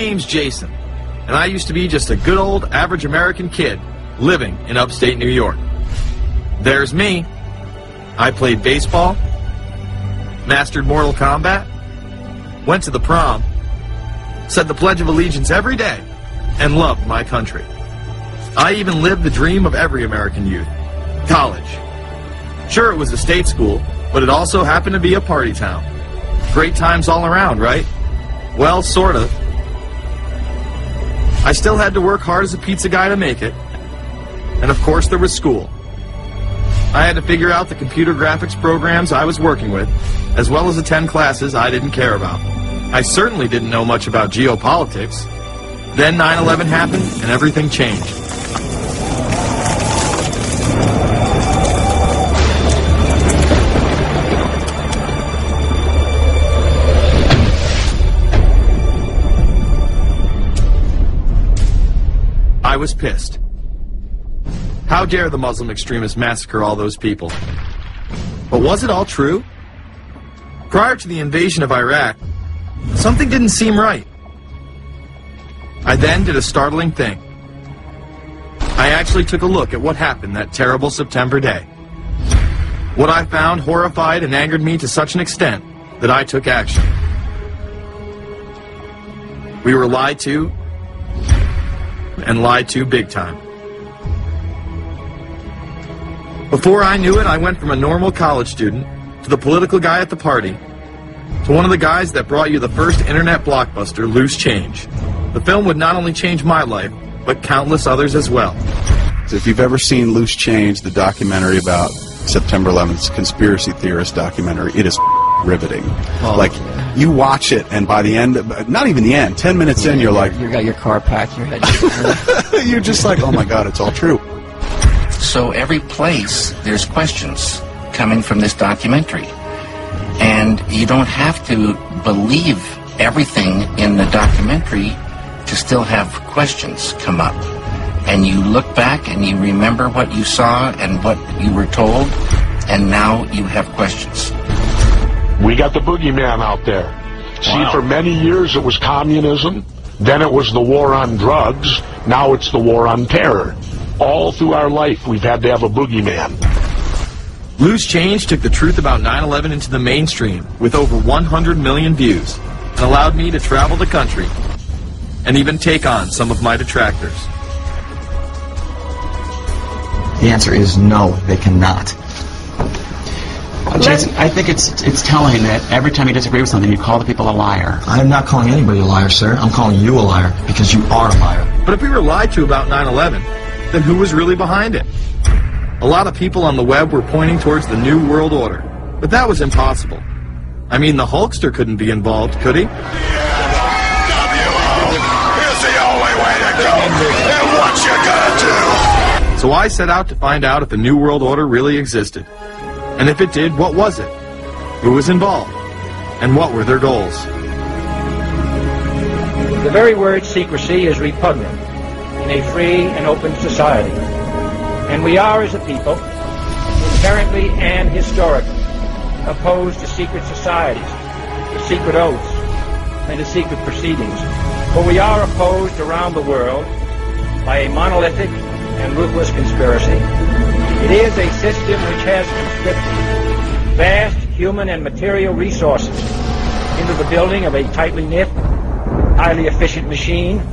name's Jason, and I used to be just a good old average American kid living in upstate New York. There's me. I played baseball, mastered Mortal Kombat, went to the prom, said the Pledge of Allegiance every day, and loved my country. I even lived the dream of every American youth, college. Sure, it was a state school, but it also happened to be a party town. Great times all around, right? Well, sort of. I still had to work hard as a pizza guy to make it. And of course there was school. I had to figure out the computer graphics programs I was working with, as well as attend classes I didn't care about. I certainly didn't know much about geopolitics. Then 9/11 happened and everything changed. I was pissed. How dare the Muslim extremists massacre all those people? But was it all true? Prior to the invasion of Iraq, something didn't seem right. I then did a startling thing. I actually took a look at what happened that terrible September day. What I found horrified and angered me to such an extent that I took action. We were lied to, and lied to big time. Before I knew it, I went from a normal college student to the political guy at the party to one of the guys that brought you the first internet blockbuster, Loose Change. The film would not only change my life, but countless others as well. If you've ever seen Loose Change, the documentary about September 11th, conspiracy theorist documentary, it is riveting. Oh, like, you watch it, and by the end, not even the end, 10 minutes in, you're like... You got your car packed, your head... You're just like, oh my God, it's all true. So every place, there's questions coming from this documentary. And you don't have to believe everything in the documentary to still have questions come up. And you look back and you remember what you saw and what you were told, and now you have questions. We got the boogeyman out there. Wow. See, for many years it was communism, then it was the war on drugs, now it's the war on terror. All through our life we've had to have a boogeyman. Loose Change took the truth about 9/11 into the mainstream with over 100 million views and allowed me to travel the country and even take on some of my detractors. The answer is no, they cannot. Jason, I think it's telling that every time you disagree with something, you call the people a liar. I'm not calling anybody a liar, sir. I'm calling you a liar because you are a liar. But if we were lied to about 9/11, then who was really behind it? A lot of people on the web were pointing towards the New World Order, but that was impossible. I mean, the Hulkster couldn't be involved, could he? Is the only way to go, and what you gonna do? So I set out to find out if the New World Order really existed. And if it did, what was it? Who was involved? And what were their goals? The very word secrecy is repugnant in a free and open society. And we are, as a people, inherently and historically opposed to secret societies, to secret oaths, and to secret proceedings. For we are opposed around the world by a monolithic and ruthless conspiracy. It is a system which has conscripted vast human and material resources into the building of a tightly knit, highly efficient machine.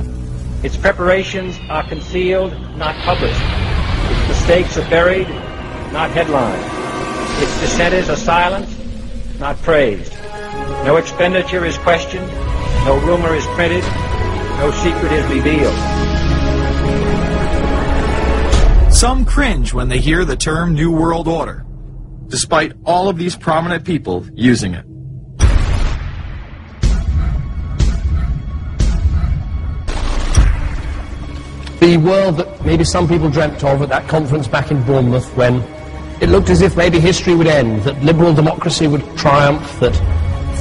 Its preparations are concealed, not published. Its mistakes are buried, not headlined. Its dissenters are silenced, not praised. No expenditure is questioned, no rumor is printed, no secret is revealed. Some cringe when they hear the term New World Order, despite all of these prominent people using it. The world that maybe some people dreamt of at that conference back in Bournemouth, when it looked as if maybe history would end, that liberal democracy would triumph, that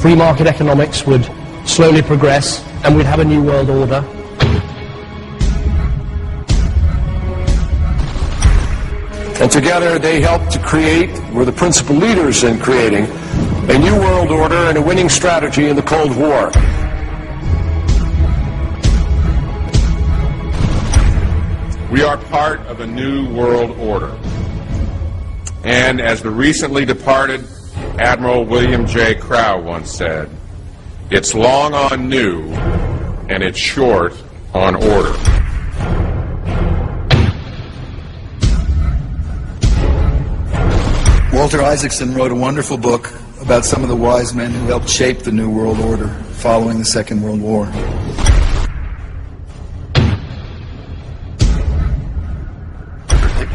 free market economics would slowly progress, and we'd have a new world order. And together they helped to create, were the principal leaders in creating, a new world order and a winning strategy in the Cold War. We are part of a new world order. And as the recently departed Admiral William J. Crowe once said, it's long on new and it's short on order. Walter Isaacson wrote a wonderful book about some of the wise men who helped shape the New World Order following the Second World War.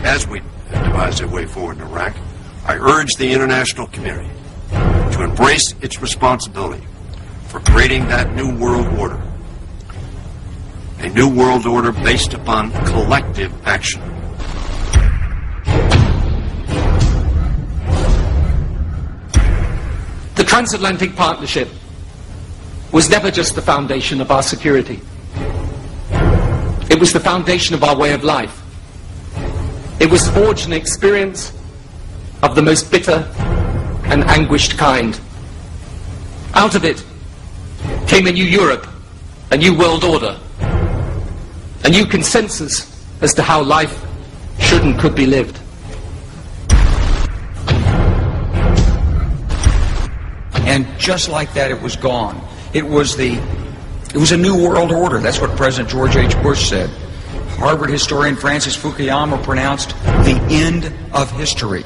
As we devise a way forward in Iraq, I urge the international community to embrace its responsibility for creating that new world order. A new world order based upon collective action. The transatlantic partnership was never just the foundation of our security. It was the foundation of our way of life. It was forged an experience of the most bitter and anguished kind. Out of it came a new Europe, a new world order, a new consensus as to how life should and could be lived. And just like that, it was gone. It was a new world order. That's what President George H. Bush said. Harvard historian Francis Fukuyama pronounced the end of history.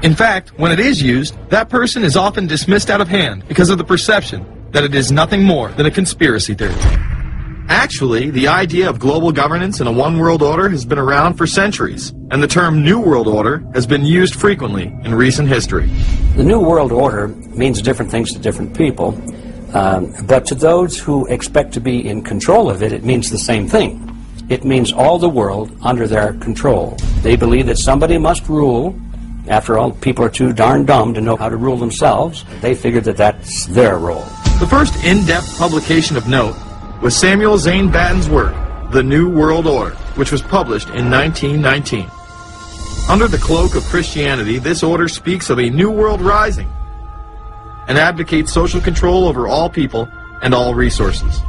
In fact, when it is used, that person is often dismissed out of hand because of the perception that it is nothing more than a conspiracy theory. Actually, the idea of global governance and a one world order has been around for centuries, and the term New World Order has been used frequently in recent history. The New World Order means different things to different people, but to those who expect to be in control of it, it means the same thing. It means all the world under their control. They believe that somebody must rule. After all, people are too darn dumb to know how to rule themselves. They figured that that's their role. The first in-depth publication of note was Samuel Zane Batten's work, The New World Order, which was published in 1919. Under the cloak of Christianity, this order speaks of a new world rising and advocates social control over all people and all resources.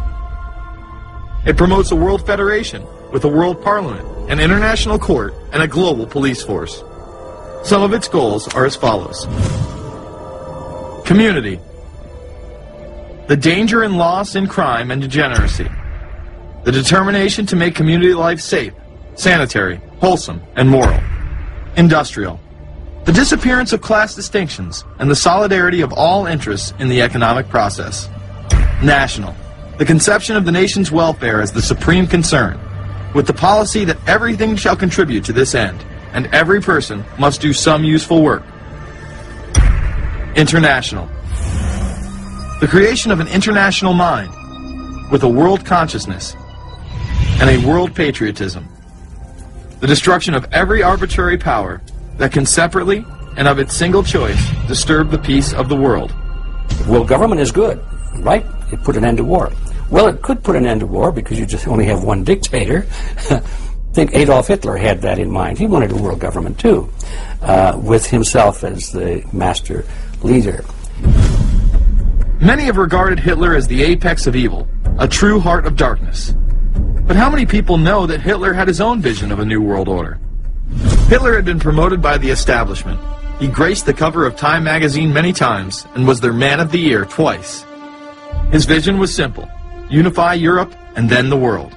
It promotes a world federation with a world parliament, an international court, and a global police force. Some of its goals are as follows. Community. The danger and loss in crime and degeneracy. The determination to make community life safe, sanitary, wholesome, and moral. Industrial. The disappearance of class distinctions and the solidarity of all interests in the economic process. National. The conception of the nation's welfare as the supreme concern, with the policy that everything shall contribute to this end, and every person must do some useful work. International. The creation of an international mind, with a world consciousness, and a world patriotism. The destruction of every arbitrary power that can separately, and of its single choice, disturb the peace of the world. Well, government is good, right? It put an end to war. Well, it could put an end to war because you just only have one dictator. I think Adolf Hitler had that in mind. He wanted a world government too, with himself as the master leader. Many have regarded Hitler as the apex of evil, a true heart of darkness. But how many people know that Hitler had his own vision of a new world order? Hitler had been promoted by the establishment. He graced the cover of Time magazine many times and was their Man of the Year twice. His vision was simple: unify Europe and then the world.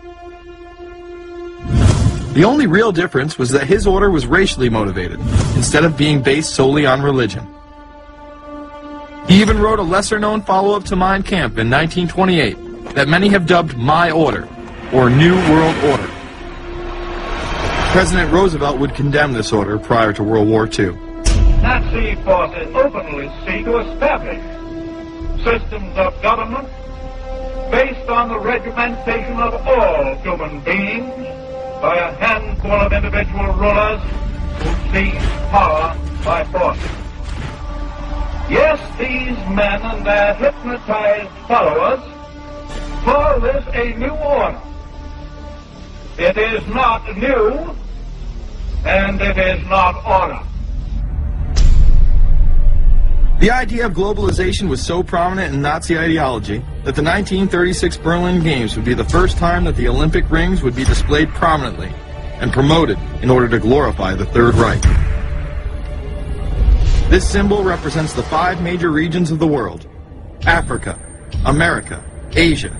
The only real difference was that his order was racially motivated, instead of being based solely on religion. He even wrote a lesser-known follow-up to Mein Kampf in 1928 that many have dubbed My Order, or New World Order. President Roosevelt would condemn this order prior to World War II. Nazi forces openly seek to establish systems of government based on the regimentation of all human beings by a handful of individual rulers who seize power by force. Yes, these men and their hypnotized followers call this a new order. It is not new, and it is not order. The idea of globalization was so prominent in Nazi ideology that the 1936 Berlin Games would be the first time that the Olympic rings would be displayed prominently and promoted in order to glorify the Third Reich. This symbol represents the 5 major regions of the world: Africa, America, Asia,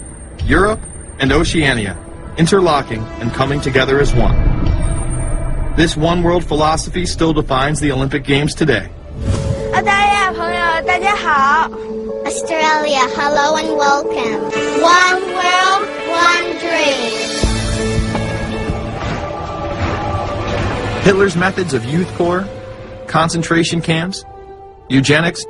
Europe, and Oceania, interlocking and coming together as one. This one world philosophy still defines the Olympic Games today. Australia, hello and welcome. One world, one dream. Hitler's methods of youth corps, concentration camps, eugenics,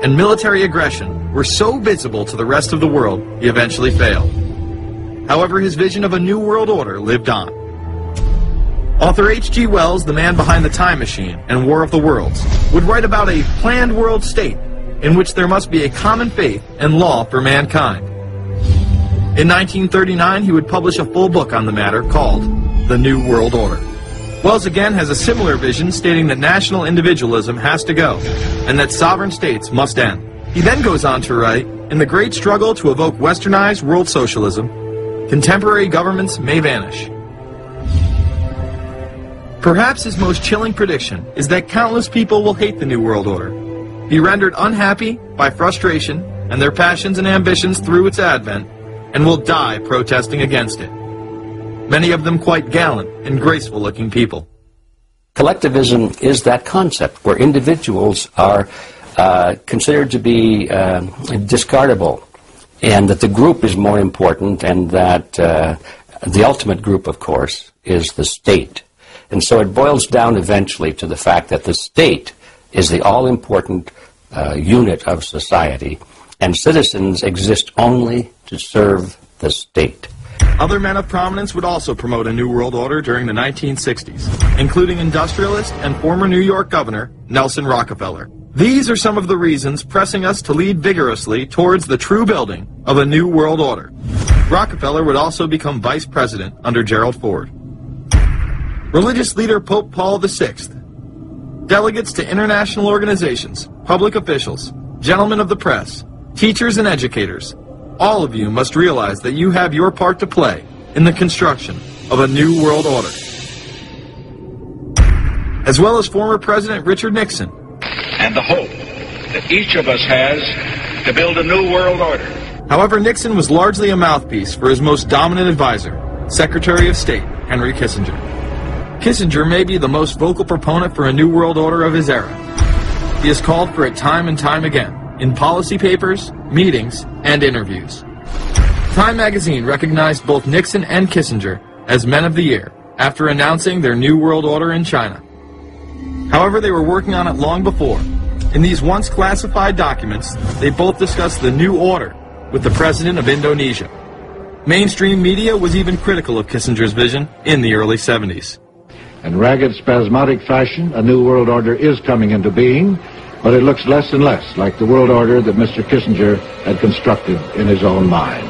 and military aggression were so visible to the rest of the world, he eventually failed. However, his vision of a new world order lived on. Author H.G. Wells, the man behind The Time Machine and War of the Worlds, would write about a planned world state in which there must be a common faith and law for mankind. In 1939, he would publish a full book on the matter called The New World Order. Wells again has a similar vision, stating that national individualism has to go and that sovereign states must end. He then goes on to write, in the great struggle to evoke westernized world socialism, contemporary governments may vanish. Perhaps his most chilling prediction is that countless people will hate the New World Order, be rendered unhappy by frustration and their passions and ambitions through its advent, and will die protesting against it. Many of them quite gallant and graceful-looking people. Collectivism is that concept where individuals are considered to be discardable, and that the group is more important, and that the ultimate group, of course, is the state. And so it boils down eventually to the fact that the state is the all-important unit of society, and citizens exist only to serve the state. Other men of prominence would also promote a New World Order during the 1960s, including industrialist and former New York Governor Nelson Rockefeller. These are some of the reasons pressing us to lead vigorously towards the true building of a New World Order. Rockefeller would also become vice president under Gerald Ford. Religious leader Pope Paul VI, delegates to international organizations, public officials, gentlemen of the press, teachers and educators, all of you must realize that you have your part to play in the construction of a new world order. As well as former President Richard Nixon. And the hope that each of us has to build a new world order. However, Nixon was largely a mouthpiece for his most dominant advisor, Secretary of State Henry Kissinger. Kissinger may be the most vocal proponent for a new world order of his era. He has called for it time and time again, in policy papers, meetings, and interviews. Time magazine recognized both Nixon and Kissinger as Men of the Year after announcing their New World Order in China. However, they were working on it long before. In these once classified documents, they both discussed the new order with the president of Indonesia. Mainstream media was even critical of Kissinger's vision in the early 70s. In ragged, spasmodic fashion, a new world order is coming into being, but it looks less and less like the world order that Mr. Kissinger had constructed in his own mind.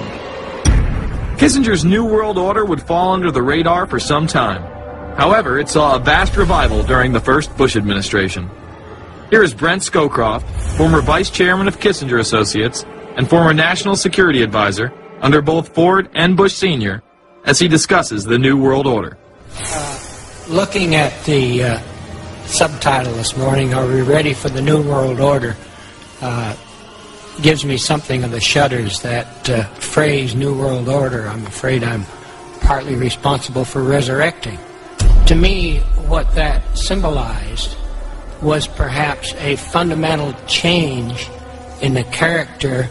Kissinger's New World Order would fall under the radar for some time. However, it saw a vast revival during the first Bush administration. Here is Brent Scowcroft, former vice chairman of Kissinger Associates and former national security advisor under both Ford and Bush Sr., as he discusses the New World Order. Looking at the subtitle this morning, Are We Ready for the New World Order? Gives me something of the shudders. That phrase, New World Order, I'm afraid I'm partly responsible for resurrecting. To me, what that symbolized was perhaps a fundamental change in the character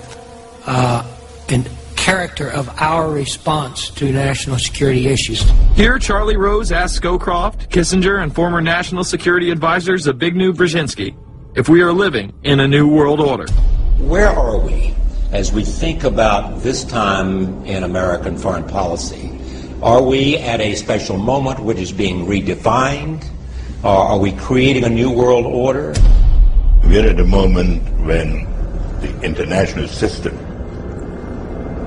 of our response to national security issues. Here, Charlie Rose asked Scowcroft, Kissinger, and former national security advisor Zbigniew Brzezinski if we are living in a new world order. Where are we as we think about this time in American foreign policy? Are we at a special moment which is being redefined? Or are we creating a new world order? We're at a moment when the international system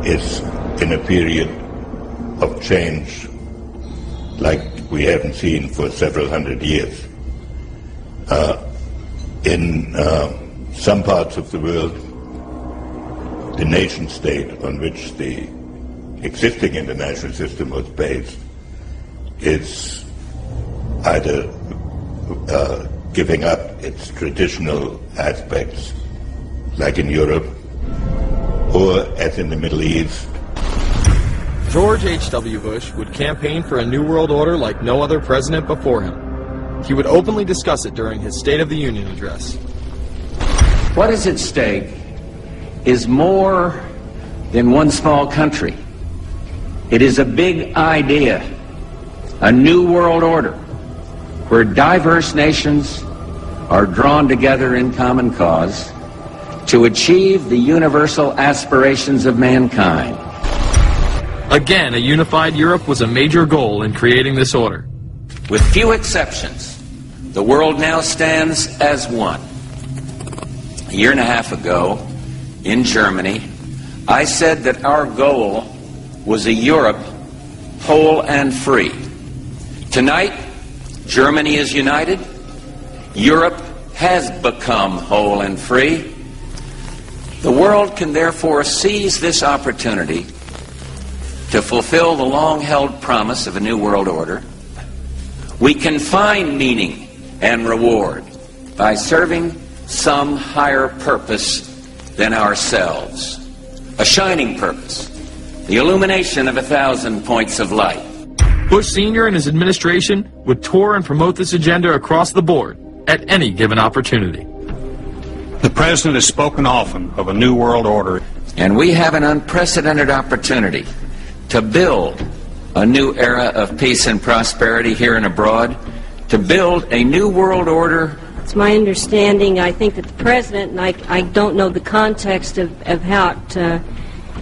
is in a period of change like we haven't seen for several hundred years. In some parts of the world, the nation state on which the existing international system was based is either giving up its traditional aspects, like in Europe, or as in the Middle East. George H.W. Bush would campaign for a New World Order like no other president before him. He would openly discuss it during his State of the Union address. What is at stake is more than one small country. It is a big idea, a new world order, where diverse nations are drawn together in common cause to achieve the universal aspirations of mankind. Again, a unified Europe was a major goal in creating this order. With few exceptions, the world now stands as one. A year and a half ago, in Germany, I said that our goal was a Europe whole and free. Tonight, Germany is united. Europe has become whole and free. The world can therefore seize this opportunity to fulfill the long-held promise of a new world order. We can find meaning and reward by serving some higher purpose than ourselves. A shining purpose, the illumination of 1,000 points of light. Bush Sr. and his administration would tour and promote this agenda across the board at any given opportunity. The President has spoken often of a new world order. And we have an unprecedented opportunity to build a new era of peace and prosperity here and abroad, to build a new world order. It's my understanding, I think that the President, and I don't know the context of how it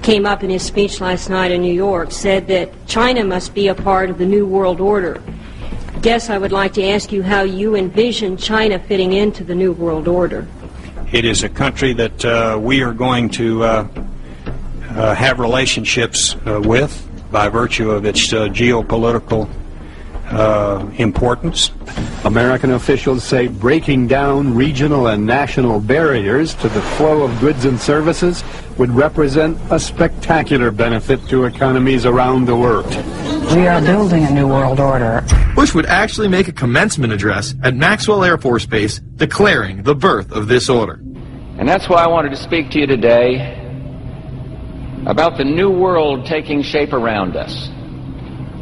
came up in his speech last night in New York, said that China must be a part of the new world order. I guess I would like to ask you how you envision China fitting into the new world order. It is a country that we are going to have relationships with by virtue of its geopolitical importance. American officials say breaking down regional and national barriers to the flow of goods and services would represent a spectacular benefit to economies around the world. We are building a new world order. Bush would actually make a commencement address at Maxwell Air Force Base declaring the birth of this order. And that's why I wanted to speak to you today about the new world taking shape around us,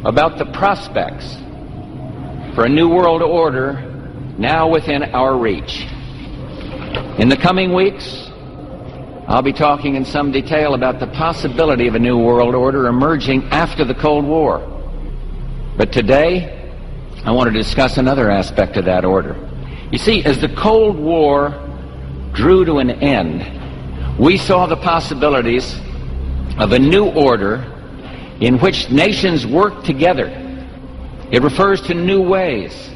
about the prospects for a new world order now within our reach. In the coming weeks, I'll be talking in some detail about the possibility of a new world order emerging after the Cold War. But today, I want to discuss another aspect of that order. You see, as the Cold War drew to an end, we saw the possibilities of a new order in which nations work together. It refers to new ways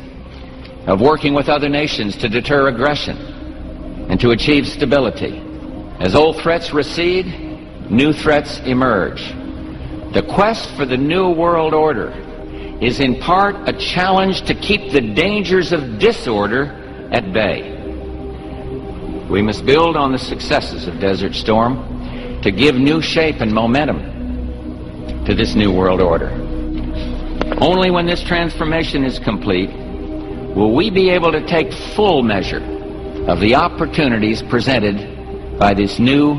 of working with other nations to deter aggression and to achieve stability. As old threats recede, new threats emerge. The quest for the new world order is in part a challenge to keep the dangers of disorder at bay. We must build on the successes of Desert Storm to give new shape and momentum to this new world order. Only when this transformation is complete will we be able to take full measure of the opportunities presented by this new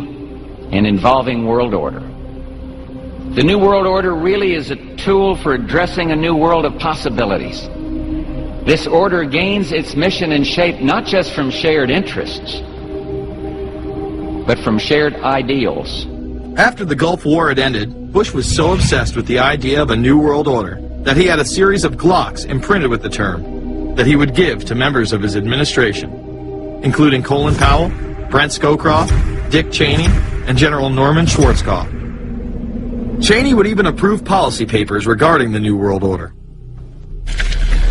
and evolving world order. The new world order really is a tool for addressing a new world of possibilities. This order gains its mission and shape not just from shared interests, but from shared ideals. After the Gulf War had ended, Bush was so obsessed with the idea of a new world order that he had a series of Glocks imprinted with the term that he would give to members of his administration, including Colin Powell, Brent Scowcroft, Dick Cheney, and General Norman Schwarzkopf. Cheney would even approve policy papers regarding the new world order.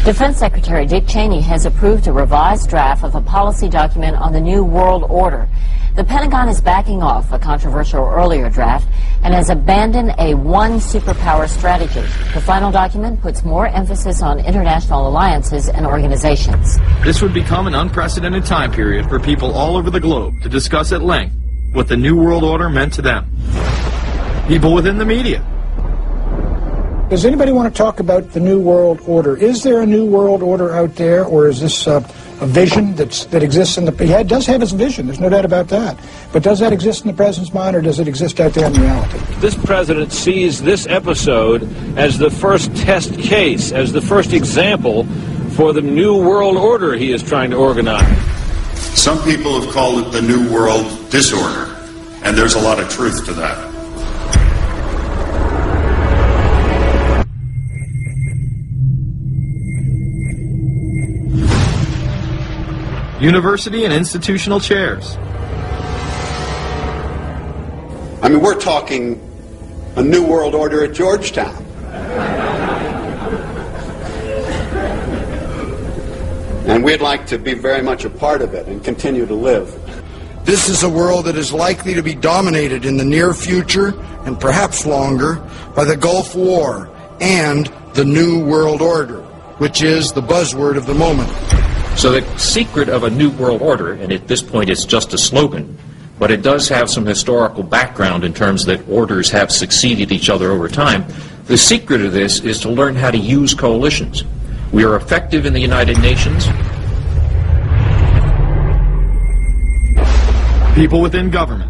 Defense Secretary Dick Cheney has approved a revised draft of a policy document on the new world order. The Pentagon is backing off a controversial earlier draft and has abandoned a one superpower strategy. The final document puts more emphasis on international alliances and organizations. This would become an unprecedented time period for people all over the globe to discuss at length what the new world order meant to them. People within the media, Does anybody want to talk about the New World Order? Is there a New World Order out there, or is this a vision that exists in the... He does have his vision, there's no doubt about that. But does that exist in the president's mind, or does it exist out there in reality? This president sees this episode as the first test case, as the first example for the New World Order he is trying to organize. Some people have called it the New World Disorder, and there's a lot of truth to that. University and institutional chairs. I mean, we're talking a New World Order at Georgetown. And we'd like to be very much a part of it and continue to live. This is a world that is likely to be dominated in the near future, and perhaps longer, by the Gulf War and the New World Order, which is the buzzword of the moment. So the secret of a New World Order, and at this point it's just a slogan, but it does have some historical background in terms that orders have succeeded each other over time. The secret of this is to learn how to use coalitions. We are effective in the United Nations. People within government.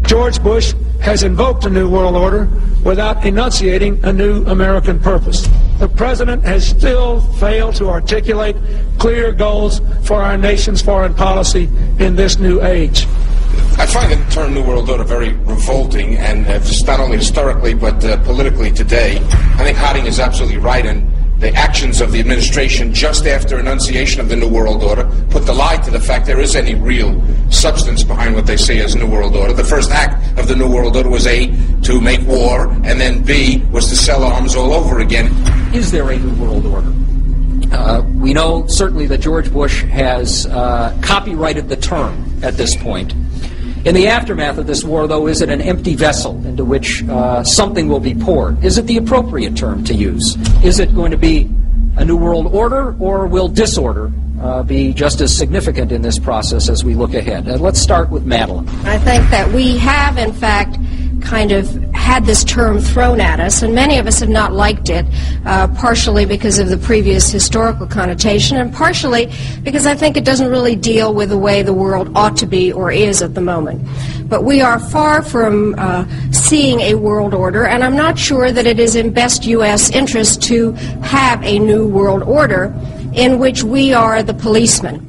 George Bush has invoked a New World Order without enunciating a new American purpose. The president has still failed to articulate clear goals for our nation's foreign policy in this new age. I find the term New World Order very revolting, and just not only historically but politically today. I think Harding is absolutely right, and the actions of the administration just after enunciation of the New World Order put the lie to the fact there is any real substance behind what they say as New World Order. The first act of the New World Order was A, to make war, and then B, was to sell arms all over again. Is there a New World Order? We know certainly that George Bush has copyrighted the term at this point. In the aftermath of this war, though, is it an empty vessel into which something will be poured? Is it the appropriate term to use? Is it going to be a New World Order, or will disorder be just as significant in this process as we look ahead? Let's start with Madeline. I think that we have, in fact, kind of had this term thrown at us, and many of us have not liked it, partially because of the previous historical connotation, and partially because I think it doesn't really deal with the way the world ought to be or is at the moment. But we are far from seeing a world order, and I'm not sure that it is in best U.S. interest to have a new world order in which we are the policeman.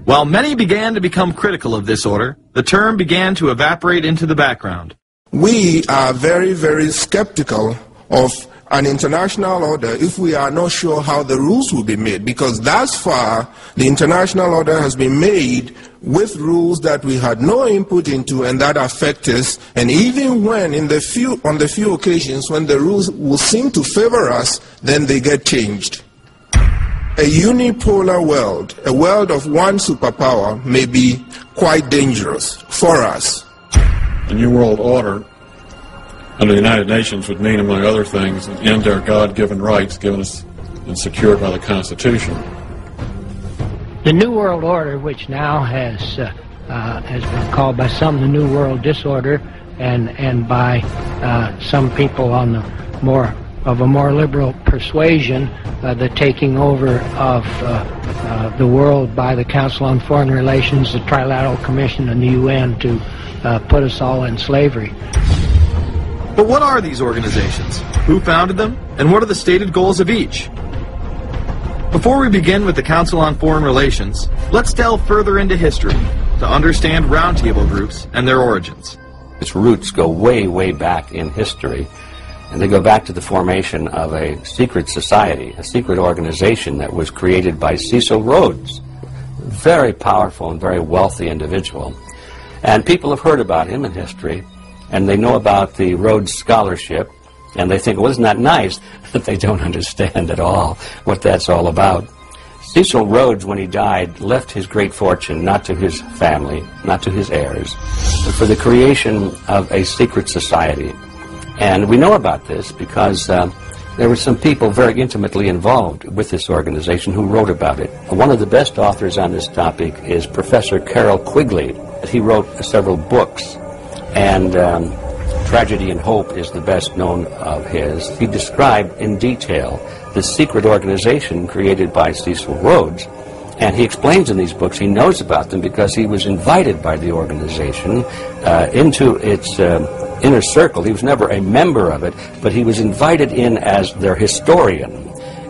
While many began to become critical of this order, the term began to evaporate into the background. We are very, very skeptical of an international order if we are not sure how the rules will be made, because thus far the international order has been made with rules that we had no input into and that affect us, and even when on the few occasions when the rules will seem to favor us, then they get changed. A unipolar world, a world of one superpower, may be quite dangerous for us. The New World Order under the United Nations would mean, among other things, an end to our God-given rights given us and secured by the Constitution. The New World Order, which now has been called by some the New World Disorder, and by some people on the more liberal persuasion, the taking over of the world by the Council on Foreign Relations, the Trilateral Commission, and the UN to put us all in slavery. But what are these organizations? Who founded them? And what are the stated goals of each? Before we begin with the Council on Foreign Relations, let's delve further into history to understand roundtable groups and their origins. Its roots go way, way back in history, and they go back to the formation of a secret society, a secret organization that was created by Cecil Rhodes, a very powerful and very wealthy individual. And people have heard about him in history, and they know about the Rhodes Scholarship, and they think, well, isn't that nice? But they don't understand at all what that's all about. Cecil Rhodes, when he died, left his great fortune not to his family, not to his heirs, but for the creation of a secret society. And we know about this because there were some people very intimately involved with this organization who wrote about it. One of the best authors on this topic is Professor Carroll Quigley. He wrote several books and Tragedy and Hope is the best known of his. He described in detail the secret organization created by Cecil Rhodes. And he explains in these books he knows about them because he was invited by the organization into its inner circle. He was never a member of it, but he was invited in as their historian.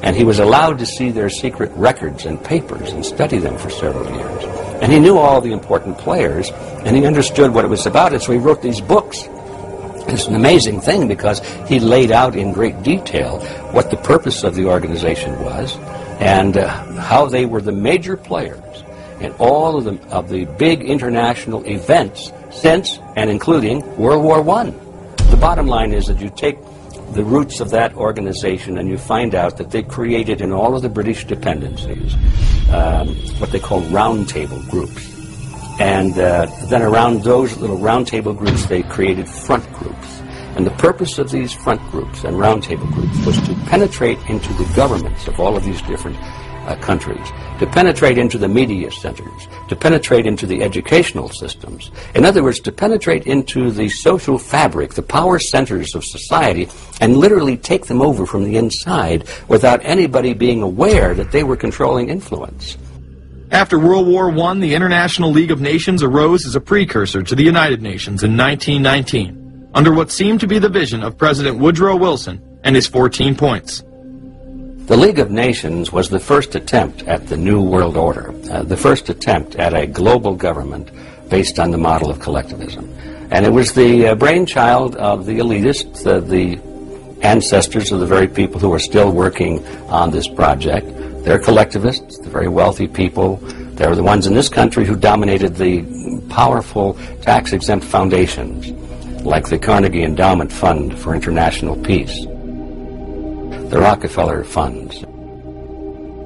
And he was allowed to see their secret records and papers and study them for several years. And he knew all the important players, and he understood what it was about, and so he wrote these books. It's an amazing thing because he laid out in great detail what the purpose of the organization was and how they were the major players in all of the big international events since and including World War I. The bottom line is that you take the roots of that organization and you find out that they created in all of the British dependencies what they call roundtable groups. And then around those little roundtable groups they created front groups. And the purpose of these front groups and roundtable groups was to penetrate into the governments of all of these different countries, to penetrate into the media centers, to penetrate into the educational systems. In other words, to penetrate into the social fabric, the power centers of society, and literally take them over from the inside without anybody being aware that they were controlling influence. After World War I, the International League of Nations arose as a precursor to the United Nations in 1919, under what seemed to be the vision of President Woodrow Wilson and his 14 points. The League of Nations was the first attempt at the New World Order, the first attempt at a global government based on the model of collectivism. And it was the brainchild of the elitists, the ancestors of the very people who are still working on this project. They're collectivists, the very wealthy people. They're the ones in this country who dominated the powerful tax-exempt foundations, like the Carnegie Endowment Fund for International Peace, the Rockefeller Funds,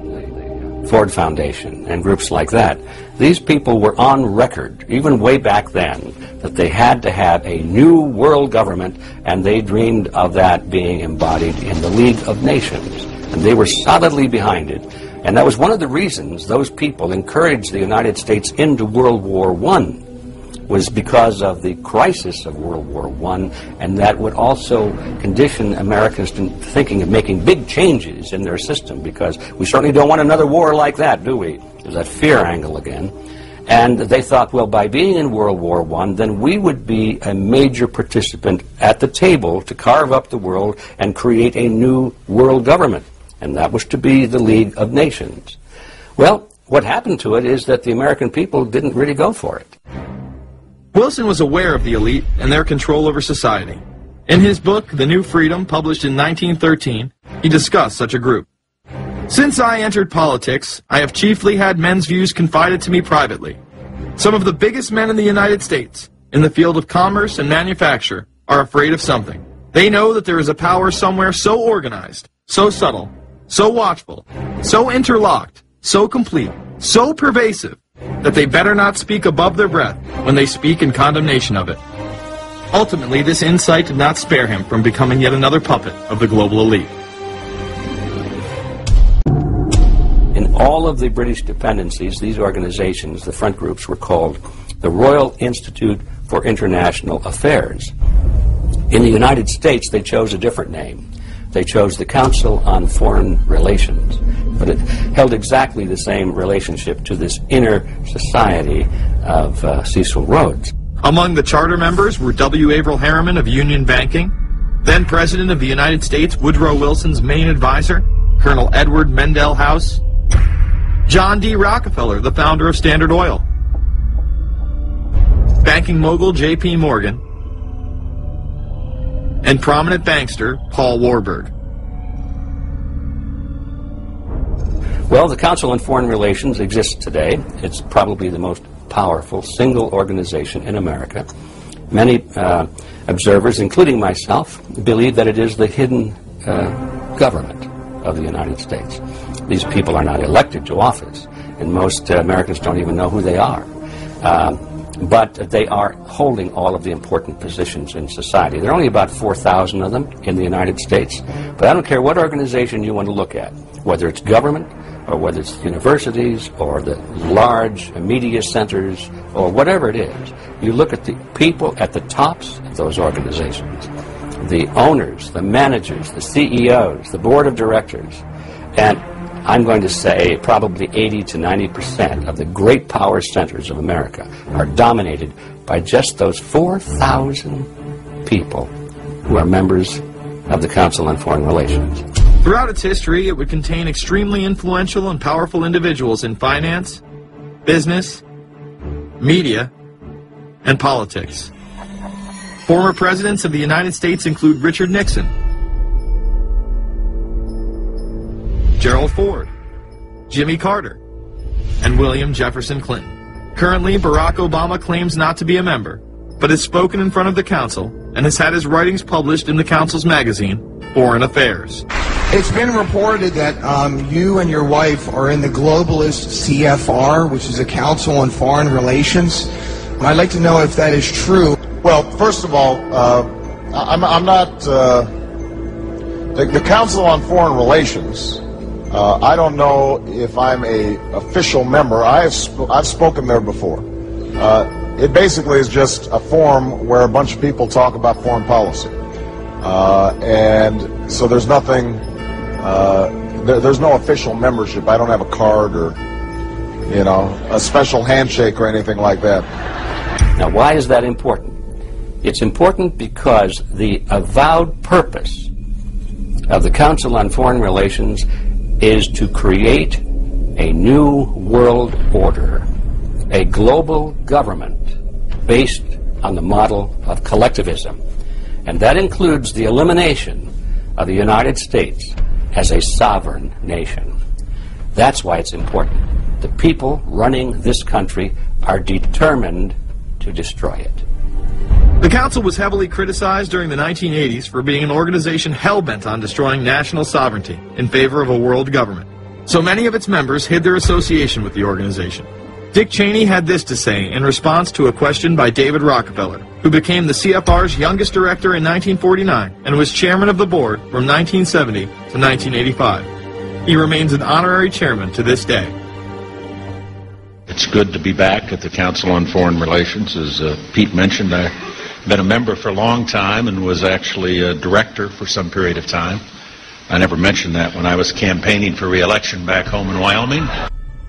the Ford Foundation, and groups like that. These people were on record, even way back then, that they had to have a new world government, and they dreamed of that being embodied in the League of Nations. And they were solidly behind it. And that was one of the reasons those people encouraged the United States into World War I, was because of the crisis of World War I, and that would also condition Americans to thinking of making big changes in their system, because we certainly don't want another war like that, do we? There's that fear angle again. And they thought, well, by being in World War I, then we would be a major participant at the table to carve up the world and create a new world government. And that was to be the League of Nations. Well, what happened to it is that the American people didn't really go for it. Wilson was aware of the elite and their control over society. In his book, The New Freedom, published in 1913, he discussed such a group. Since I entered politics, I have chiefly had men's views confided to me privately. Some of the biggest men in the United States, in the field of commerce and manufacture, are afraid of something. They know that there is a power somewhere so organized, so subtle, so watchful, so interlocked, so complete, so pervasive, that they better not speak above their breath when they speak in condemnation of it. Ultimately, this insight did not spare him from becoming yet another puppet of the global elite. In all of the British dependencies, these organizations, the front groups, were called the Royal Institute for International Affairs. In the United States, they chose a different name. They chose the Council on Foreign Relations, but it held exactly the same relationship to this inner society of Cecil Rhodes. Among the charter members were W. Averell Harriman of Union Banking, then President of the United States Woodrow Wilson's main advisor, Colonel Edward Mendell House, John D. Rockefeller, the founder of Standard Oil, banking mogul J.P. Morgan, and prominent bankster Paul Warburg. Well, the Council on Foreign Relations exists today. It's probably the most powerful single organization in America. Many observers, including myself, believe that it is the hidden government of the United States. These people are not elected to office, and most Americans don't even know who they are. But they are holding all of the important positions in society. There are only about 4,000 of them in the United States, but I don't care what organization you want to look at, whether it's government, or whether it's universities or the large media centers or whatever it is, you look at the people at the tops of those organizations, the owners, the managers, the CEOs, the board of directors, and I'm going to say probably 80 to 90% of the great power centers of America are dominated by just those 4,000 people who are members of the Council on Foreign Relations. Throughout its history, it would contain extremely influential and powerful individuals in finance, business, media, and politics. Former presidents of the United States include Richard Nixon, Gerald Ford, Jimmy Carter, and William Jefferson Clinton. Currently, Barack Obama claims not to be a member, but has spoken in front of the Council and has had his writings published in the Council's magazine, Foreign Affairs. It's been reported that you and your wife are in the globalist CFR, which is the Council on Foreign Relations. I'd like to know if that is true. Well, first of all, I'm not the Council on Foreign Relations. I don't know if I'm a official member. I've spoken there before. It basically is just a forum where a bunch of people talk about foreign policy, and so there's nothing. There's no official membership. I don't have a card or, a special handshake or anything like that. Now, why is that important? It's important because the avowed purpose of the Council on Foreign Relations is to create a new world order, a global government based on the model of collectivism. And that includes the elimination of the United States as a sovereign nation. That's why it's important. The people running this country are determined to destroy it. The Council was heavily criticized during the 1980s for being an organization hell-bent on destroying national sovereignty in favor of a world government. So many of its members hid their association with the organization. Dick Cheney had this to say in response to a question by David Rockefeller, who became the CFR's youngest director in 1949 and was chairman of the board from 1970 to 1985. He remains an honorary chairman to this day. It's good to be back at the Council on Foreign Relations. As Pete mentioned, I've been a member for a long time and was actually a director for some period of time. I never mentioned that when I was campaigning for re-election back home in Wyoming.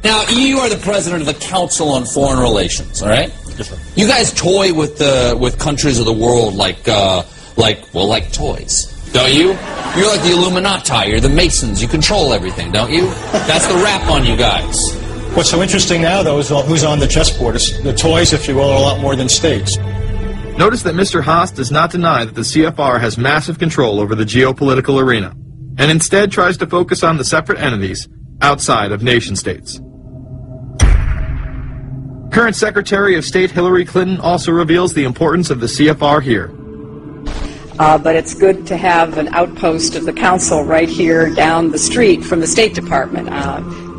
Now, you are the president of the Council on Foreign Relations, all right? Yes, sir. You guys toy with countries of the world like toys, don't you? You're like the Illuminati, you're the Masons, you control everything, don't you? That's the rap on you guys. What's so interesting now, though, is who's on the chessboard. The toys, if you will, are a lot more than states. Notice that Mr. Haas does not deny that the CFR has massive control over the geopolitical arena, and instead tries to focus on the separate entities outside of nation-states. Current Secretary of State Hillary Clinton also reveals the importance of the CFR here. But it's good to have an outpost of the Council right here down the street from the State Department.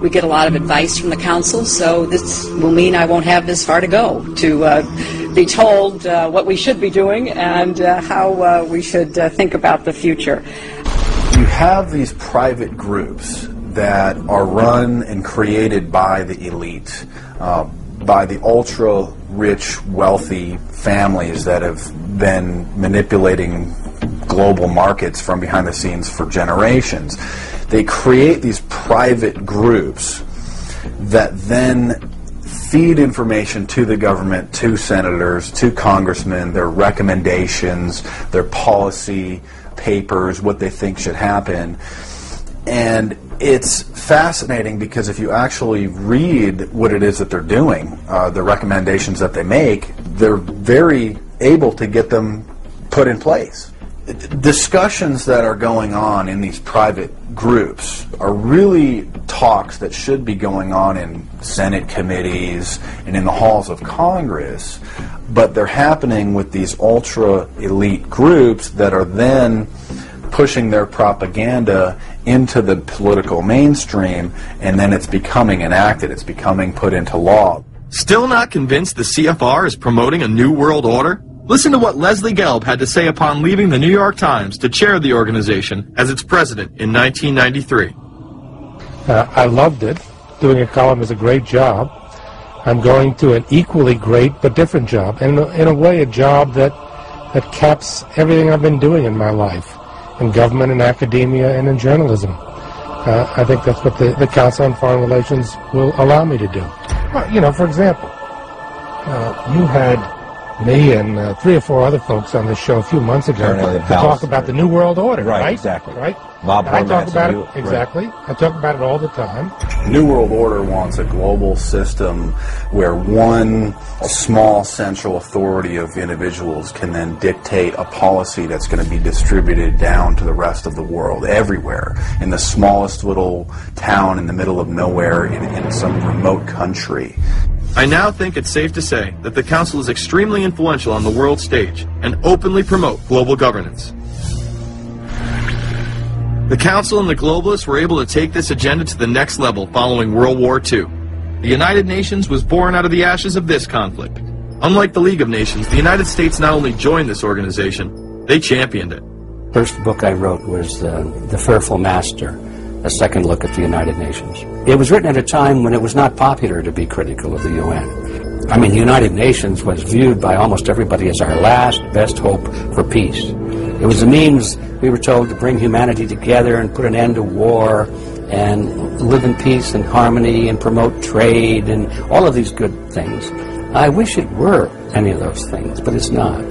We get a lot of advice from the Council, so this will mean I won't have this far to go to be told what we should be doing and how we should think about the future. You have these private groups that are run and created by the elite, by the ultra-rich, wealthy families that have been manipulating global markets from behind the scenes for generations. They create these private groups that then feed information to the government, to senators, to congressmen, their recommendations, their policy papers, what they think should happen. And it's fascinating because if you actually read what it is that they're doing, the recommendations that they make, they're very able to get them put in place. Discussions that are going on in these private groups are really talks that should be going on in Senate committees and in the halls of Congress, but they're happening with these ultra-elite groups that are then pushing their propaganda into the political mainstream, and then it's becoming enacted, it's becoming put into law. Still not convinced the CFR is promoting a new world order? Listen to what Leslie Gelb had to say upon leaving the New York Times to chair the organization as its president in 1993. I loved it. Doing a column is a great job. I'm going to an equally great but different job, and in a way a job that caps everything I've been doing in my life, in government, in academia, and in journalism. I think that's what the Council on Foreign Relations will allow me to do. Well, you know, for example, you had me and 3 or 4 other folks on this show a few months ago to talk about the New World Order, right? Exactly. Right? Bob I talk Hormats about and it, exactly. I talk about it all the time. The New World Order wants a global system where one small central authority of individuals can then dictate a policy that's going to be distributed down to the rest of the world, everywhere, in the smallest little town in the middle of nowhere in some remote country. I now think it's safe to say that the Council is extremely influential on the world stage and openly promote global governance. The Council and the globalists were able to take this agenda to the next level following World War II. The United Nations was born out of the ashes of this conflict. Unlike the League of Nations, the United States not only joined this organization, they championed it. First book I wrote was The Fearful Master, a second look at the United Nations. It was written at a time when it was not popular to be critical of the UN. I mean, the United Nations was viewed by almost everybody as our last best hope for peace. It was a means, we were told, to bring humanity together and put an end to war and live in peace and harmony and promote trade and all of these good things. I wish it were any of those things, but it's not.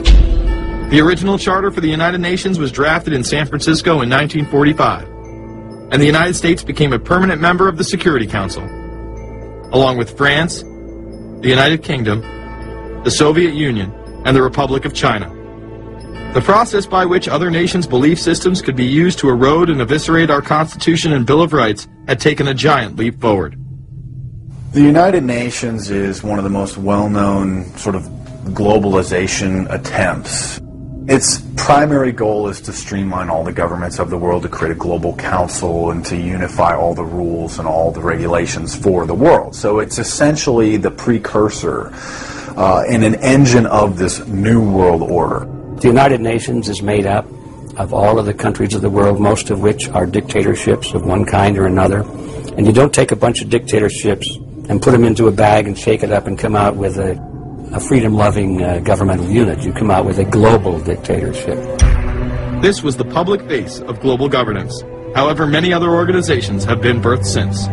The original charter for the United Nations was drafted in San Francisco in 1945, and the United States became a permanent member of the Security Council, along with France, the United Kingdom, the Soviet Union, and the Republic of China. The process by which other nations' belief systems could be used to erode and eviscerate our Constitution and Bill of Rights had taken a giant leap forward. The United Nations is one of the most well-known sort of globalization attempts. Its primary goal is to streamline all the governments of the world, to create a global council and to unify all the rules and all the regulations for the world. So it's essentially the precursor and an engine of this new world order. The United Nations is made up of all of the countries of the world, most of which are dictatorships of one kind or another. And you don't take a bunch of dictatorships and put them into a bag and shake it up and come out with a freedom-loving governmental unit. You come out with a global dictatorship. This was the public base of global governance. However, many other organizations have been birthed since.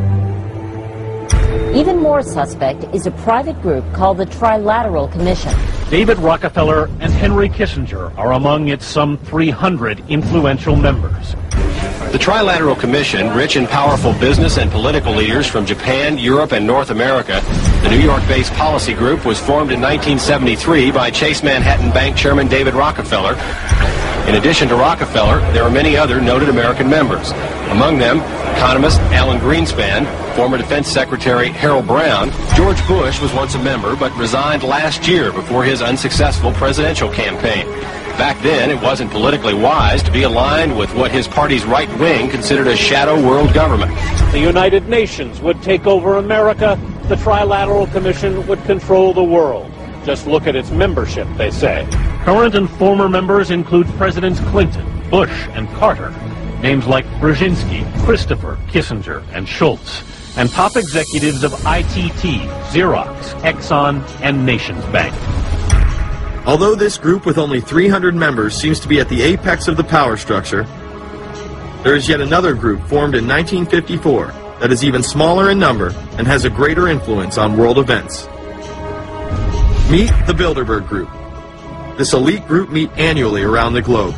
Even more suspect is a private group called the Trilateral Commission. David Rockefeller and Henry Kissinger are among its some 300 influential members. The Trilateral Commission, rich and powerful business and political leaders from Japan, Europe, and North America, the New York-based policy group was formed in 1973 by Chase Manhattan Bank Chairman David Rockefeller. In addition to Rockefeller, there are many other noted American members. Among them, economist Alan Greenspan, former Defense Secretary Harold Brown. George Bush was once a member but resigned last year before his unsuccessful presidential campaign. Back then, it wasn't politically wise to be aligned with what his party's right wing considered a shadow world government. The United Nations would take over America. The Trilateral Commission would control the world. Just look at its membership, they say. Current and former members include Presidents Clinton, Bush, and Carter. Names like Brzezinski, Christopher, Kissinger, and Schultz. And top executives of ITT, Xerox, Exxon, and Nations Bank. Although this group with only 300 members seems to be at the apex of the power structure, there is yet another group formed in 1954 that is even smaller in number and has a greater influence on world events. Meet the Bilderberg Group. This elite group meet annually around the globe.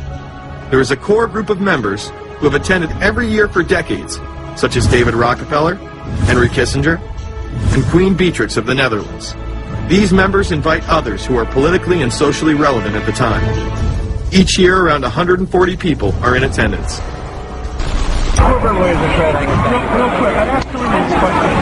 There is a core group of members who have attended every year for decades, such as David Rockefeller, Henry Kissinger, and Queen Beatrix of the Netherlands. These members invite others who are politically and socially relevant at the time. Each year, around 140 people are in attendance. Real quick, I'd ask you this question.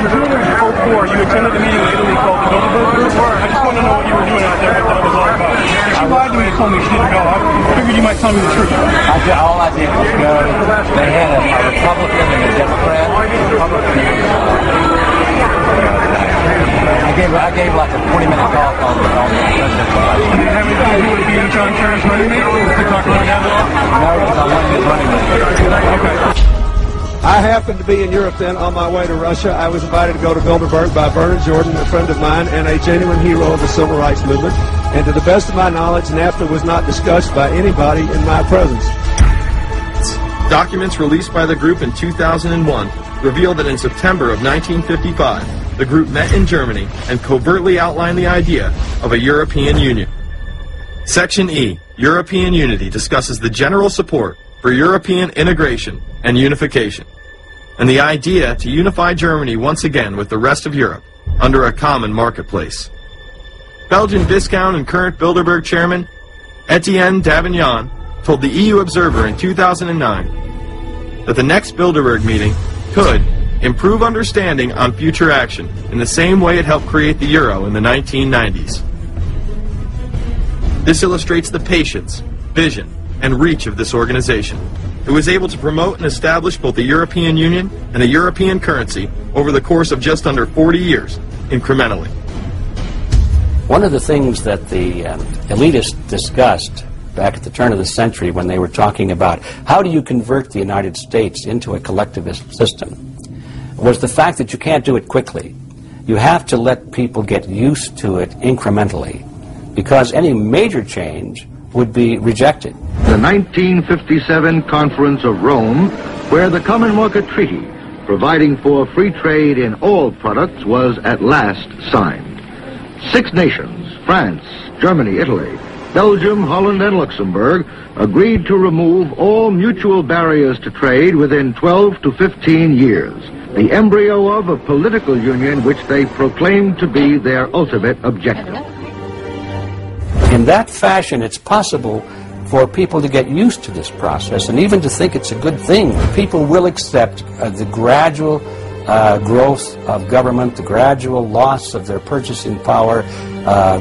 In 2004, you attended a meeting in Italy called the Bilderberg Group. I just want to know what you were doing out there, what that was all about. She lied to me and told me she didn't go. I figured you might tell me the truth. All I did was go. They had a Republican and a Democrat. I gave like a 20-minute talk on the presidential election. Did you have anything to do with being John Kerry's running mate? To talk about that at all? No, because I wasn't his running mate. Okay. I happened to be in Europe then on my way to Russia. I was invited to go to Bilderberg by Bernard Jordan, a friend of mine and a genuine hero of the civil rights movement. And to the best of my knowledge, NAFTA was not discussed by anybody in my presence. Documents released by the group in 2001 reveal that in September of 1955, the group met in Germany and covertly outlined the idea of a European Union. Section E, European Unity, discusses the general support for European integration and unification, and the idea to unify Germany once again with the rest of Europe under a common marketplace. Belgian Viscount and current Bilderberg chairman Etienne Davignon told the EU Observer in 2009 that the next Bilderberg meeting could improve understanding on future action in the same way it helped create the euro in the 1990s. This illustrates the patience, vision, and reach of this organization. It was able to promote and establish both the European Union and a European currency over the course of just under 40 years, incrementally. One of the things that the elitists discussed back at the turn of the century when they were talking about how do you convert the United States into a collectivist system was the fact that you can't do it quickly. You have to let people get used to it incrementally, because any major change would be rejected. The 1957 Conference of Rome, where the Common Market Treaty, providing for free trade in all products, was at last signed. 6 nations, France, Germany, Italy, Belgium, Holland, and Luxembourg, agreed to remove all mutual barriers to trade within 12 to 15 years, the embryo of a political union which they proclaimed to be their ultimate objective. In that fashion, it's possible for people to get used to this process and even to think it's a good thing. People will accept the gradual growth of government, the gradual loss of their purchasing power.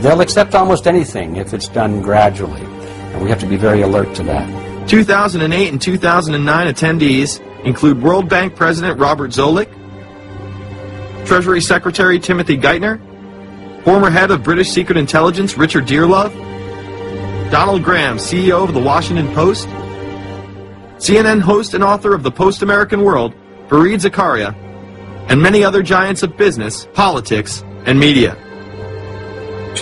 They'll accept almost anything if it's done gradually, and we have to be very alert to that. 2008 and 2009 attendees include World Bank President Robert Zoellick, Treasury Secretary Timothy Geithner, former head of British Secret Intelligence Richard Dearlove, Donald Graham, CEO of the Washington Post, CNN host and author of the Post-American World, Fareed Zakaria, and many other giants of business, politics, and media.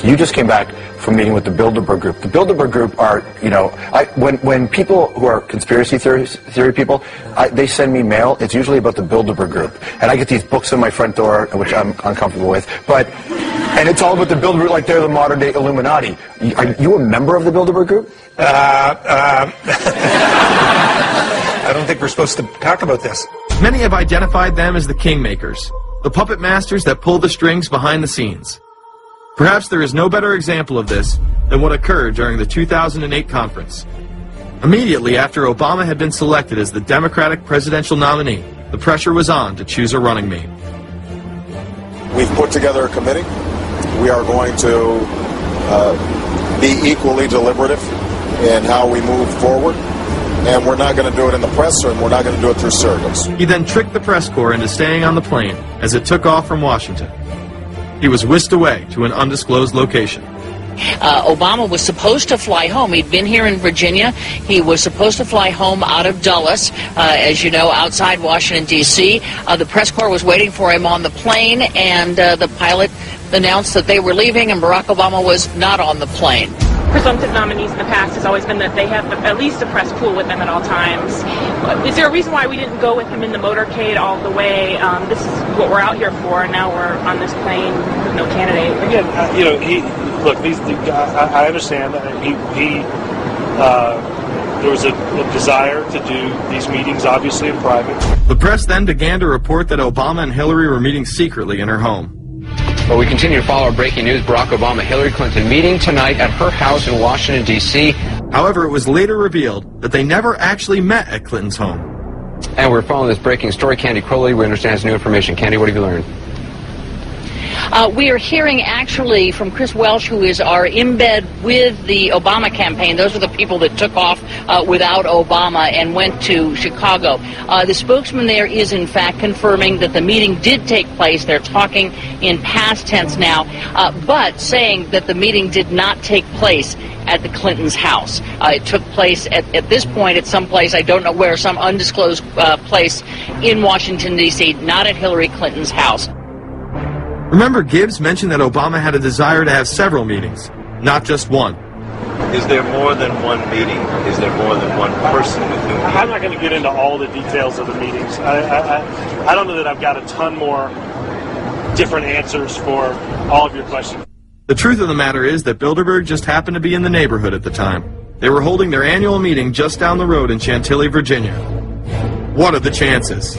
You just came back from meeting with the Bilderberg Group. The Bilderberg Group are, you know, when people who are conspiracy theory people, they send me mail, it's usually about the Bilderberg Group. And I get these books on my front door, which I'm uncomfortable with. And it's all about the Bilderberg, like they're the modern-day Illuminati. Are you a member of the Bilderberg Group? I don't think we're supposed to talk about this. Many have identified them as the kingmakers, the puppet masters that pull the strings behind the scenes. Perhaps there is no better example of this than what occurred during the 2008 conference. Immediately after Obama had been selected as the Democratic presidential nominee, the pressure was on to choose a running mate. We've put together a committee. We are going to be equally deliberative in how we move forward. And we're not going to do it in the press, and we're not going to do it through surrogates. He then tricked the press corps into staying on the plane as it took off from Washington. He was whisked away to an undisclosed location. Obama was supposed to fly home. He'd been here in Virginia. He was supposed to fly home out of Dulles, as you know, outside Washington, D.C. The press corps was waiting for him on the plane, and the pilot announced that they were leaving, and Barack Obama was not on the plane. Presumptive nominees in the past has always been that they have at least a press pool with them at all times. Is there a reason why we didn't go with him in the motorcade all the way? This is what we're out here for, and now we're on this plane with no candidate. Again, you know, look, I understand that there was a desire to do these meetings, obviously, in private. The press then began to report that Obama and Hillary were meeting secretly in her home. Well, we continue to follow our breaking news. Barack Obama, Hillary Clinton meeting tonight at her house in Washington, D.C. However, it was later revealed that they never actually met at Clinton's home. And we're following this breaking story. Candy Crowley, we understand, has new information. Candy, what have you learned? We are hearing actually from Chris Welch, who is our embed with the Obama campaign. Those are the people that took off without Obama and went to Chicago. The spokesman there is in fact confirming that the meeting did take place. They're talking in past tense now, but saying that the meeting did not take place at the Clintons' house. It took place at this point at some place, I don't know where, some undisclosed place in Washington, D.C., not at Hillary Clinton's house. Remember, Gibbs mentioned that Obama had a desire to have several meetings, not just one. Is there more than one meeting? Is there more than one person with whom? I'm not going to get into all the details of the meetings. I don't know that I've got a ton more different answers for all of your questions. The truth of the matter is that Bilderberg just happened to be in the neighborhood at the time. They were holding their annual meeting just down the road in Chantilly, Virginia. What are the chances?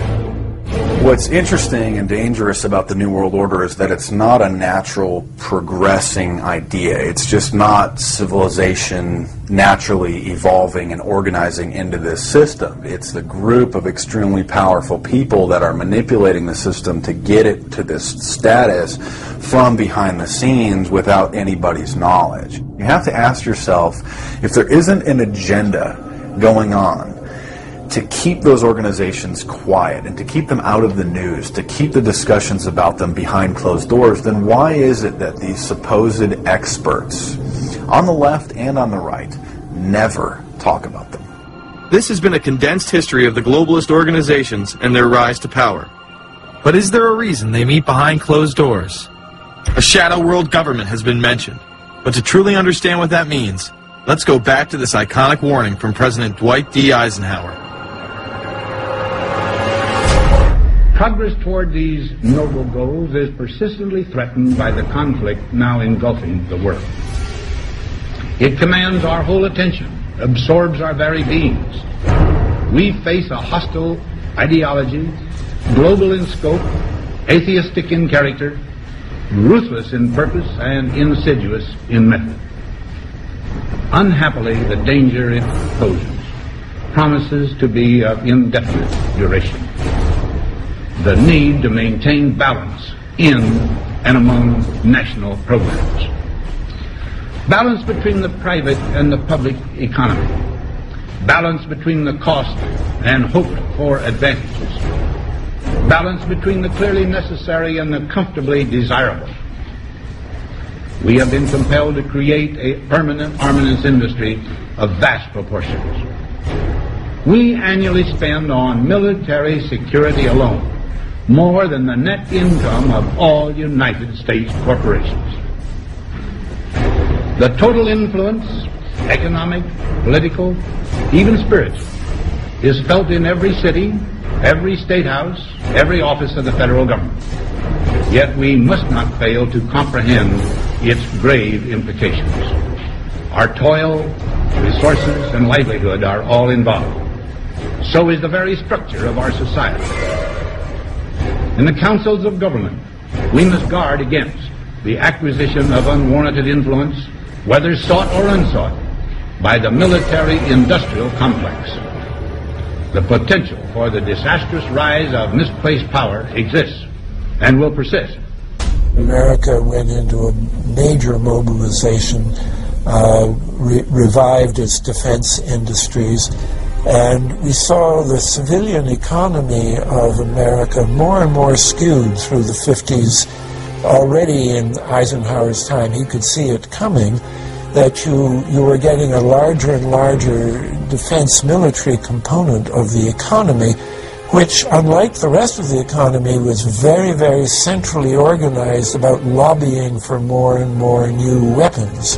What's interesting and dangerous about the New World Order is that it's not a natural progressing idea. It's just not civilization naturally evolving and organizing into this system. It's the group of extremely powerful people that are manipulating the system to get it to this status from behind the scenes without anybody's knowledge. You have to ask yourself, if there isn't an agenda going on to keep those organizations quiet and to keep them out of the news, to keep the discussions about them behind closed doors, then why is it that these supposed experts on the left and on the right never talk about them? This has been a condensed history of the globalist organizations and their rise to power. But is there a reason they meet behind closed doors? A shadow world government has been mentioned. But to truly understand what that means, let's go back to this iconic warning from President Dwight D. Eisenhower. Progress toward these noble goals is persistently threatened by the conflict now engulfing the world. It commands our whole attention, absorbs our very beings. We face a hostile ideology, global in scope, atheistic in character, ruthless in purpose, and insidious in method. Unhappily, the danger it poses promises to be of indefinite duration. The need to maintain balance in and among national programs. Balance between the private and the public economy. Balance between the cost and hoped for advantages. Balance between the clearly necessary and the comfortably desirable. We have been compelled to create a permanent armaments industry of vast proportions. We annually spend on military security alone more than the net income of all United States corporations. The total influence, economic, political, even spiritual, is felt in every city, every state house, every office of the federal government. Yet we must not fail to comprehend its grave implications. Our toil, resources, and livelihood are all involved. So is the very structure of our society. In the councils of government, we must guard against the acquisition of unwarranted influence, whether sought or unsought, by the military-industrial complex. The potential for the disastrous rise of misplaced power exists and will persist. America went into a major mobilization, revived its defense industries, and we saw the civilian economy of America more and more skewed through the 50s. Already in Eisenhower's time, he could see it coming, that you were getting a larger and larger defense military component of the economy, which, unlike the rest of the economy, was very, very centrally organized about lobbying for more and more new weapons.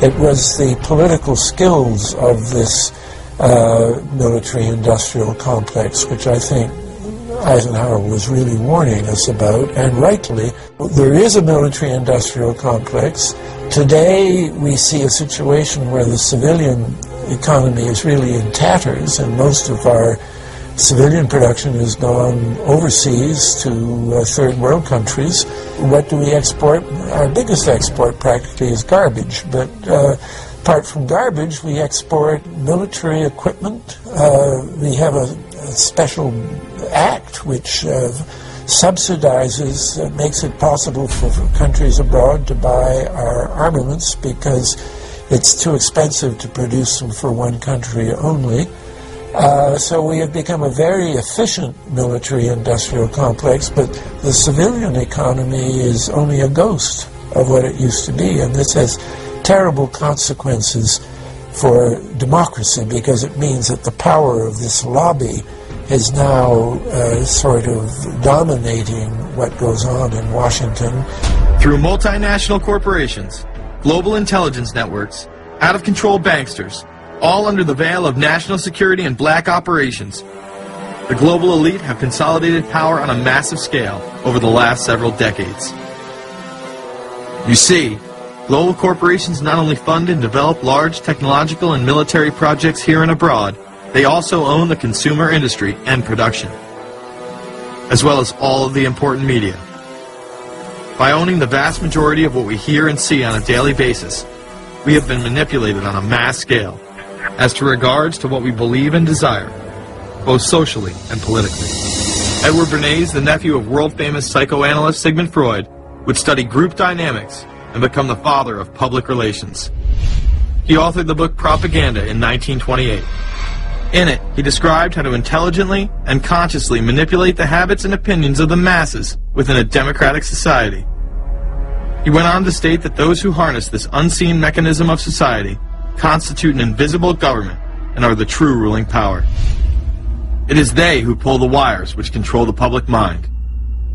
It was the political skills of this military-industrial complex, which I think Eisenhower was really warning us about, and rightly. There is a military-industrial complex. Today we see a situation where the civilian economy is really in tatters, and most of our civilian production has gone overseas to third world countries. What do we export? Our biggest export practically is garbage, but apart from garbage, we export military equipment. We have a special act which subsidizes, makes it possible for countries abroad to buy our armaments because it's too expensive to produce them for one country only. So we have become a very efficient military-industrial complex, but the civilian economy is only a ghost of what it used to be, and this has terrible consequences for democracy because it means that the power of this lobby is now sort of dominating what goes on in Washington. Through multinational corporations, global intelligence networks, out-of-control banksters, all under the veil of national security and black operations, the global elite have consolidated power on a massive scale over the last several decades. You see, global corporations not only fund and develop large technological and military projects here and abroad, they also own the consumer industry and production, as well as all of the important media. By owning the vast majority of what we hear and see on a daily basis, we have been manipulated on a mass scale as to regards to what we believe and desire, both socially and politically. Edward Bernays, the nephew of world-famous psychoanalyst Sigmund Freud, would study group dynamics and become the father of public relations. He authored the book Propaganda in 1928. In it, he described how to intelligently and consciously manipulate the habits and opinions of the masses within a democratic society. He went on to state that those who harness this unseen mechanism of society constitute an invisible government and are the true ruling power. It is they who pull the wires which control the public mind,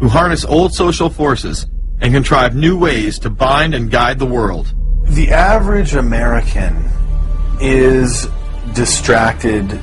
who harness old social forces and contrive new ways to bind and guide the world. The average American is distracted,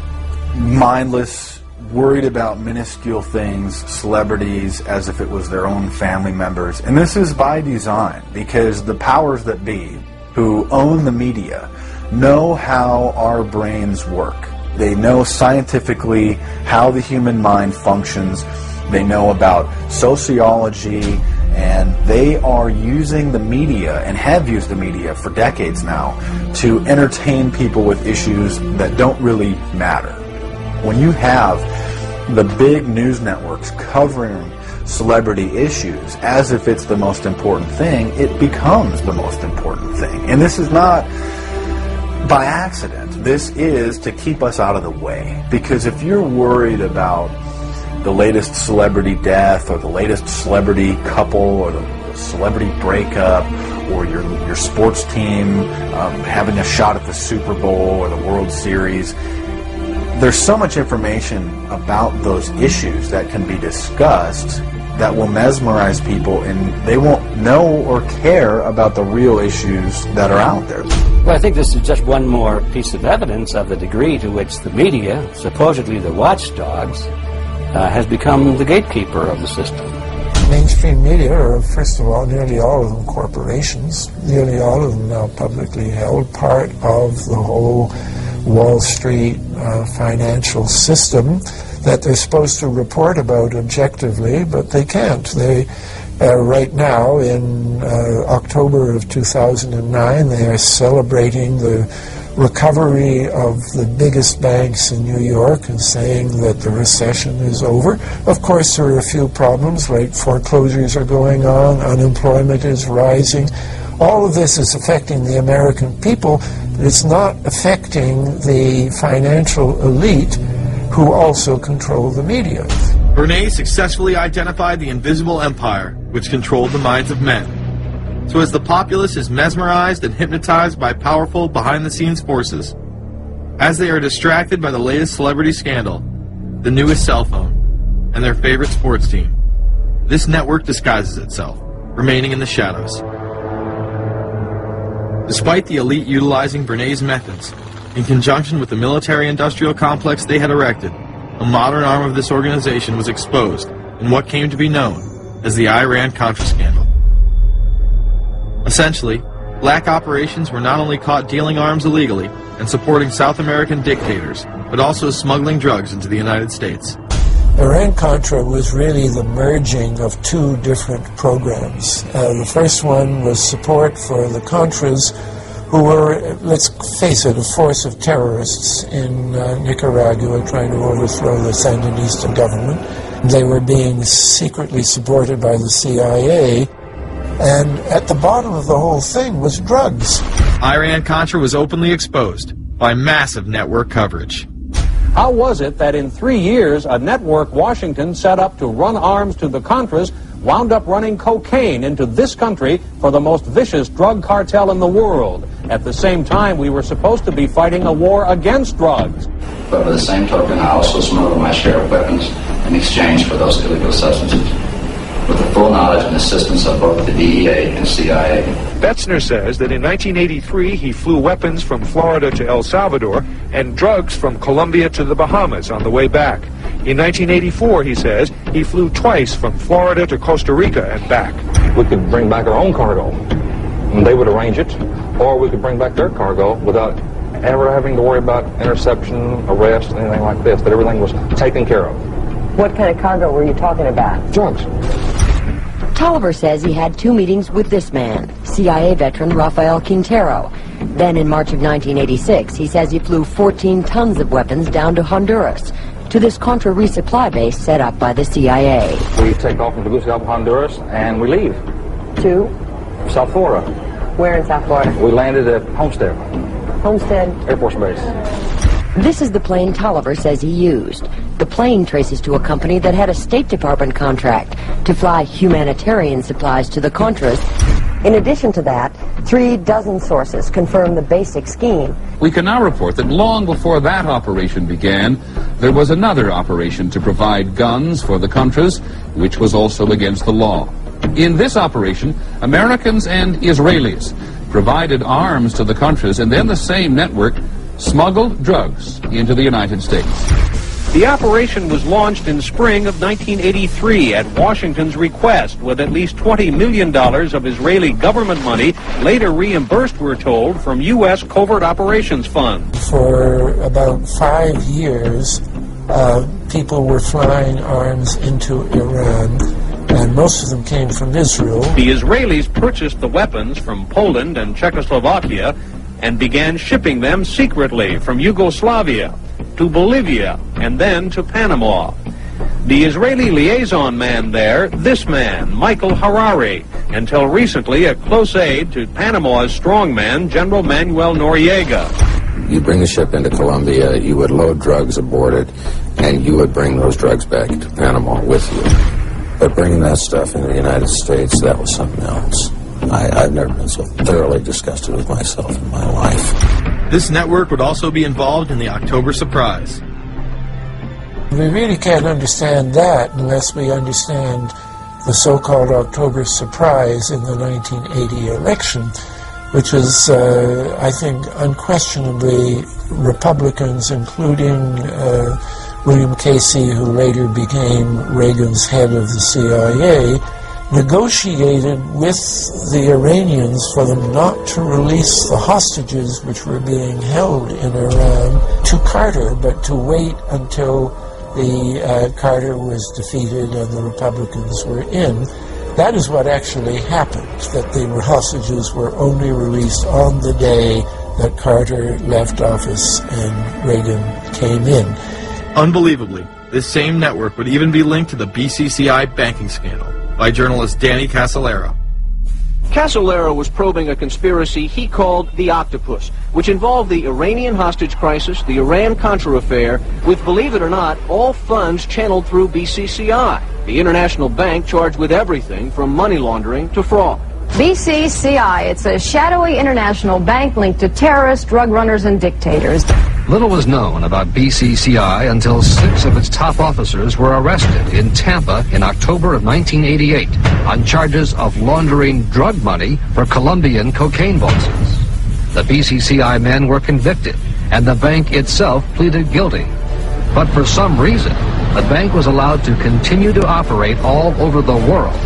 mindless, worried about minuscule things, celebrities, as if it was their own family members. And this is by design, because the powers that be, who own the media, know how our brains work. They know scientifically how the human mind functions. They know about sociology, and they are using the media, and have used the media for decades now, to entertain people with issues that don't really matter. When you have the big news networks covering celebrity issues as if it's the most important thing, it becomes the most important thing. And this is not by accident. This is to keep us out of the way. Because if you're worried about the latest celebrity death, or the latest celebrity couple, or the celebrity breakup, or your sports team having a shot at the Super Bowl or the World Series, there's so much information about those issues that can be discussed that will mesmerize people, and they won't know or care about the real issues that are out there. Well, I think this is just one more piece of evidence of the degree to which the media, supposedly the watchdogs, has become the gatekeeper of the system. Mainstream media are, first of all, nearly all of them corporations, nearly all of them now publicly held, part of the whole Wall Street financial system that they're supposed to report about objectively, but they can't. They right now, in October of 2009, they are celebrating the recovery of the biggest banks in New York and saying that the recession is over. Of course, there are a few problems, like foreclosures are going on, unemployment is rising. All of this is affecting the American people, but it's not affecting the financial elite who also control the media. Bernays successfully identified the invisible empire which controlled the minds of men. So as the populace is mesmerized and hypnotized by powerful behind-the-scenes forces, as they are distracted by the latest celebrity scandal, the newest cell phone, and their favorite sports team, this network disguises itself, remaining in the shadows. Despite the elite utilizing Bernays' methods, in conjunction with the military-industrial complex they had erected, a modern arm of this organization was exposed in what came to be known as the Iran-Contra scandal. Essentially, black operations were not only caught dealing arms illegally and supporting South American dictators, but also smuggling drugs into the United States. Iran-Contra was really the merging of two different programs. The first one was support for the Contras, who were, let's face it, a force of terrorists in Nicaragua trying to overthrow the Sandinista government. They were being secretly supported by the CIA, and at the bottom of the whole thing was drugs. Iran-Contra was openly exposed by massive network coverage. How was it that in 3 years a network Washington set up to run arms to the Contras wound up running cocaine into this country for the most vicious drug cartel in the world? At the same time, we were supposed to be fighting a war against drugs. But by the same token, I also smuggled my share of weapons in exchange for those illegal substances, with the full knowledge and assistance of both the DEA and CIA. Betzner says that in 1983 he flew weapons from Florida to El Salvador and drugs from Colombia to the Bahamas on the way back. In 1984, he says, he flew twice from Florida to Costa Rica and back. We could bring back our own cargo, and they would arrange it, or we could bring back their cargo without ever having to worry about interception, arrest, anything like this, that everything was taken care of. What kind of cargo were you talking about? Drugs. Tolliver says he had 2 meetings with this man, CIA veteran Rafael Quintero. Then in March of 1986, he says he flew 14 tons of weapons down to Honduras, to this Contra resupply base set up by the CIA. We take off from Tegucigalpa, Honduras, and we leave. To? South Florida. Where in South Florida? We landed at Homestead. Homestead? Air Force Base. This is the plane Tolliver says he used. The plane traces to a company that had a State Department contract to fly humanitarian supplies to the Contras. In addition to that, 36 sources confirm the basic scheme. We can now report that long before that operation began, there was another operation to provide guns for the Contras, which was also against the law. In this operation, Americans and Israelis provided arms to the Contras, and then the same network smuggled drugs into the United States. The operation was launched in spring of 1983 at Washington's request, with at least $20 million of Israeli government money later reimbursed, we're told, from U.S. Covert Operations Fund. For about 5 years, people were flying arms into Iran, and most of them came from Israel. The Israelis purchased the weapons from Poland and Czechoslovakia and began shipping them secretly from Yugoslavia to Bolivia and then to Panama. The Israeli liaison man there, this man, Michael Harari, until recently a close aide to Panama's strongman, General Manuel Noriega. You'd bring the ship into Colombia, you would load drugs aboard it, and you would bring those drugs back to Panama with you. But bringing that stuff into the United States, that was something else. I've never been so thoroughly disgusted with myself in my life. This network would also be involved in the October surprise. We really can't understand that unless we understand the so-called October surprise in the 1980 election, which is, I think, unquestionably Republicans, including William Casey, who later became Reagan's head of the CIA, negotiated with the Iranians for them not to release the hostages which were being held in Iran to Carter, but to wait until the Carter was defeated and the Republicans were in. That is what actually happened, that the hostages were only released on the day that Carter left office and Reagan came in. Unbelievably, this same network would even be linked to the BCCI banking scandal by journalist Danny Casolaro. Casolaro was probing a conspiracy he called the Octopus, which involved the Iranian hostage crisis, the Iran-Contra affair, with, believe it or not, all funds channeled through BCCI, the international bank charged with everything from money laundering to fraud. BCCI, it's a shadowy international bank linked to terrorists, drug runners, and dictators. Little was known about BCCI until 6 of its top officers were arrested in Tampa in October of 1988 on charges of laundering drug money for Colombian cocaine bosses. The BCCI men were convicted, and the bank itself pleaded guilty. But for some reason, the bank was allowed to continue to operate all over the world.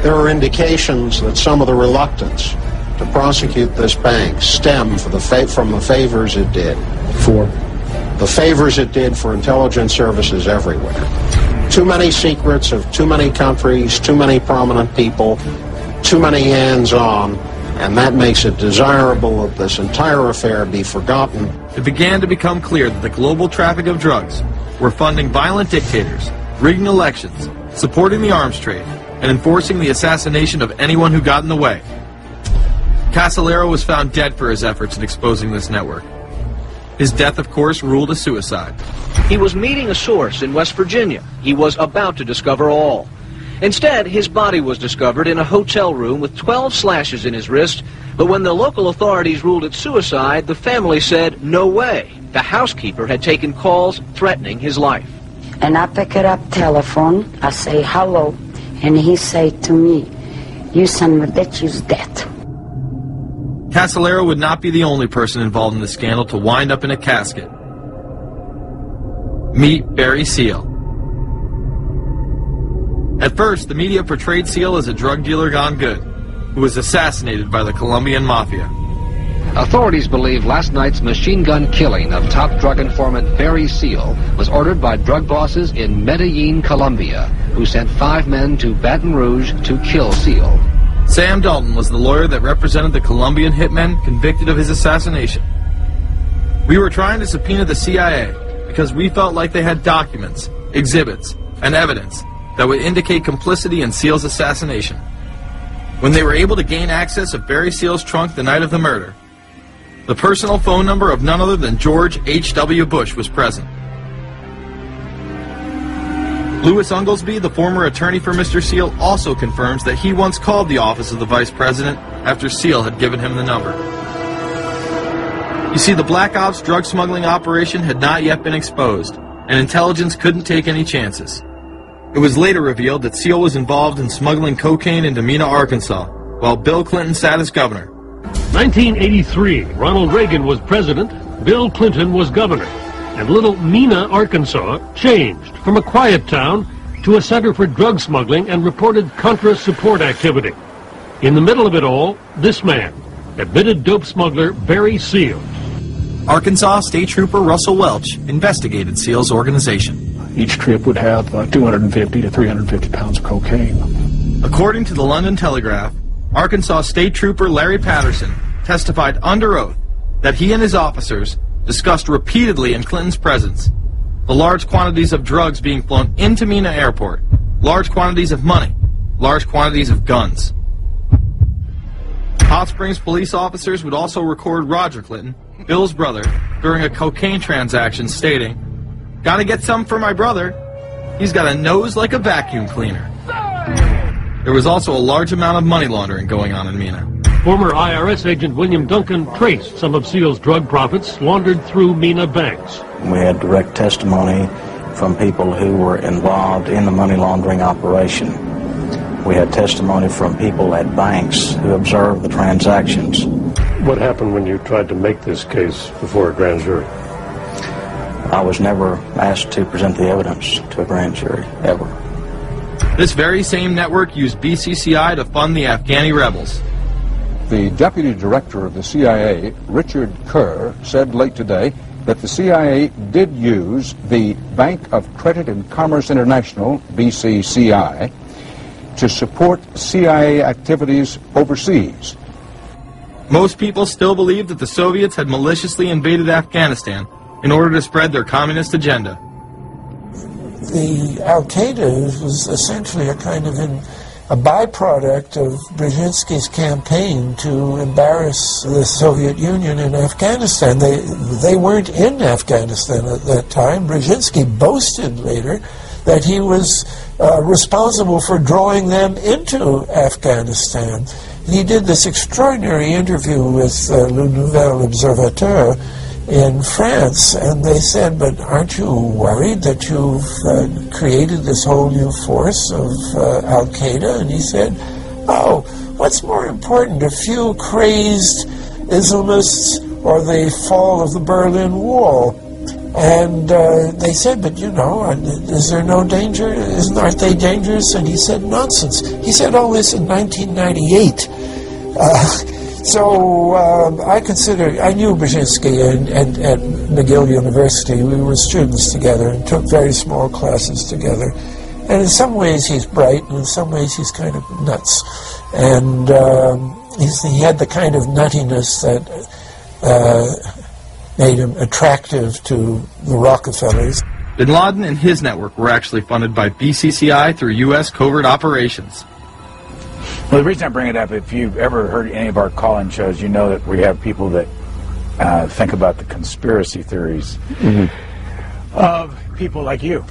There are indications that some of the reluctance to prosecute this bank stemmed from the favors it did. For? The favors it did for intelligence services everywhere. Too many secrets of too many countries, too many prominent people, too many hands-on, and that makes it desirable that this entire affair be forgotten. It began to become clear that the global traffic of drugs were funding violent dictators, rigging elections, supporting the arms trade, and enforcing the assassination of anyone who got in the way. Cassolero was found dead for his efforts in exposing this network. His death, of course, ruled a suicide. He was meeting a source in West Virginia. He was about to discover all. Instead, his body was discovered in a hotel room with 12 slashes in his wrist, but when the local authorities ruled it suicide, the family said, no way. The housekeeper had taken calls threatening his life. And I pick it up telephone, I say hello, and he say to me, you son of a bitch, you's dead. Cassolero would not be the only person involved in the scandal to wind up in a casket. Meet Barry Seal. At first, the media portrayed Seal as a drug dealer gone good, who was assassinated by the Colombian Mafia. Authorities believe last night's machine gun killing of top drug informant Barry Seal was ordered by drug bosses in Medellin, Colombia, who sent 5 men to Baton Rouge to kill Seal. Sam Dalton was the lawyer that represented the Colombian hitmen convicted of his assassination. We were trying to subpoena the CIA because we felt like they had documents, exhibits, and evidence that would indicate complicity in Seal's assassination. When they were able to gain access of Barry Seal's trunk the night of the murder, the personal phone number of none other than George H.W. Bush was present. Louis Unglesby, the former attorney for Mr. Seal, also confirms that he once called the office of the vice president after Seal had given him the number. You see, the Black Ops drug smuggling operation had not yet been exposed, and intelligence couldn't take any chances. It was later revealed that Seal was involved in smuggling cocaine into Mena, Arkansas, while Bill Clinton sat as governor. 1983, Ronald Reagan was president, Bill Clinton was governor, and little Mena, Arkansas changed from a quiet town to a center for drug smuggling and reported Contra support activity. In the middle of it all, this man, admitted dope smuggler Barry Seal. Arkansas State Trooper Russell Welch investigated Seal's organization. Each trip would have 250 to 350 pounds of cocaine. According to the London Telegraph, Arkansas State Trooper Larry Patterson testified under oath that he and his officers discussed repeatedly in Clinton's presence the large quantities of drugs being flown into Mena Airport, large quantities of money, large quantities of guns. Hot Springs police officers would also record Roger Clinton, Bill's brother, during a cocaine transaction stating, "Gotta get some for my brother. He's got a nose like a vacuum cleaner." There was also a large amount of money laundering going on in Mena. Former IRS agent William Duncan traced some of Seal's drug profits laundered through Mena banks. We had direct testimony from people who were involved in the money laundering operation. We had testimony from people at banks who observed the transactions. What happened when you tried to make this case before a grand jury? I was never asked to present the evidence to a grand jury, ever. This very same network used BCCI to fund the Afghani rebels. The deputy director of the CIA, Richard Kerr, said late today that the CIA did use the Bank of Credit and Commerce International, BCCI, to support CIA activities overseas. Most people still believe that the Soviets had maliciously invaded Afghanistan in order to spread their communist agenda. The Al-Qaeda was essentially a kind of a byproduct of Brzezinski's campaign to embarrass the Soviet Union in Afghanistan. They weren't in Afghanistan at that time. Brzezinski boasted later that he was responsible for drawing them into Afghanistan. And he did this extraordinary interview with Le Nouvel Observateur in France, and they said, "But aren't you worried that you've created this whole new force of Al-Qaeda?" And he said, "Oh, what's more important, a few crazed Islamists or the fall of the Berlin Wall?" And they said, "But you know, is there no danger? Aren't they dangerous?" And he said, "Nonsense." He said all this in 1998. So I knew Brzezinski and at McGill University. We were students together and took very small classes together. And in some ways he's bright, and in some ways he's kind of nuts. And he had the kind of nuttiness that made him attractive to the Rockefellers. Bin Laden and his network were actually funded by BCCI through U.S. covert operations. Well, the reason I bring it up, if you've ever heard any of our call-in shows, you know that we have people that think about the conspiracy theories of people like you.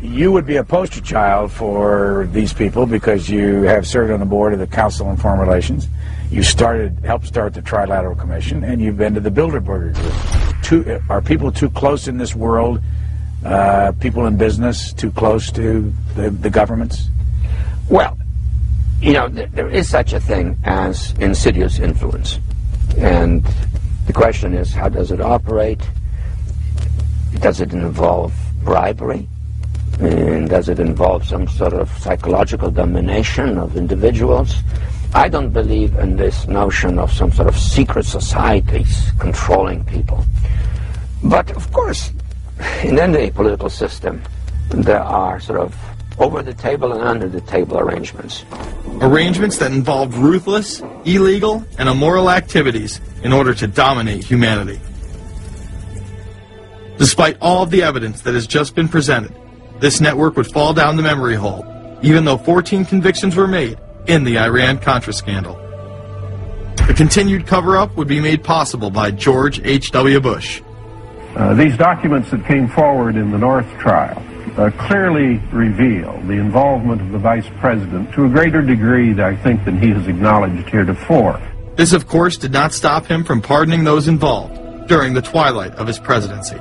You would be a poster child for these people because you have served on the board of the Council on Foreign Relations. You helped start the Trilateral Commission, and you've been to the Bilderberger Group. Are people too close in this world, people in business, too close to the governments? Well, you know, there is such a thing as insidious influence. And the question is, how does it operate? Does it involve bribery? And does it involve some sort of psychological domination of individuals? I don't believe in this notion of some sort of secret societies controlling people. But, of course, in any political system, there are sort of over-the-table and under-the-table arrangements. Arrangements that involved ruthless, illegal, and immoral activities in order to dominate humanity. Despite all of the evidence that has just been presented, this network would fall down the memory hole, even though 14 convictions were made in the Iran-Contra scandal. The continued cover-up would be made possible by George H.W. Bush. These documents that came forward in the North trial clearly reveal the involvement of the Vice President to a greater degree, I think, than he has acknowledged heretofore. This, of course, did not stop him from pardoning those involved during the twilight of his presidency.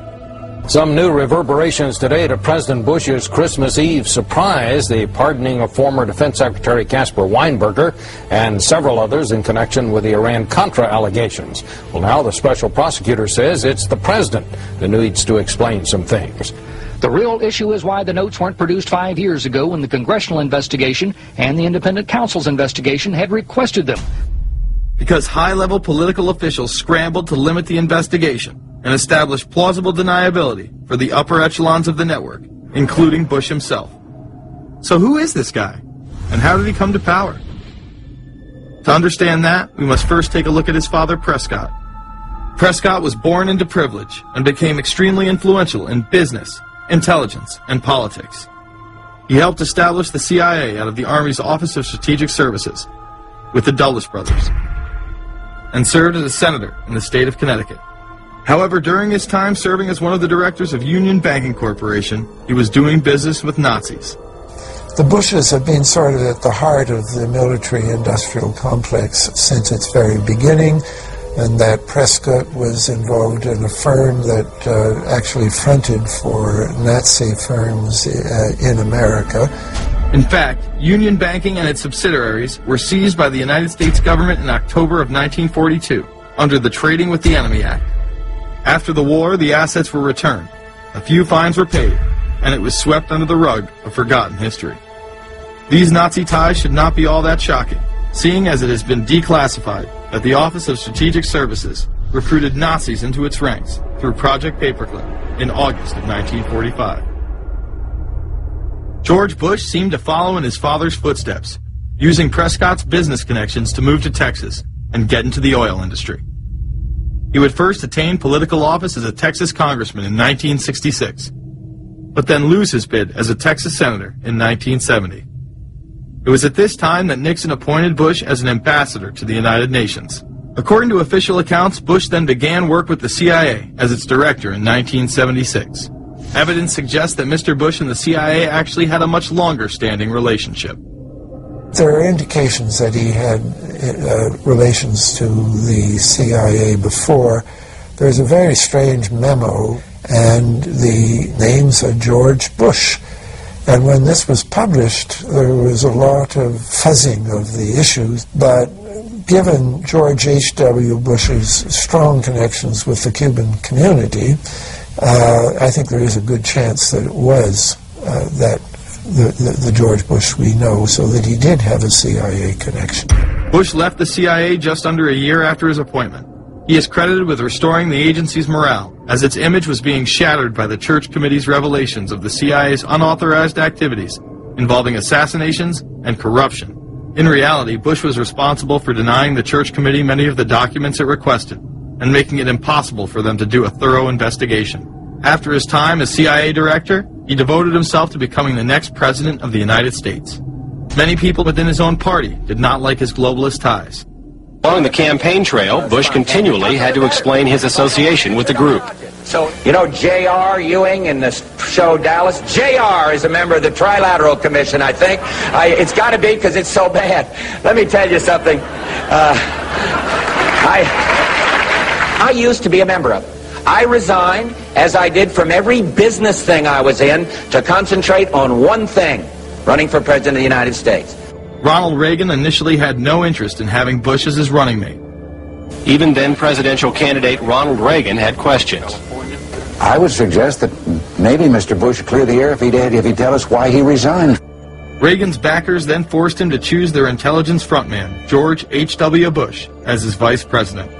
Some new reverberations today to President Bush's Christmas Eve surprise, the pardoning of former Defense Secretary Caspar Weinberger and several others in connection with the Iran-Contra allegations. Well, now the special prosecutor says it's the president who needs to explain some things. The real issue is why the notes weren't produced 5 years ago when the congressional investigation and the independent counsel's investigation had requested them. Because high-level political officials scrambled to limit the investigation and establish plausible deniability for the upper echelons of the network, including Bush himself. So who is this guy, and how did he come to power? To understand that, we must first take a look at his father, Prescott. Prescott was born into privilege and became extremely influential in business, intelligence, and politics. He helped establish the CIA out of the Army's Office of Strategic Services with the Dulles brothers, and served as a senator in the state of Connecticut. However, during his time serving as one of the directors of Union Banking Corporation, he was doing business with Nazis. The Bushes have been sort of at the heart of the military-industrial complex since its very beginning, and that Prescott was involved in a firm that actually fronted for Nazi firms in America. In fact, Union Banking and its subsidiaries were seized by the United States government in October of 1942 under the Trading with the Enemy Act. After the war, the assets were returned, a few fines were paid, and it was swept under the rug of forgotten history. These Nazi ties should not be all that shocking, seeing as it has been declassified that the Office of Strategic Services recruited Nazis into its ranks through Project Paperclip in August of 1945. George Bush seemed to follow in his father's footsteps, using Prescott's business connections to move to Texas and get into the oil industry. He would first attain political office as a Texas congressman in 1966, but then lose his bid as a Texas senator in 1970. It was at this time that Nixon appointed Bush as an ambassador to the United Nations. According to official accounts, Bush then began work with the CIA as its director in 1976. Evidence suggests that Mr. Bush and the CIA actually had a much longer-standing relationship. There are indications that he had relations to the CIA before. There's a very strange memo, and the names are George Bush. And when this was published, there was a lot of fuzzing of the issues, but given George H.W. Bush's strong connections with the Cuban community, I think there is a good chance that it was that the George Bush we know, so that he did have a CIA connection. Bush left the CIA just under a year after his appointment. He is credited with restoring the agency's morale, as its image was being shattered by the Church Committee's revelations of the CIA's unauthorized activities involving assassinations and corruption. In reality, Bush was responsible for denying the Church Committee many of the documents it requested, and making it impossible for them to do a thorough investigation. After his time as CIA director, he devoted himself to becoming the next president of the United States. Many people within his own party did not like his globalist ties. Along the campaign trail, Bush continually had to explain his association with the group. So, you know J.R. Ewing in the show Dallas? J.R. is a member of the Trilateral Commission, I think. It's got to be because it's so bad. Let me tell you something. I used to be a member of it. I resigned, as I did from every business thing I was in, to concentrate on one thing, running for President of the United States. Ronald Reagan initially had no interest in having Bush as his running mate. Even then presidential candidate Ronald Reagan had questions. I would suggest that maybe Mr. Bush should clear the air if he'd tell us why he resigned. Reagan's backers then forced him to choose their intelligence frontman, George H.W. Bush, as his vice president.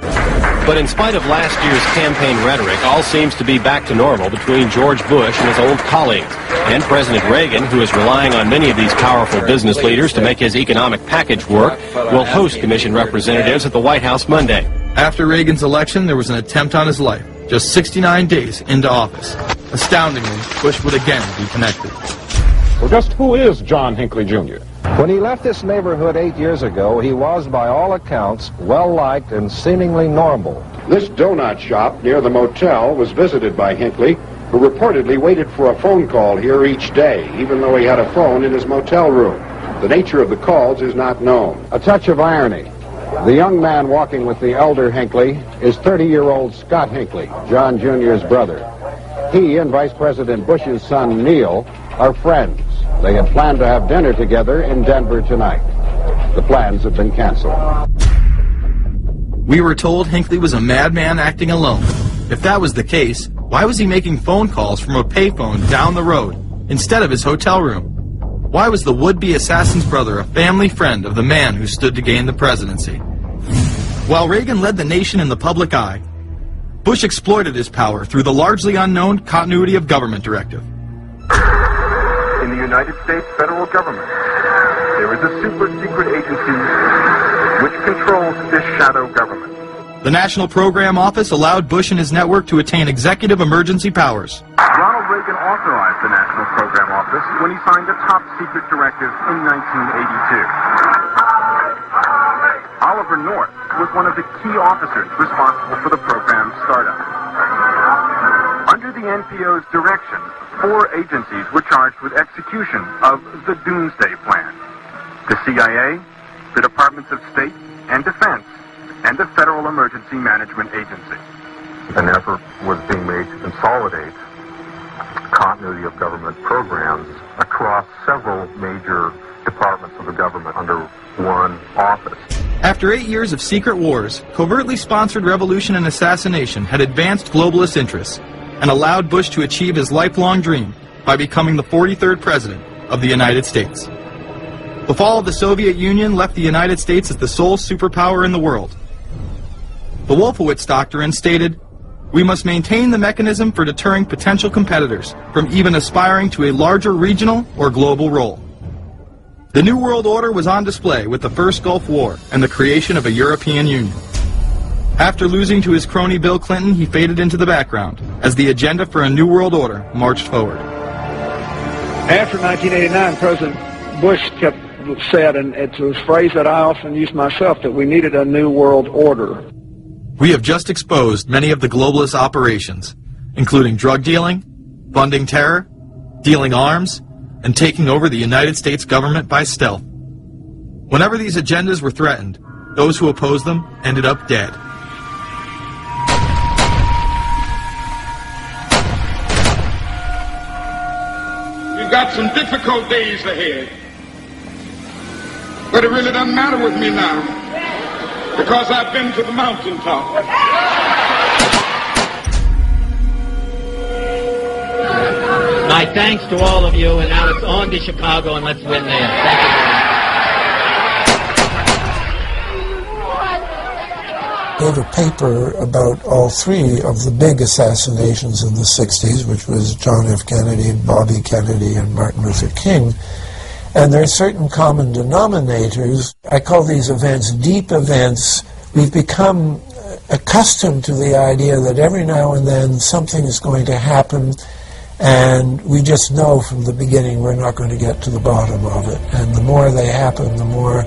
But in spite of last year's campaign rhetoric, all seems to be back to normal between George Bush and his old colleagues. And President Reagan, who is relying on many of these powerful business leaders to make his economic package work, will host commission representatives at the White House Monday. After Reagan's election, there was an attempt on his life, just 69 days into office. Astoundingly, Bush would again be connected. Well, just who is John Hinckley, Jr.? When he left this neighborhood 8 years ago, he was, by all accounts, well-liked and seemingly normal. This donut shop near the motel was visited by Hinckley, who reportedly waited for a phone call here each day, even though he had a phone in his motel room. The nature of the calls is not known. A touch of irony. The young man walking with the elder Hinckley is 30-year-old Scott Hinckley, John Jr.'s brother. He and Vice President Bush's son, Neil, are friends. They had planned to have dinner together in Denver tonight. The plans have been canceled. We were told Hinckley was a madman acting alone. If that was the case, why was he making phone calls from a payphone down the road instead of his hotel room? Why was the would-be assassin's brother a family friend of the man who stood to gain the presidency? While Reagan led the nation in the public eye, Bush exploited his power through the largely unknown Continuity of Government Directive. In the United States federal government, there is a super-secret agency which controls this shadow government. The National Program Office allowed Bush and his network to attain executive emergency powers. Ronald Reagan authorized the National Program Office when he signed a top-secret directive in 1982. Oliver North was one of the key officers responsible for the program's startup. Under the NPO's direction, 4 agencies were charged with execution of the Doomsday Plan: the CIA, the Departments of State and Defense, and the Federal Emergency Management Agency. An effort was being made to consolidate continuity of government programs across several major departments of the government under one office. After 8 years of secret wars, covertly sponsored revolution and assassination had advanced globalist interests and allowed Bush to achieve his lifelong dream by becoming the 43rd President of the United States. The fall of the Soviet Union left the United States as the sole superpower in the world. The Wolfowitz Doctrine stated, "We must maintain the mechanism for deterring potential competitors from even aspiring to a larger regional or global role." The New World Order was on display with the First Gulf War and the creation of a European Union. After losing to his crony Bill Clinton, he faded into the background as the agenda for a New World Order marched forward. After 1989, President Bush said, and it's a phrase that I often use myself, that we needed a New World Order. We have just exposed many of the globalist operations, including drug dealing, funding terror, dealing arms, and taking over the United States government by stealth. Whenever these agendas were threatened, those who opposed them ended up dead. We've got some difficult days ahead, but it really doesn't matter with me now, because I've been to the mountaintop. My thanks to all of you, and now it's on to Chicago, and let's win there. Thank you. Gave a paper about all 3 of the big assassinations in the 60s, which was John F. Kennedy, Bobby Kennedy, and Martin Luther King. And there are certain common denominators. I call these events deep events. We've become accustomed to the idea that every now and then something is going to happen, and we just know from the beginning we're not going to get to the bottom of it. And the more they happen, the more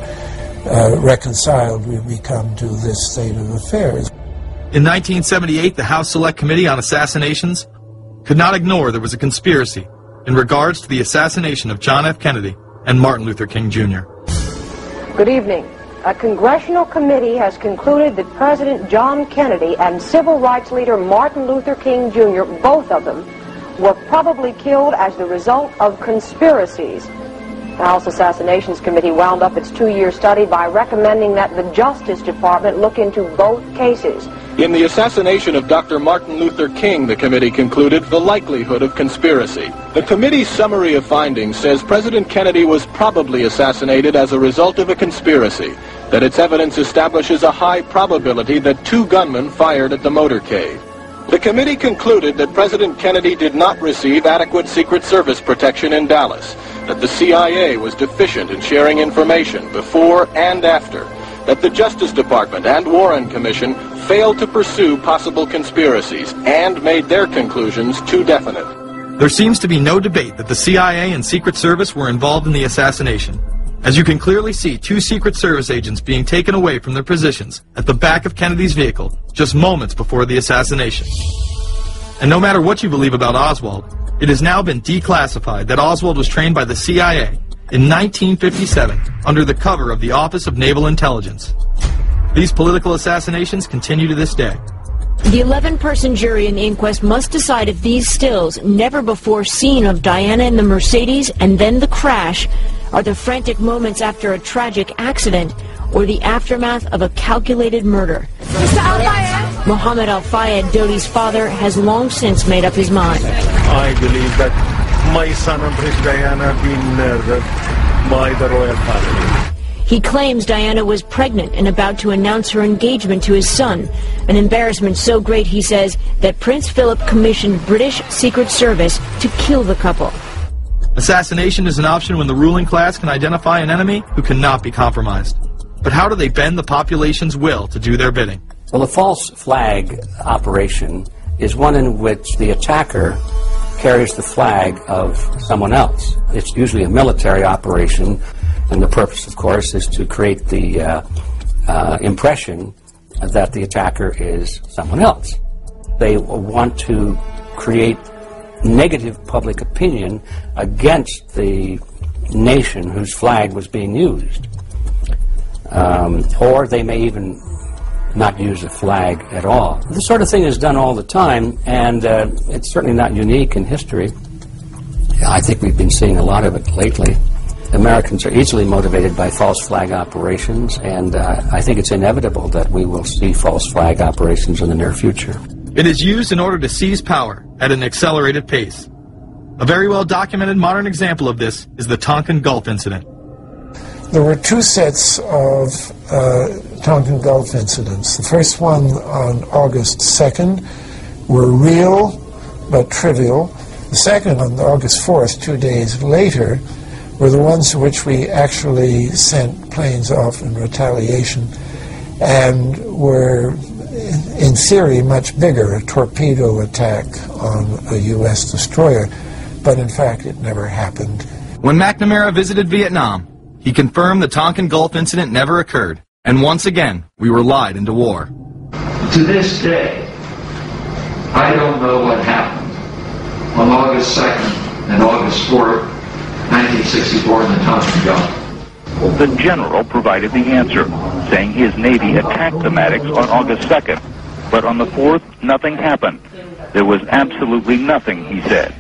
reconciled we become to this state of affairs. In 1978, the House Select Committee on Assassinations could not ignore there was a conspiracy in regards to the assassination of John F. Kennedy and Martin Luther King Jr. Good evening. A congressional committee has concluded that President John Kennedy and civil rights leader Martin Luther King Jr., both of them, were probably killed as the result of conspiracies. The House Assassinations Committee wound up its 2-year study by recommending that the Justice Department look into both cases. In the assassination of Dr. Martin Luther King, the committee concluded the likelihood of conspiracy. The committee's summary of findings says President Kennedy was probably assassinated as a result of a conspiracy, that its evidence establishes a high probability that 2 gunmen fired at the motorcade. The committee concluded that President Kennedy did not receive adequate Secret Service protection in Dallas, that the CIA was deficient in sharing information before and after, that the Justice Department and Warren Commission failed to pursue possible conspiracies and made their conclusions too definite. There seems to be no debate that the CIA and Secret Service were involved in the assassination, as you can clearly see 2 Secret Service agents being taken away from their positions at the back of Kennedy's vehicle just moments before the assassination. And no matter what you believe about Oswald, it has now been declassified that Oswald was trained by the CIA in 1957 under the cover of the Office of Naval Intelligence. These political assassinations continue to this day. The 11-person jury in the inquest must decide if these stills, never before seen of Diana in the Mercedes and then the crash, are the frantic moments after a tragic accident or the aftermath of a calculated murder. Mr. Al-Fayed? Mohammed Al-Fayed, Dodi's father, has long since made up his mind. I believe that my son and Princess Diana being murdered by the royal family. He claims Diana was pregnant and about to announce her engagement to his son, an embarrassment so great, he says, that Prince Philip commissioned British Secret Service to kill the couple. Assassination is an option when the ruling class can identify an enemy who cannot be compromised. But how do they bend the population's will to do their bidding? Well, the false flag operation is one in which the attacker carries the flag of someone else. It's usually a military operation, and the purpose, of course, is to create the impression that the attacker is someone else. They want to create negative public opinion against the nation whose flag was being used. Or they may even not use a flag at all. This sort of thing is done all the time, and it's certainly not unique in history. I think we've been seeing a lot of it lately. Americans are easily motivated by false flag operations, and I think it's inevitable that we will see false flag operations in the near future. It is used in order to seize power at an accelerated pace. A very well-documented modern example of this is the Tonkin Gulf incident. There were 2 sets of Tonkin Gulf incidents. The first one on August 2nd were real but trivial. The second on August 4th, 2 days later, were the ones to which we actually sent planes off in retaliation and were, in theory, much bigger, a torpedo attack on a U.S. destroyer, but in fact it never happened. When McNamara visited Vietnam, he confirmed the Tonkin Gulf incident never occurred, and once again, we were lied into war. To this day, I don't know what happened on August 2nd and August 4th, 1964 in the Tonkin Gulf. The general provided the answer, saying his Navy attacked the Maddox on August 2nd, but on the 4th, nothing happened. There was absolutely nothing, he said.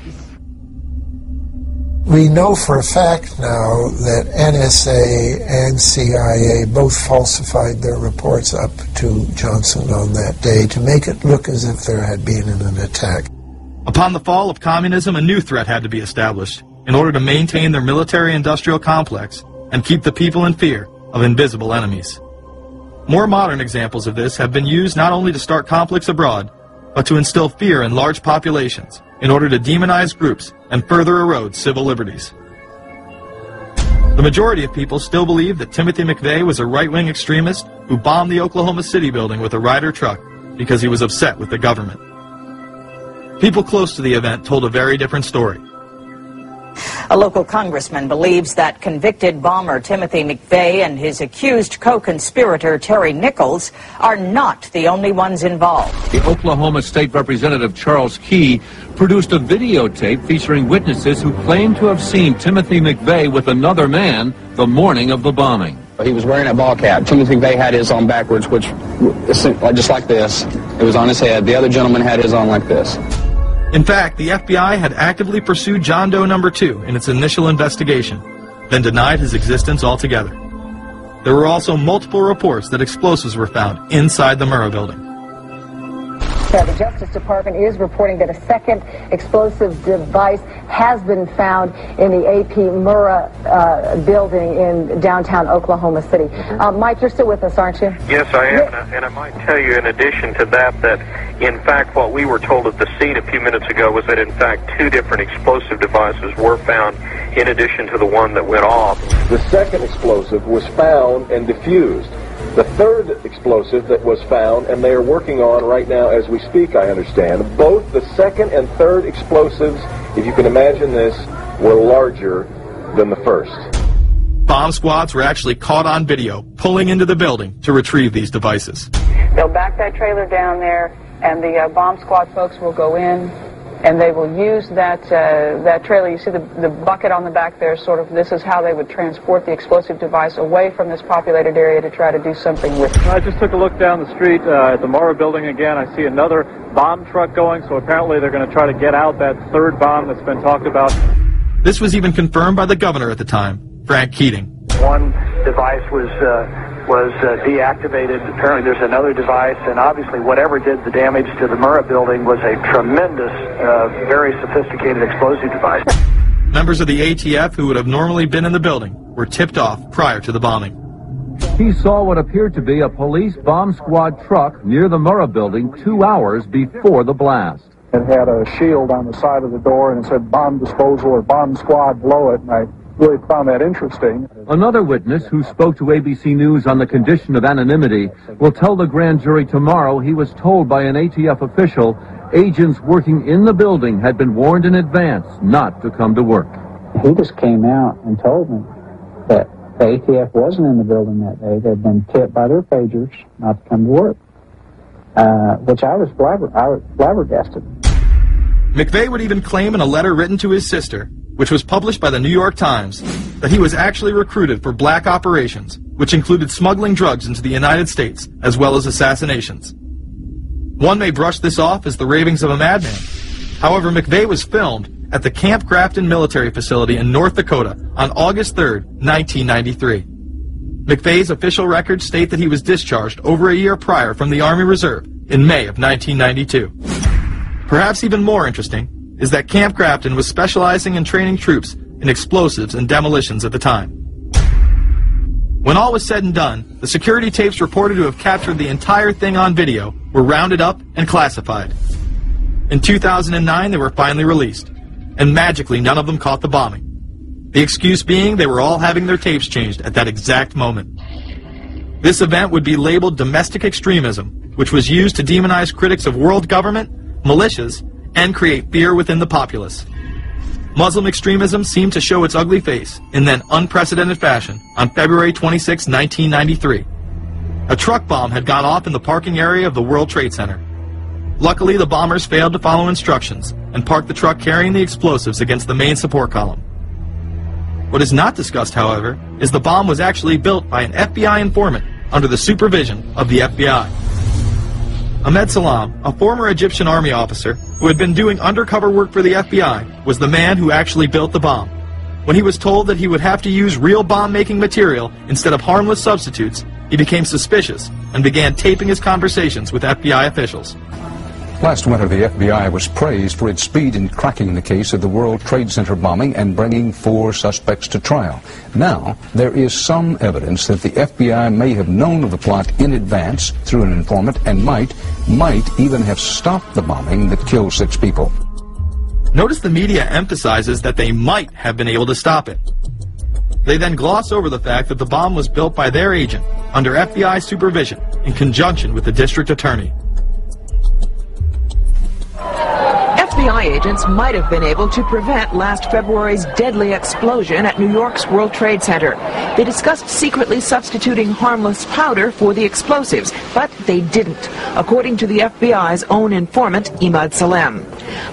We know for a fact now that NSA and CIA both falsified their reports up to Johnson on that day to make it look as if there had been an attack. Upon the fall of communism, a new threat had to be established in order to maintain their military-industrial complex and keep the people in fear of invisible enemies. More modern examples of this have been used not only to start conflicts abroad, but to instill fear in large populations in order to demonize groups and further erode civil liberties. The majority of people still believe that Timothy McVeigh was a right-wing extremist who bombed the Oklahoma City building with a Ryder truck because he was upset with the government. People close to the event told a very different story. A local congressman believes that convicted bomber Timothy McVeigh and his accused co-conspirator Terry Nichols are not the only ones involved. The Oklahoma State Representative Charles Key produced a videotape featuring witnesses who claim to have seen Timothy McVeigh with another man the morning of the bombing. He was wearing a ball cap. Timothy McVeigh had his on backwards, which just like this. It was on his head. The other gentleman had his on like this. In fact, the FBI had actively pursued John Doe No. 2 in its initial investigation, then denied his existence altogether. There were also multiple reports that explosives were found inside the Murrah building. The Justice Department is reporting that a second explosive device has been found in the AP Murrah building in downtown Oklahoma City. Mike, you're still with us, aren't you? Yes, I am, and I might tell you in addition to that in fact what we were told at the scene a few minutes ago was that in fact 2 different explosive devices were found in addition to the one that went off. The second explosive was found and diffused. The third explosive that was found, and they are working on right now as we speak, I understand, both the second and third explosives, if you can imagine this, were larger than the first. Bomb squads were actually caught on video pulling into the building to retrieve these devices. They'll back that trailer down there, and the bomb squad folks will go in, and they will use that trailer. You see the bucket on the back there, sort of, this is how they would transport the explosive device away from this populated area to try to do something with it. I just took a look down the street at the Murrah building again. I see another bomb truck going, so apparently they're going to try to get out that third bomb that's been talked about. This was even confirmed by the governor at the time, Frank Keating. One device was deactivated. Apparently there's another device, and obviously whatever did the damage to the Murrah building was a tremendous, very sophisticated explosive device. Members of the ATF who would have normally been in the building were tipped off prior to the bombing. He saw what appeared to be a police bomb squad truck near the Murrah building 2 hours before the blast. It had a shield on the side of the door, and it said bomb disposal or bomb squad below it, and I really found that interesting. Another witness who spoke to ABC News on the condition of anonymity will tell the grand jury tomorrow he was told by an ATF official agents working in the building had been warned in advance not to come to work. He just came out and told me that the ATF wasn't in the building that day. They'd been tipped by their pagers not to come to work, which I was flabbergasted. McVeigh would even claim in a letter written to his sister, which was published by the New York Times, that he was actually recruited for black operations, which included smuggling drugs into the United States, as well as assassinations. One may brush this off as the ravings of a madman. However, McVeigh was filmed at the Camp Grafton military facility in North Dakota on August 3, 1993. McVeigh's official records state that he was discharged over a year prior from the Army Reserve in May of 1992. Perhaps even more interesting is that Camp Grafton was specializing in training troops in explosives and demolitions at the time. When all was said and done, the security tapes reported to have captured the entire thing on video were rounded up and classified. In 2009, they were finally released, and magically none of them caught the bombing. The excuse being they were all having their tapes changed at that exact moment. This event would be labeled domestic extremism, which was used to demonize critics of world government, militias, and create fear within the populace. Muslim extremism seemed to show its ugly face in then unprecedented fashion on February 26, 1993. A truck bomb had gone off in the parking area of the World Trade Center. Luckily, the bombers failed to follow instructions and parked the truck carrying the explosives against the main support column. What is not discussed, however, is the bomb was actually built by an FBI informant under the supervision of the FBI. Ahmed Salam, a former Egyptian army officer who had been doing undercover work for the FBI, was the man who actually built the bomb. When he was told that he would have to use real bomb-making material instead of harmless substitutes, he became suspicious and began taping his conversations with FBI officials. Last winter, the FBI was praised for its speed in cracking the case of the World Trade Center bombing and bringing 4 suspects to trial. Now, there is some evidence that the FBI may have known of the plot in advance through an informant and might even have stopped the bombing that killed 6 people. Notice the media emphasizes that they might have been able to stop it. They then gloss over the fact that the bomb was built by their agent under FBI supervision in conjunction with the district attorney. FBI agents might have been able to prevent last February's deadly explosion at New York's World Trade Center. They discussed secretly substituting harmless powder for the explosives, but they didn't, according to the FBI's own informant, Imad Salem.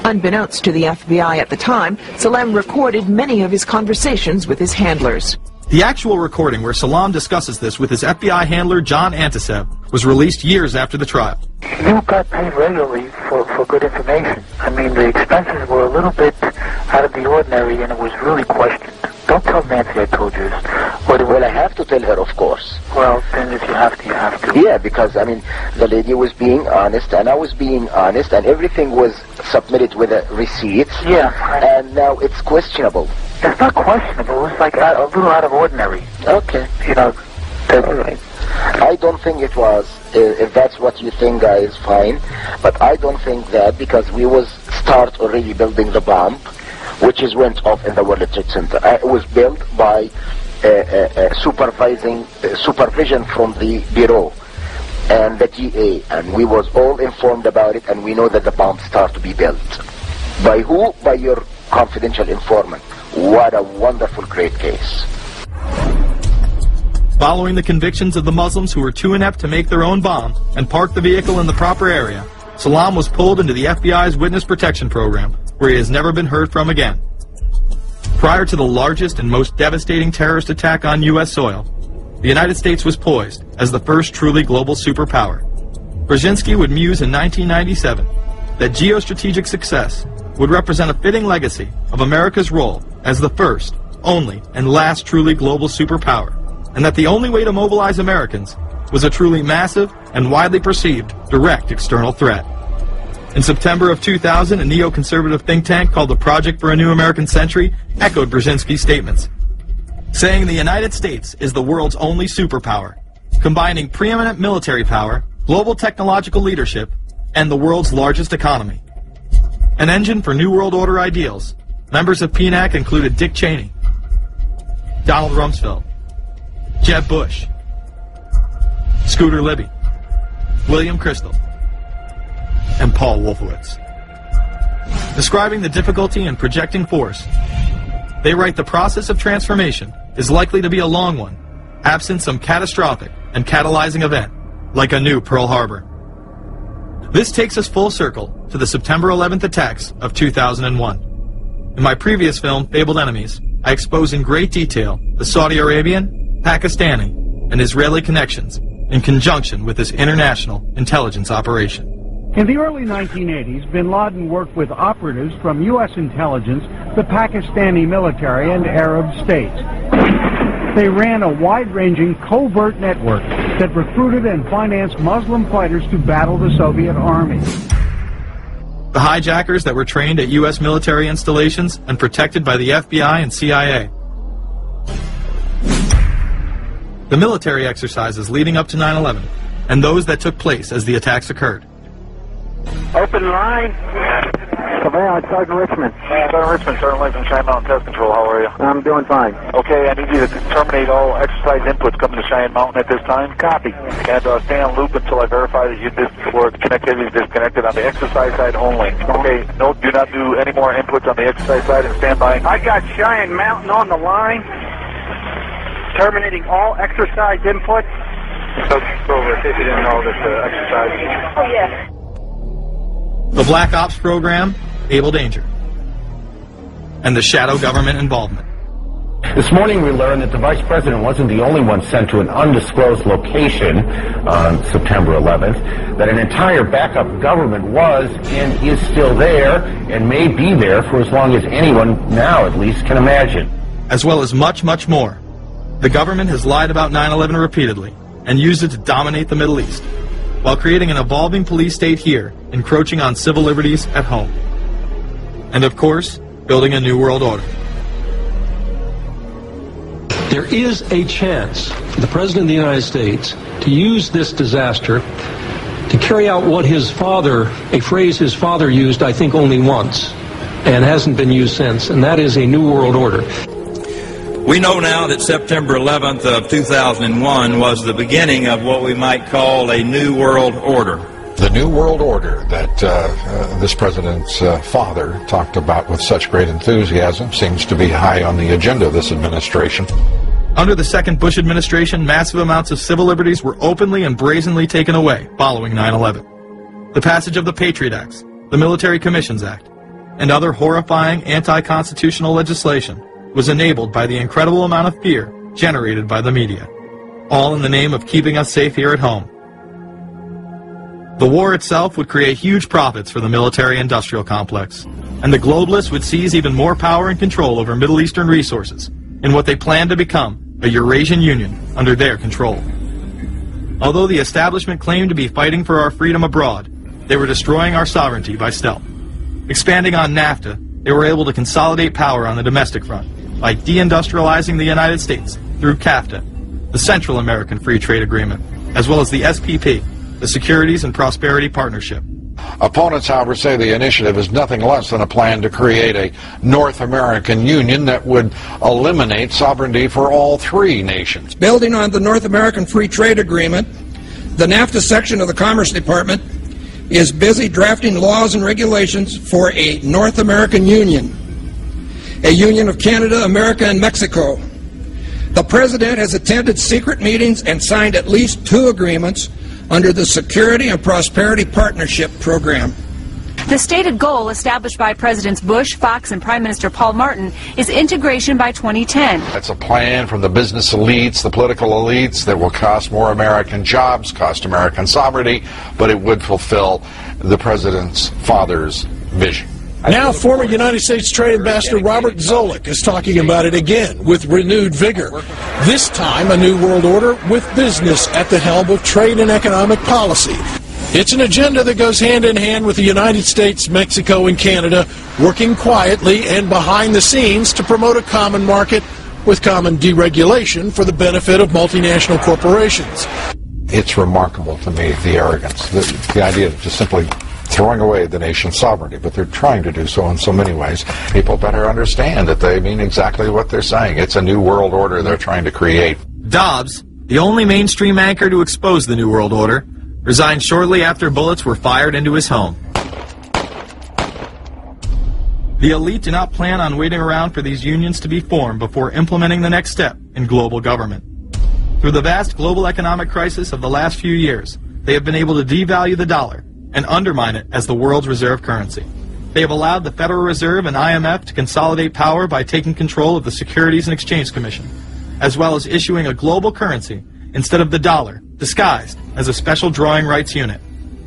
Unbeknownst to the FBI at the time, Salem recorded many of his conversations with his handlers. The actual recording where Salam discusses this with his FBI handler, John Antisev, was released years after the trial. You got paid regularly for good information. I mean, the expenses were a little bit out of the ordinary, and it was really questioned. Don't tell Nancy I told you this. Well, I have to tell her, of course. Well, then if you have to, you have to. Yeah, because, I mean, the lady was being honest, and I was being honest, and everything was submitted with receipts. Yeah. And now it's questionable. It's not questionable. It's like a little out of ordinary. Okay. You know. All right. I don't think it was. If that's what you think, guys, fine. But I don't think that, because we was start already building the bomb, which is went off in the World Trade Center. It was built by supervision from the Bureau and the DA, and we was all informed about it, and we know that the bomb start to be built. By who? By your confidential informant. What a wonderful, great case. Following the convictions of the Muslims who were too inept to make their own bomb and park the vehicle in the proper area, Salam was pulled into the FBI's Witness Protection Program, where he has never been heard from again. Prior to the largest and most devastating terrorist attack on U.S. soil, the United States was poised as the first truly global superpower. Brzezinski would muse in 1997 that geostrategic success would represent a fitting legacy of America's role as the first, only, and last truly global superpower, and that the only way to mobilize Americans was a truly massive and widely perceived direct external threat. In September of 2000, a neoconservative think tank called the Project for a New American Century echoed Brzezinski's statements, saying the United States is the world's only superpower, combining preeminent military power, global technological leadership, and the world's largest economy. An engine for New World Order ideals, members of PNAC included Dick Cheney, Donald Rumsfeld, Jeb Bush, Scooter Libby, William Kristol, and Paul Wolfowitz. Describing the difficulty in projecting force, they write the process of transformation is likely to be a long one, absent some catastrophic and catalyzing event, like a new Pearl Harbor. This takes us full circle to the September 11th attacks of 2001. In my previous film, Fabled Enemies, I expose in great detail the Saudi Arabian, Pakistani, and Israeli connections in conjunction with this international intelligence operation. In the early 1980s, bin Laden worked with operatives from U.S. intelligence, the Pakistani military, and Arab states. They ran a wide-ranging covert network that recruited and financed Muslim fighters to battle the Soviet army. The hijackers that were trained at U.S. military installations and protected by the FBI and CIA. The military exercises leading up to 9/11, and those that took place as the attacks occurred. Open line. Command, Sergeant Richmond. Sergeant Richmond, Sergeant Lake from Cheyenne Mountain Test Control. How are you? I'm doing fine. Okay, I need you to terminate all exercise inputs coming to Cheyenne Mountain at this time. Copy. And stay on loop until I verify that your connectivity is disconnected on the exercise side only. Okay, no, do not do any more inputs on the exercise side and stand by. I got Cheyenne Mountain on the line. Terminating all exercise inputs. Over, in case you didn't know that exercise. Oh, yeah. The Black Ops program, Able Danger, and the shadow government involvement. This morning we learned that the Vice President wasn't the only one sent to an undisclosed location on September 11th, that an entire backup government was and is still there and may be there for as long as anyone now at least can imagine. As well as much, much more. The government has lied about 9/11 repeatedly and used it to dominate the Middle East, while creating an evolving police state here, encroaching on civil liberties at home. And of course, building a new world order. There is a chance for the President of the United States to use this disaster to carry out what his father, a phrase his father used, I think, only once, and hasn't been used since, and that is a new world order. We know now that September 11th of 2001 was the beginning of what we might call a new world order. The New World Order that this president's father talked about with such great enthusiasm seems to be high on the agenda of this administration. Under the second Bush administration, massive amounts of civil liberties were openly and brazenly taken away following 9/11. The passage of the Patriot Acts, the Military Commissions Act, and other horrifying anti-constitutional legislation was enabled by the incredible amount of fear generated by the media, all in the name of keeping us safe here at home. The war itself would create huge profits for the military-industrial complex, and the globalists would seize even more power and control over Middle Eastern resources in what they planned to become a Eurasian Union under their control. Although the establishment claimed to be fighting for our freedom abroad, they were destroying our sovereignty by stealth. Expanding on NAFTA, they were able to consolidate power on the domestic front by deindustrializing the United States through CAFTA, the Central American Free Trade Agreement, as well as the SPP, the Securities and Prosperity Partnership. Opponents, however, say the initiative is nothing less than a plan to create a North American Union that would eliminate sovereignty for all three nations. Building on the North American Free Trade Agreement, the NAFTA section of the Commerce Department is busy drafting laws and regulations for a North American Union, a union of Canada, America, and Mexico. The President has attended secret meetings and signed at least 2 agreements under the Security and Prosperity Partnership Program. The stated goal established by Presidents Bush, Fox, and Prime Minister Paul Martin is integration by 2010. That's a plan from the business elites, the political elites, that will cost more American jobs, cost American sovereignty, but it would fulfill the President's father's vision. Now, former United States Trade Ambassador Robert Zoellick is talking about it again with renewed vigor. This time, a new world order with business at the helm of trade and economic policy. It's an agenda that goes hand in hand with the United States, Mexico, and Canada working quietly and behind the scenes to promote a common market with common deregulation for the benefit of multinational corporations. It's remarkable to me, the arrogance, the idea of just simply throwing away the nation's sovereignty, but they're trying to do so in so many ways. People better understand that they mean exactly what they're saying. It's a new world order they're trying to create. Dobbs, the only mainstream anchor to expose the New World Order, resigned shortly after bullets were fired into his home. The elite do not plan on waiting around for these unions to be formed before implementing the next step in global government. Through the vast global economic crisis of the last few years, they have been able to devalue the dollar and undermine it as the world's reserve currency. They have allowed the Federal Reserve and IMF to consolidate power by taking control of the Securities and Exchange Commission, as well as issuing a global currency instead of the dollar, disguised as a special drawing rights unit.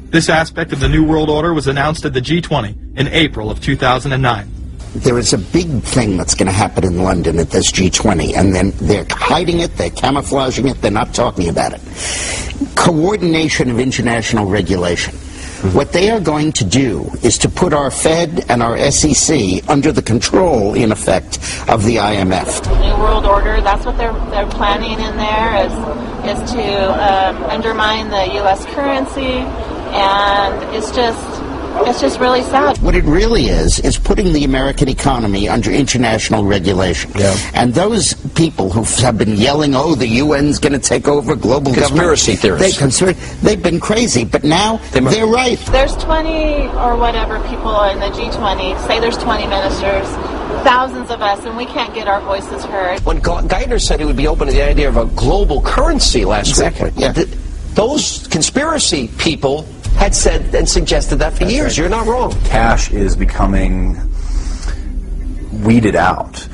This aspect of the New World Order was announced at the G20 in April of 2009. There is a big thing that's going to happen in London at this G20, and then they're hiding it, they're camouflaging it, they're not talking about it. Coordination of international regulation. What they are going to do is to put our Fed and our SEC under the control, in effect, of the IMF. The New World Order, that's what they're planning in there, is to undermine the U.S. currency, and it's just really sad. What it really is putting the American economy under international regulation. Yeah. And those people who have been yelling, oh, the UN's going to take over global conspiracy theorists. They've been crazy, but now they're right. There's 20 or whatever people in the G20, say there's 20 ministers, thousands of us, and we can't get our voices heard. When Geithner said he would be open to the idea of a global currency last week, yeah. Those conspiracy people had said and suggested that for years. Right. You're not wrong. Cash is becoming weeded out.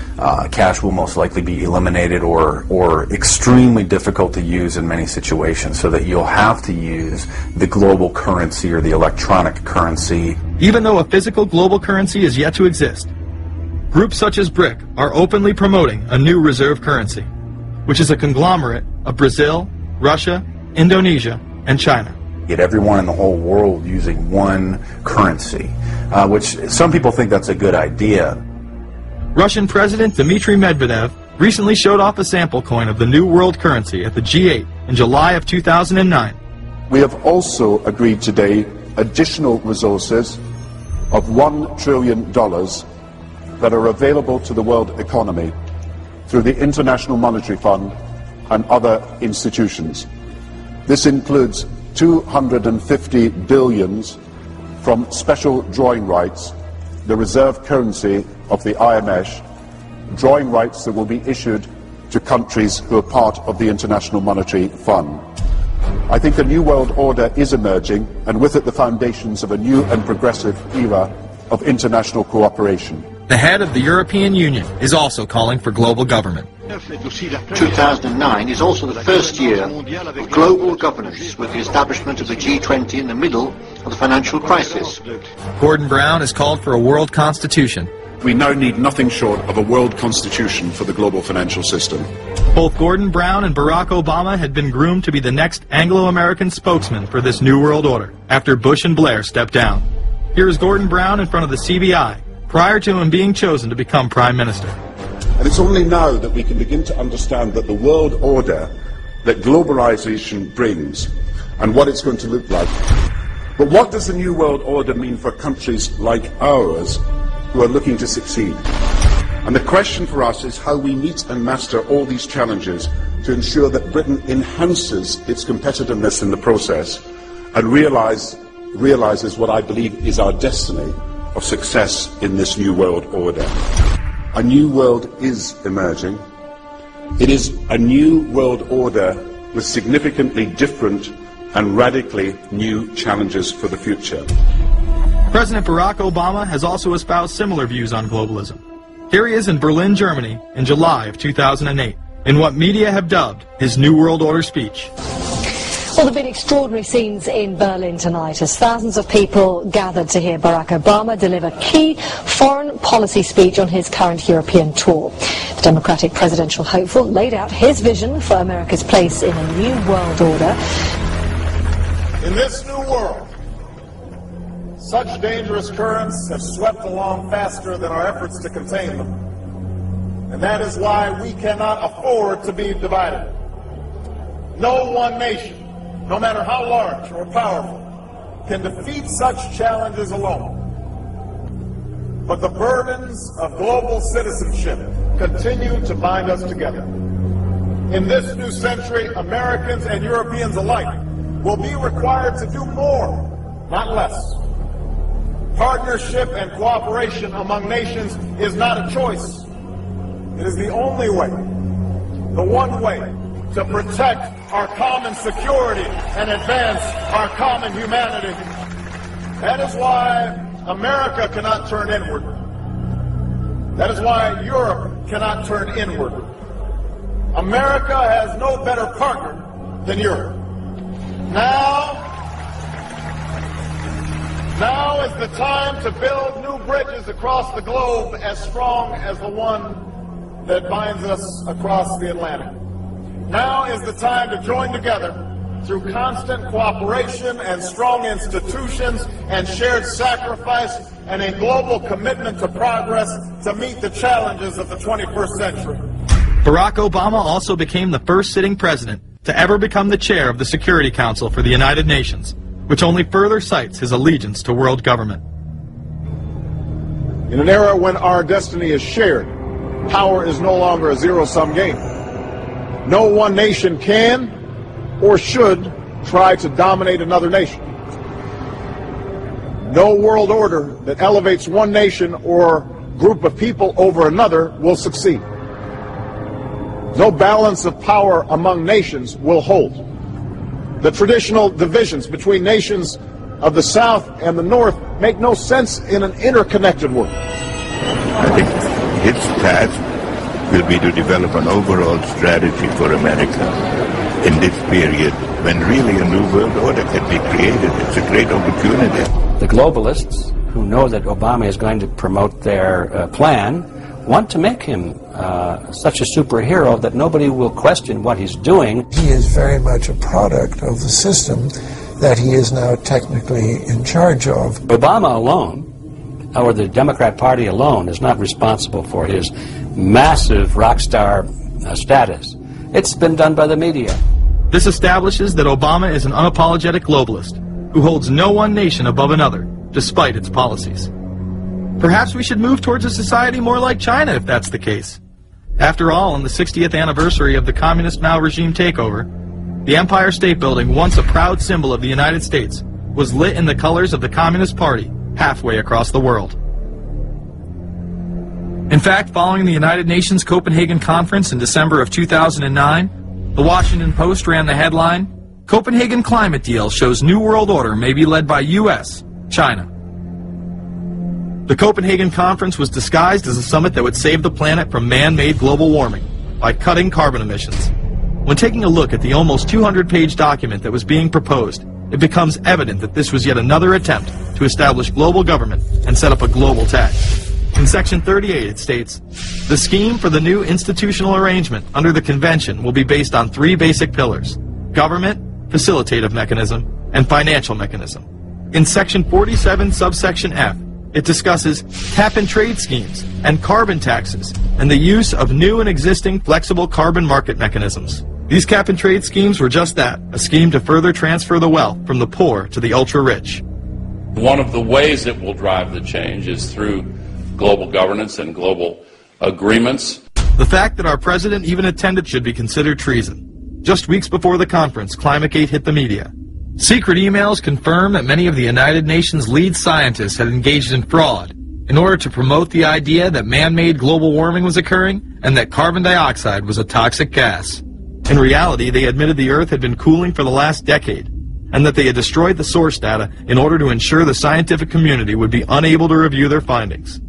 Cash will most likely be eliminated or extremely difficult to use in many situations, so that you'll have to use the global currency or the electronic currency. Even though a physical global currency is yet to exist, groups such as BRIC are openly promoting a new reserve currency, which is a conglomerate of Brazil, Russia, Indonesia, and China. Get everyone in the whole world using one currency, which some people think that's a good idea. Russian President Dmitry Medvedev recently showed off a sample coin of the new world currency at the G8 in July of 2009. We have also agreed today additional resources of $1 trillion that are available to the world economy through the International Monetary Fund and other institutions. This includes 250 billions from special drawing rights, the reserve currency of the IMF, drawing rights that will be issued to countries who are part of the International Monetary Fund. I think a new world order is emerging, and with it the foundations of a new and progressive era of international cooperation. The head of the European Union is also calling for global government. 2009 is also the first year of global governance, with the establishment of the G20 in the middle of the financial crisis. Gordon Brown has called for a world constitution. We now need nothing short of a world constitution for the global financial system. Both Gordon Brown and Barack Obama had been groomed to be the next Anglo-American spokesman for this new world order after Bush and Blair stepped down. Here is Gordon Brown in front of the CBI prior to him being chosen to become Prime Minister. And it's only now that we can begin to understand that the world order that globalization brings and what it's going to look like. But what does the new world order mean for countries like ours who are looking to succeed? And the question for us is how we meet and master all these challenges to ensure that Britain enhances its competitiveness in the process and realizes what I believe is our destiny of success in this new world order. A new world is emerging. It is a new world order with significantly different and radically new challenges for the future. President Barack Obama has also espoused similar views on globalism. Here he is in Berlin, Germany, in July of 2008, in what media have dubbed his New World Order speech. Well, there have been extraordinary scenes in Berlin tonight as thousands of people gathered to hear Barack Obama deliver key foreign policy speech on his current European tour. The Democratic presidential hopeful laid out his vision for America's place in a new world order. In this new world, such dangerous currents have swept along faster than our efforts to contain them. And that is why we cannot afford to be divided. No one nation, no matter how large or powerful, can defeat such challenges alone. But the burdens of global citizenship continue to bind us together. In this new century, Americans and Europeans alike will be required to do more, not less. Partnership and cooperation among nations is not a choice. It is the only way, the one way, to protect our common security and advance our common humanity. That is why America cannot turn inward. That is why Europe cannot turn inward. America has no better partner than Europe. Now is the time to build new bridges across the globe as strong as the one that binds us across the Atlantic. Now is the time to join together through constant cooperation and strong institutions and shared sacrifice and a global commitment to progress to meet the challenges of the 21st century. Barack Obama also became the first sitting president to ever become the chair of the Security Council for the United Nations, which only further cites his allegiance to world government. In an era when our destiny is shared, power is no longer a zero-sum game. No one nation can or should try to dominate another nation. No world order that elevates one nation or group of people over another will succeed. No balance of power among nations will hold. The traditional divisions between nations of the South and the North make no sense in an interconnected world. I think its task will be to develop an overall strategy for America in this period when really a new world order can be created. It's a great opportunity. The globalists, who know that Obama is going to promote their plan, want to make him such a superhero that nobody will question what he's doing. He is very much a product of the system that he is now technically in charge of. Obama alone, or the Democrat Party alone, is not responsible for his massive rock star status. It's been done by the media. This establishes that Obama is an unapologetic globalist who holds no one nation above another, despite its policies. Perhaps we should move towards a society more like China if that's the case. After all, on the 60th anniversary of the Communist Mao regime takeover, The Empire State Building, once a proud symbol of the United States, was lit in the colors of the Communist Party halfway across the world. In fact, following the United Nations Copenhagen Conference in December of 2009, the Washington Post ran the headline, "Copenhagen Climate Deal Shows New World Order May Be Led by U.S., China." The Copenhagen Conference was disguised as a summit that would save the planet from man-made global warming by cutting carbon emissions. When taking a look at the almost 200-page document that was being proposed, it becomes evident that this was yet another attempt to establish global government and set up a global tax. In Section 38, it states, "The scheme for the new institutional arrangement under the Convention will be based on three basic pillars: government, facilitative mechanism, and financial mechanism." In Section 47, subsection F, it discusses cap-and-trade schemes and carbon taxes and the use of new and existing flexible carbon market mechanisms. These cap-and-trade schemes were just that, a scheme to further transfer the wealth from the poor to the ultra-rich. One of the ways it will drive the change is through global governance and global agreements. The fact that our president even attended should be considered treason. Just weeks before the conference, ClimateGate hit the media. Secret emails confirm that many of the United Nations lead scientists had engaged in fraud in order to promote the idea that man-made global warming was occurring and that carbon dioxide was a toxic gas. In reality, they admitted the Earth had been cooling for the last decade and that they had destroyed the source data in order to ensure the scientific community would be unable to review their findings.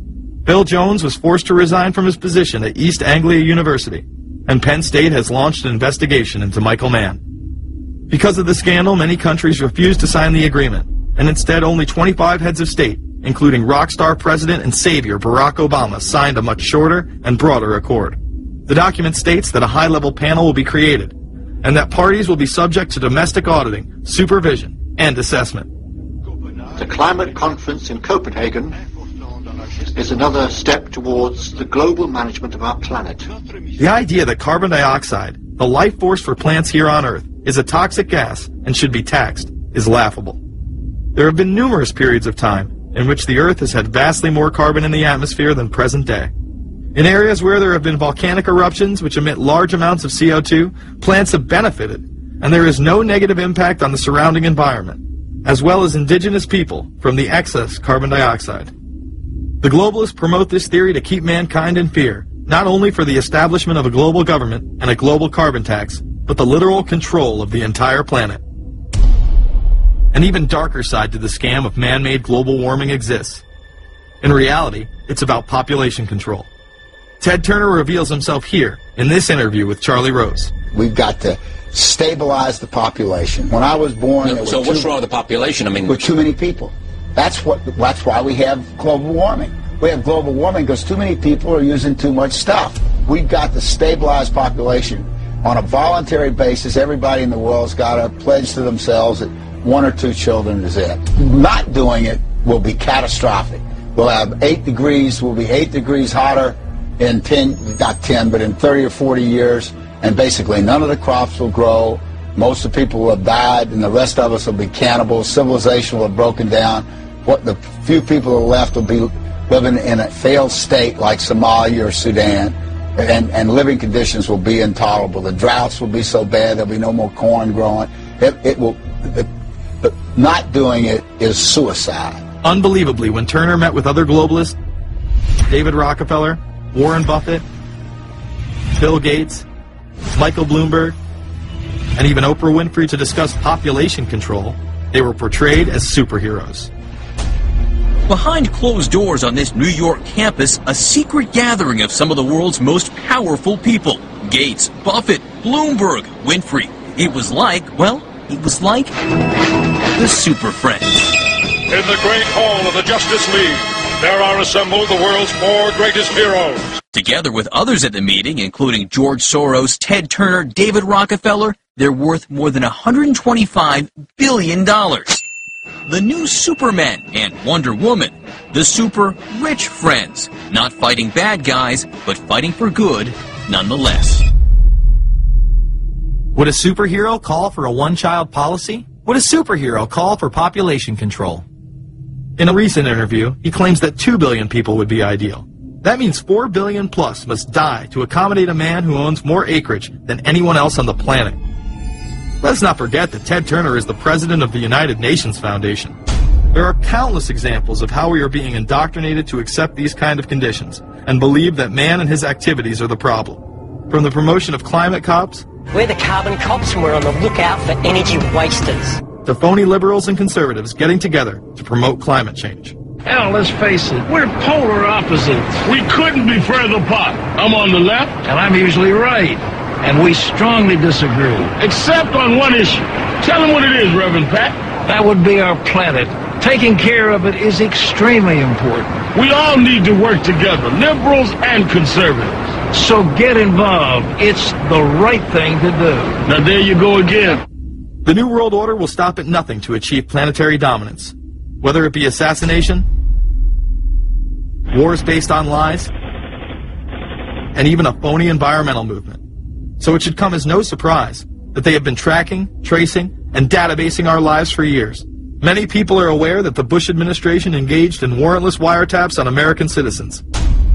Bill Jones was forced to resign from his position at East Anglia University, and Penn State has launched an investigation into Michael Mann. Because of the scandal, many countries refused to sign the agreement, and instead only 25 heads of state, including rock star President and Savior Barack Obama, signed a much shorter and broader accord. The document states that a high-level panel will be created, and that parties will be subject to domestic auditing, supervision, and assessment. The climate conference in Copenhagen is another step towards the global management of our planet. The idea that carbon dioxide, the life force for plants here on Earth, is a toxic gas and should be taxed is laughable. There have been numerous periods of time in which the Earth has had vastly more carbon in the atmosphere than present day. In areas where there have been volcanic eruptions which emit large amounts of CO2, plants have benefited, and there is no negative impact on the surrounding environment, as well as indigenous people from the excess carbon dioxide. The globalists promote this theory to keep mankind in fear, not only for the establishment of a global government and a global carbon tax, but the literal control of the entire planet. An even darker side to the scam of man-made global warming exists. In reality, it's about population control. Ted Turner reveals himself here in this interview with Charlie Rose. We've got to stabilize the population. When I was born, so what's wrong with the population? I mean, with too many people. That's why we have global warming. We have global warming because too many people are using too much stuff. We've got to stabilize population on a voluntary basis. Everybody in the world's got to pledge to themselves that 1 or 2 children is it. Not doing it will be catastrophic. We'll have 8 degrees. We'll be 8 degrees hotter in 30 or 40 years, and basically none of the crops will grow. Most of the people will have died, and the rest of us will be cannibals. Civilization will have broken down. What the few people who are left will be living in a failed state like Somalia or Sudan, and living conditions will be intolerable. The droughts will be so bad there'll be no more corn growing. Not doing it is suicide. Unbelievably, when Turner met with other globalists, David Rockefeller, Warren Buffett, Bill Gates, Michael Bloomberg, and even Oprah Winfrey to discuss population control, they were portrayed as superheroes. Behind closed doors on this New York campus, a secret gathering of some of the world's most powerful people. Gates, Buffett, Bloomberg, Winfrey. It was like the Super Friends. In the great hall of the Justice League, there are assembled the world's 4 greatest heroes. Together with others at the meeting, including George Soros, Ted Turner, David Rockefeller, they're worth more than $125 billion. The new Superman and Wonder Woman, the super rich friends, not fighting bad guys, but fighting for good nonetheless. Would a superhero call for a one-child policy? Would a superhero call for population control? In a recent interview, he claims that 2 billion people would be ideal. That means 4 billion plus must die to accommodate a man who owns more acreage than anyone else on the planet. Let's not forget that Ted Turner is the president of the United Nations Foundation. There are countless examples of how we are being indoctrinated to accept these kind of conditions and believe that man and his activities are the problem. From the promotion of climate cops, we're the carbon cops and we're on the lookout for energy wasters, to phony liberals and conservatives getting together to promote climate change. Hell, let's face it, we're polar opposites. We couldn't be further apart. I'm on the left, and I'm usually right. And we strongly disagree. Except on one issue. Tell them what it is, Reverend Pat. That would be our planet. Taking care of it is extremely important. We all need to work together, liberals and conservatives. So get involved. It's the right thing to do. Now there you go again. The New World Order will stop at nothing to achieve planetary dominance. Whether it be assassination, wars based on lies, and even a phony environmental movement. So it should come as no surprise that they have been tracking, tracing, and databasing our lives for years. Many people are aware that the Bush administration engaged in warrantless wiretaps on American citizens.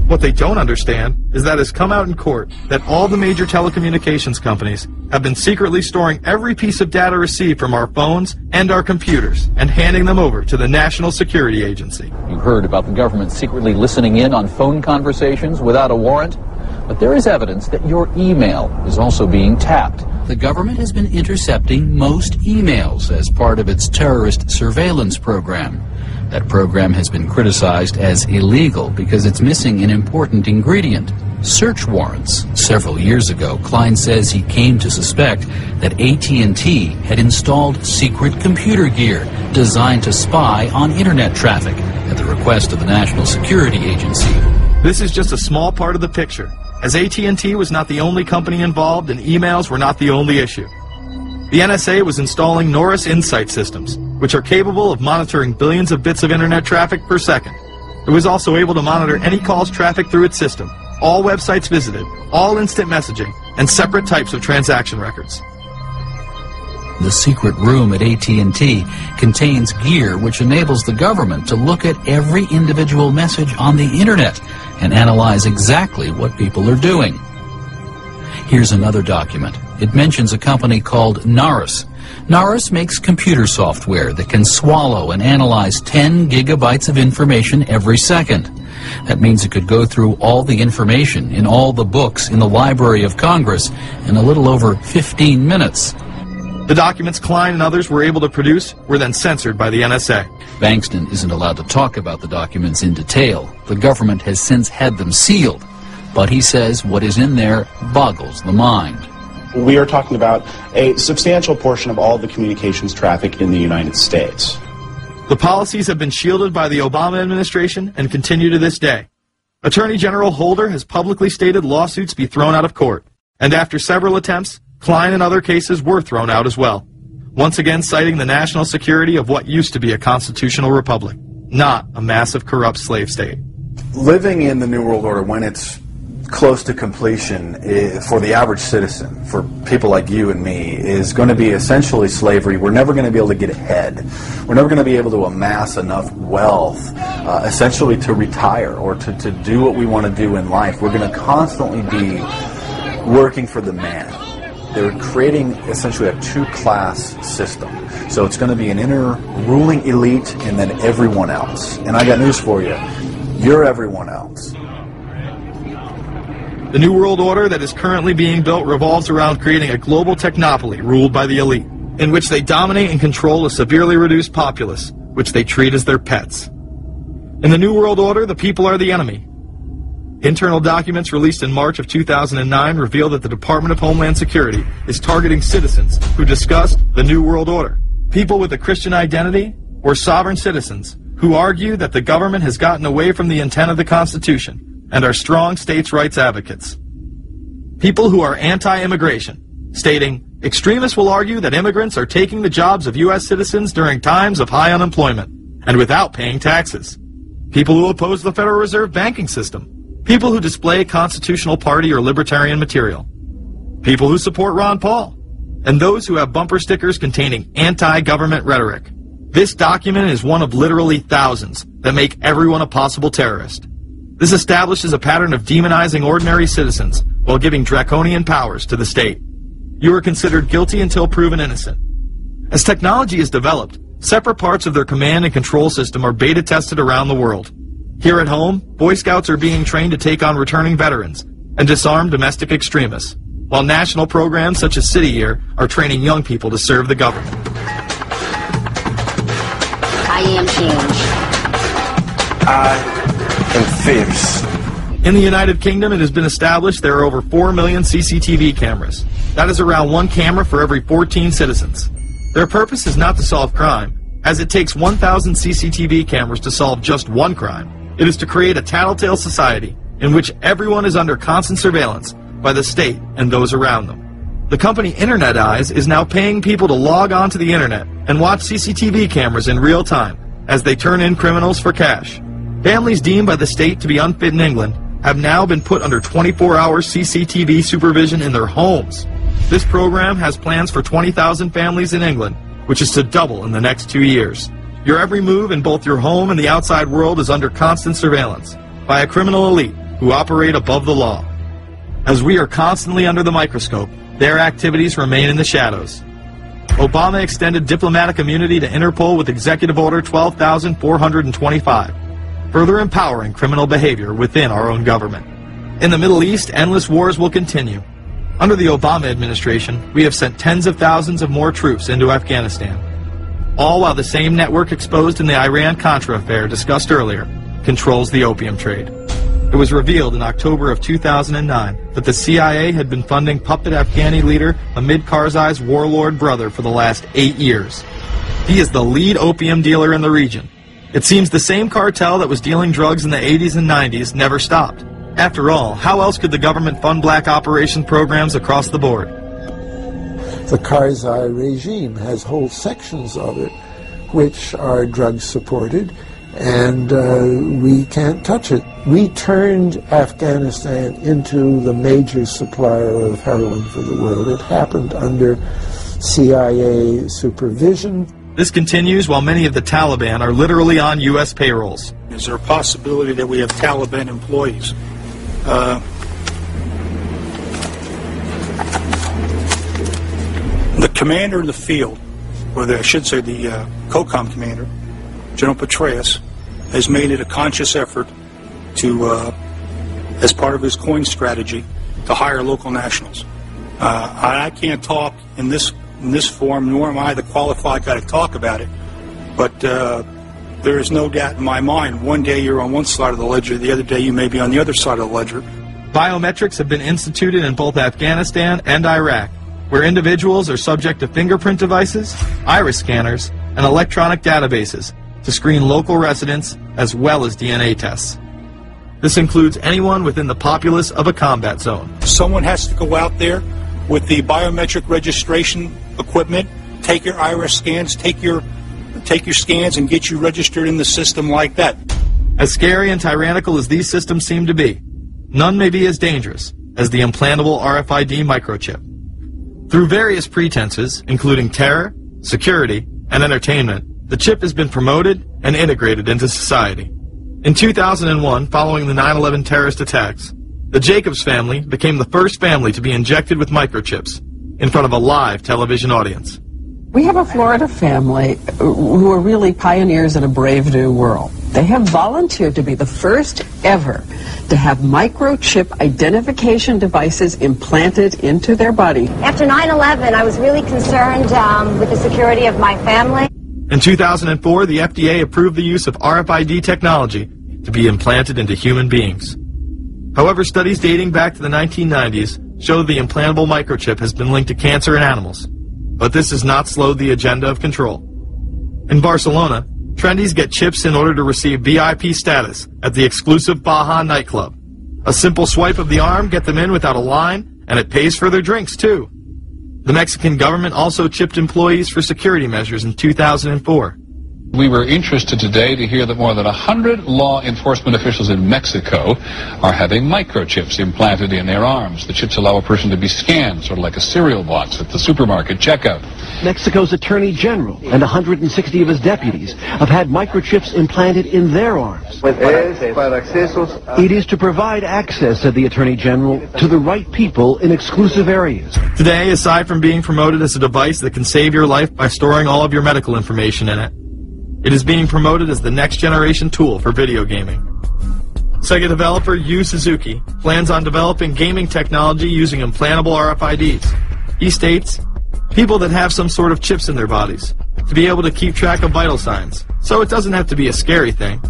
What they don't understand is that it's come out in court that all the major telecommunications companies have been secretly storing every piece of data received from our phones and our computers and handing them over to the National Security Agency. You heard about the government secretly listening in on phone conversations without a warrant, but there is evidence that your email is also being tapped. The government has been intercepting most emails as part of its terrorist surveillance program. That program has been criticized as illegal because it's missing an important ingredient: search warrants. Several years ago, Klein says he came to suspect that AT&T had installed secret computer gear designed to spy on internet traffic at the request of the National Security Agency. This is just a small part of the picture, as AT&T was not the only company involved and emails were not the only issue. The NSA was installing Norris Insight systems, which are capable of monitoring billions of bits of internet traffic per second. It was also able to monitor any calls traffic through its system, all websites visited, all instant messaging, and separate types of transaction records. The secret room at AT&T contains gear which enables the government to look at every individual message on the internet and analyze exactly what people are doing. Here's another document. It mentions a company called Norris. Norris makes computer software that can swallow and analyze 10 gigabytes of information every second. That means it could go through all the information in all the books in the Library of Congress in a little over 15 minutes. The documents Klein and others were able to produce were then censored by the NSA. Bankston isn't allowed to talk about the documents in detail. The government has since had them sealed. But he says what is in there boggles the mind. We are talking about a substantial portion of all the communications traffic in the United States. The policies have been shielded by the Obama administration and continue to this day. Attorney General Holder has publicly stated lawsuits be thrown out of court, and after several attempts, Klein and other cases were thrown out as well, once again citing the national security of what used to be a constitutional republic, not a massive corrupt slave state. Living in the New World Order, when it's close to completion, for the average citizen, for people like you and me, is going to be essentially slavery. We're never going to be able to get ahead. We're never going to be able to amass enough wealth, essentially to retire or to do what we want to do in life. We're going to constantly be working for the man. They're creating essentially a two-class system. So it's going to be an inner ruling elite and then everyone else. And I got news for you. You're everyone else. The New World Order that is currently being built revolves around creating a global technopoly ruled by the elite, in which they dominate and control a severely reduced populace, which they treat as their pets. In the New World Order, the people are the enemy. Internal documents released in March of 2009 reveal that the Department of Homeland Security is targeting citizens who discussed the New World Order, people with a Christian identity, or sovereign citizens who argue that the government has gotten away from the intent of the Constitution and are strong states' rights advocates. People who are anti-immigration, stating, extremists will argue that immigrants are taking the jobs of U.S. citizens during times of high unemployment and without paying taxes. People who oppose the Federal Reserve banking system. People who display constitutional party or libertarian material. People who support Ron Paul. And those who have bumper stickers containing anti-government rhetoric. This document is one of literally thousands that make everyone a possible terrorist. This establishes a pattern of demonizing ordinary citizens while giving draconian powers to the state. you are considered guilty until proven innocent. As technology is developed, separate parts of their command and control system are beta tested around the world. Here at home, Boy Scouts are being trained to take on returning veterans and disarm domestic extremists, while national programs such as City Year are training young people to serve the government. I am change. I am fierce. In the United Kingdom, it has been established there are over 4 million CCTV cameras. That is around 1 camera for every 14 citizens. Their purpose is not to solve crime, as it takes 1,000 CCTV cameras to solve just one crime. It is to create a tattletale society in which everyone is under constant surveillance by the state and those around them. The company Internet Eyes is now paying people to log on to the internet and watch CCTV cameras in real time as they turn in criminals for cash. Families deemed by the state to be unfit in England have now been put under 24-hour CCTV supervision in their homes. This program has plans for 20,000 families in England, which is to double in the next 2 years. Your every move in both your home and the outside world is under constant surveillance by a criminal elite who operate above the law. As we are constantly under the microscope, their activities remain in the shadows. Obama extended diplomatic immunity to Interpol with Executive Order 12,425, further empowering criminal behavior within our own government. In the Middle East, endless wars will continue. Under the Obama administration, we have sent tens of thousands of more troops into Afghanistan, all while the same network exposed in the Iran-Contra affair discussed earlier controls the opium trade. It was revealed in October of 2009 that the CIA had been funding puppet Afghani leader Hamid Karzai's warlord brother for the last 8 years. He is the lead opium dealer in the region. It seems the same cartel that was dealing drugs in the 80s and 90s never stopped. After all, how else could the government fund black operation programs across the board? The Karzai regime has whole sections of it which are drug-supported, and we can't touch it. We turned Afghanistan into the major supplier of heroin for the world. It happened under CIA supervision. This continues while many of the Taliban are literally on U.S. payrolls. Is there a possibility that we have Taliban employees? The commander in the field, or I should say the COCOM commander, General Petraeus, has made it a conscious effort to, as part of his coin strategy, to hire local nationals. I can't talk in this forum, nor am I the qualified guy to talk about it, but there is no doubt in my mind, one day you're on one side of the ledger, the other day you may be on the other side of the ledger. Biometrics have been instituted in both Afghanistan and Iraq, where individuals are subject to fingerprint devices, iris scanners, and electronic databases to screen local residents as well as DNA tests. This includes anyone within the populace of a combat zone. Someone has to go out there with the biometric registration equipment, take your iris scans, take your scans and get you registered in the system like that. As scary and tyrannical as these systems seem to be, none may be as dangerous as the implantable RFID microchip. Through various pretenses, including terror, security, and entertainment, the chip has been promoted and integrated into society. In 2001, following the 9/11 terrorist attacks, the Jacobs family became the first family to be injected with microchips in front of a live television audience. We have a Florida family who are really pioneers in a brave new world. They have volunteered to be the first ever to have microchip identification devices implanted into their body. After 9/11, I was really concerned with the security of my family. In 2004, the FDA approved the use of RFID technology to be implanted into human beings. However, studies dating back to the 1990s show the implantable microchip has been linked to cancer in animals. But this has not slowed the agenda of control. In Barcelona, trendies get chips in order to receive VIP status at the exclusive Baja nightclub. A simple swipe of the arm gets them in without a line, and it pays for their drinks, too. The Mexican government also chipped employees for security measures in 2004. We were interested today to hear that more than 100 law enforcement officials in Mexico are having microchips implanted in their arms. The chips allow a person to be scanned, sort of like a cereal box at the supermarket checkout. Mexico's Attorney General and 160 of his deputies have had microchips implanted in their arms. It is to provide access, said the Attorney General, to the right people in exclusive areas. Today, aside from being promoted as a device that can save your life by storing all of your medical information in it, it is being promoted as the next generation tool for video gaming. Sega developer Yu Suzuki plans on developing gaming technology using implantable RFIDs. He states, people that have some sort of chips in their bodies, to be able to keep track of vital signs. So it doesn't have to be a scary thing,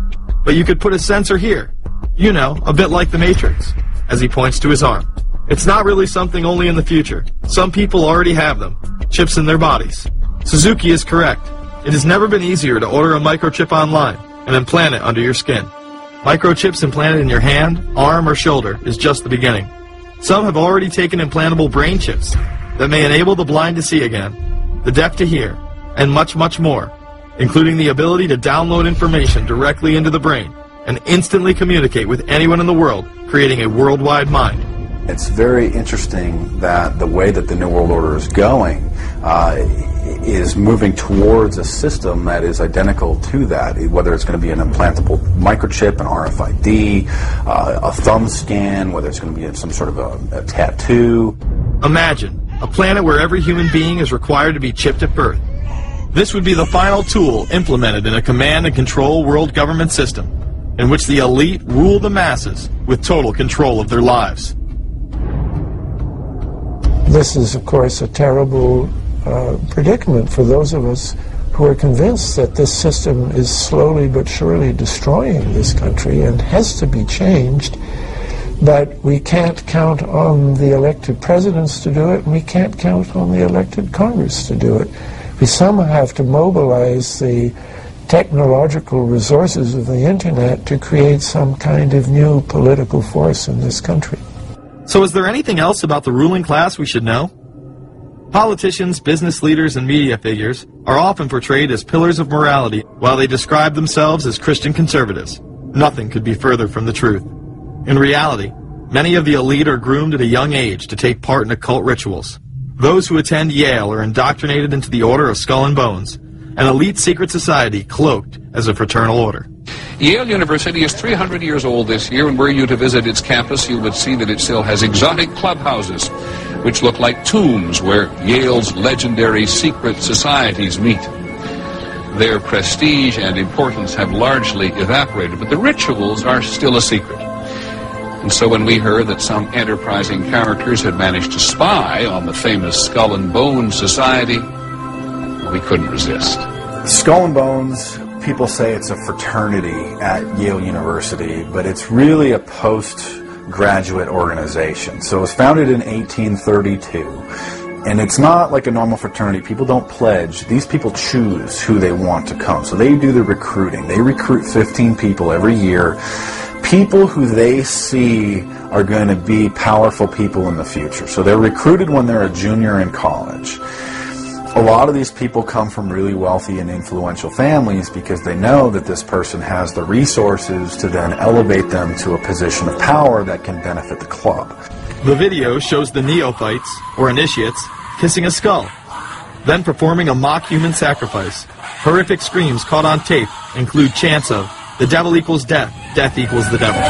but you could put a sensor here. You know, a bit like the Matrix, as he points to his arm. It's not really something only in the future. Some people already have them, chips in their bodies. Suzuki is correct. It has never been easier to order a microchip online and implant it under your skin. Microchips implanted in your hand, arm, or shoulder is just the beginning. Some have already taken implantable brain chips that may enable the blind to see again, the deaf to hear, and much, much more, including the ability to download information directly into the brain and instantly communicate with anyone in the world, creating a worldwide mind. It's very interesting that the way that the New World Order is going is moving towards a system that is identical to that, whether it's going to be an implantable microchip, an RFID, a thumb scan, whether it's going to be some sort of a tattoo. Imagine a planet where every human being is required to be chipped at birth. This would be the final tool implemented in a command and control world government system in which the elite rule the masses with total control of their lives. This is, of course, a terrible predicament for those of us who are convinced that this system is slowly but surely destroying this country and has to be changed. But we can't count on the elected presidents to do it, and we can't count on the elected Congress to do it. We somehow have to mobilize the technological resources of the internet to create some kind of new political force in this country. So is there anything else about the ruling class we should know? Politicians, business leaders, and media figures are often portrayed as pillars of morality while they describe themselves as Christian conservatives. Nothing could be further from the truth. In reality, many of the elite are groomed at a young age to take part in occult rituals. Those who attend Yale are indoctrinated into the Order of Skull and Bones, an elite secret society cloaked as a fraternal order. Yale University is 300 years old this year, and were you to visit its campus, you would see that it still has exotic clubhouses, which look like tombs where Yale's legendary secret societies meet. Their prestige and importance have largely evaporated, but the rituals are still a secret. And so when we heard that some enterprising characters had managed to spy on the famous Skull and Bones Society, we couldn't resist. Skull and Bones, people say it's a fraternity at Yale University, but it's really a postgraduate organization. So it was founded in 1832, and it's not like a normal fraternity. People don't pledge. These people choose who they want to come. So they do the recruiting. They recruit 15 people every year, people who they see are going to be powerful people in the future. So they're recruited when they're a junior in college. A lot of these people come from really wealthy and influential families because they know that this person has the resources to then elevate them to a position of power that can benefit the club. The video shows the neophytes, or initiates, kissing a skull, then performing a mock human sacrifice. Horrific screams caught on tape include chants of, "The devil equals death, death equals the devil."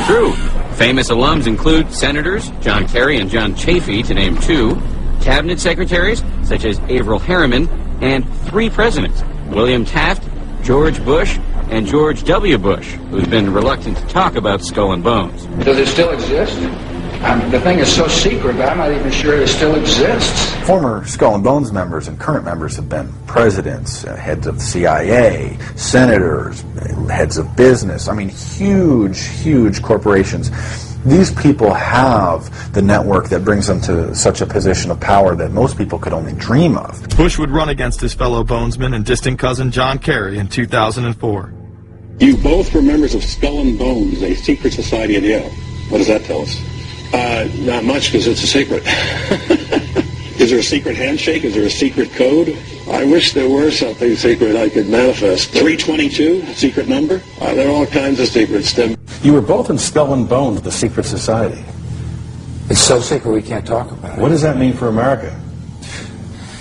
True. Famous alums include Senators John Kerry and John Chafee, to name two, cabinet secretaries such as Averell Harriman, and 3 presidents, William Taft, George Bush, and George W. Bush, who's been reluctant to talk about Skull and Bones. Does it still exist? The thing is so secret that I'm not even sure it still exists. Former Skull and Bones members and current members have been presidents, heads of the CIA, senators, heads of business. I mean, huge, huge corporations. These people have the network that brings them to such a position of power that most people could only dream of. Bush would run against his fellow bonesman and distant cousin John Kerry in 2004. You both were members of Skull and Bones, a secret society at Yale. What does that tell us? Not much, because it's a secret. Is there a secret handshake? Is there a secret code? I wish there were something secret I could manifest. 322, secret number? There are all kinds of secrets, Tim. You were both in Skull and Bones, the secret society. It's so secret we can't talk about it. What does that mean for America?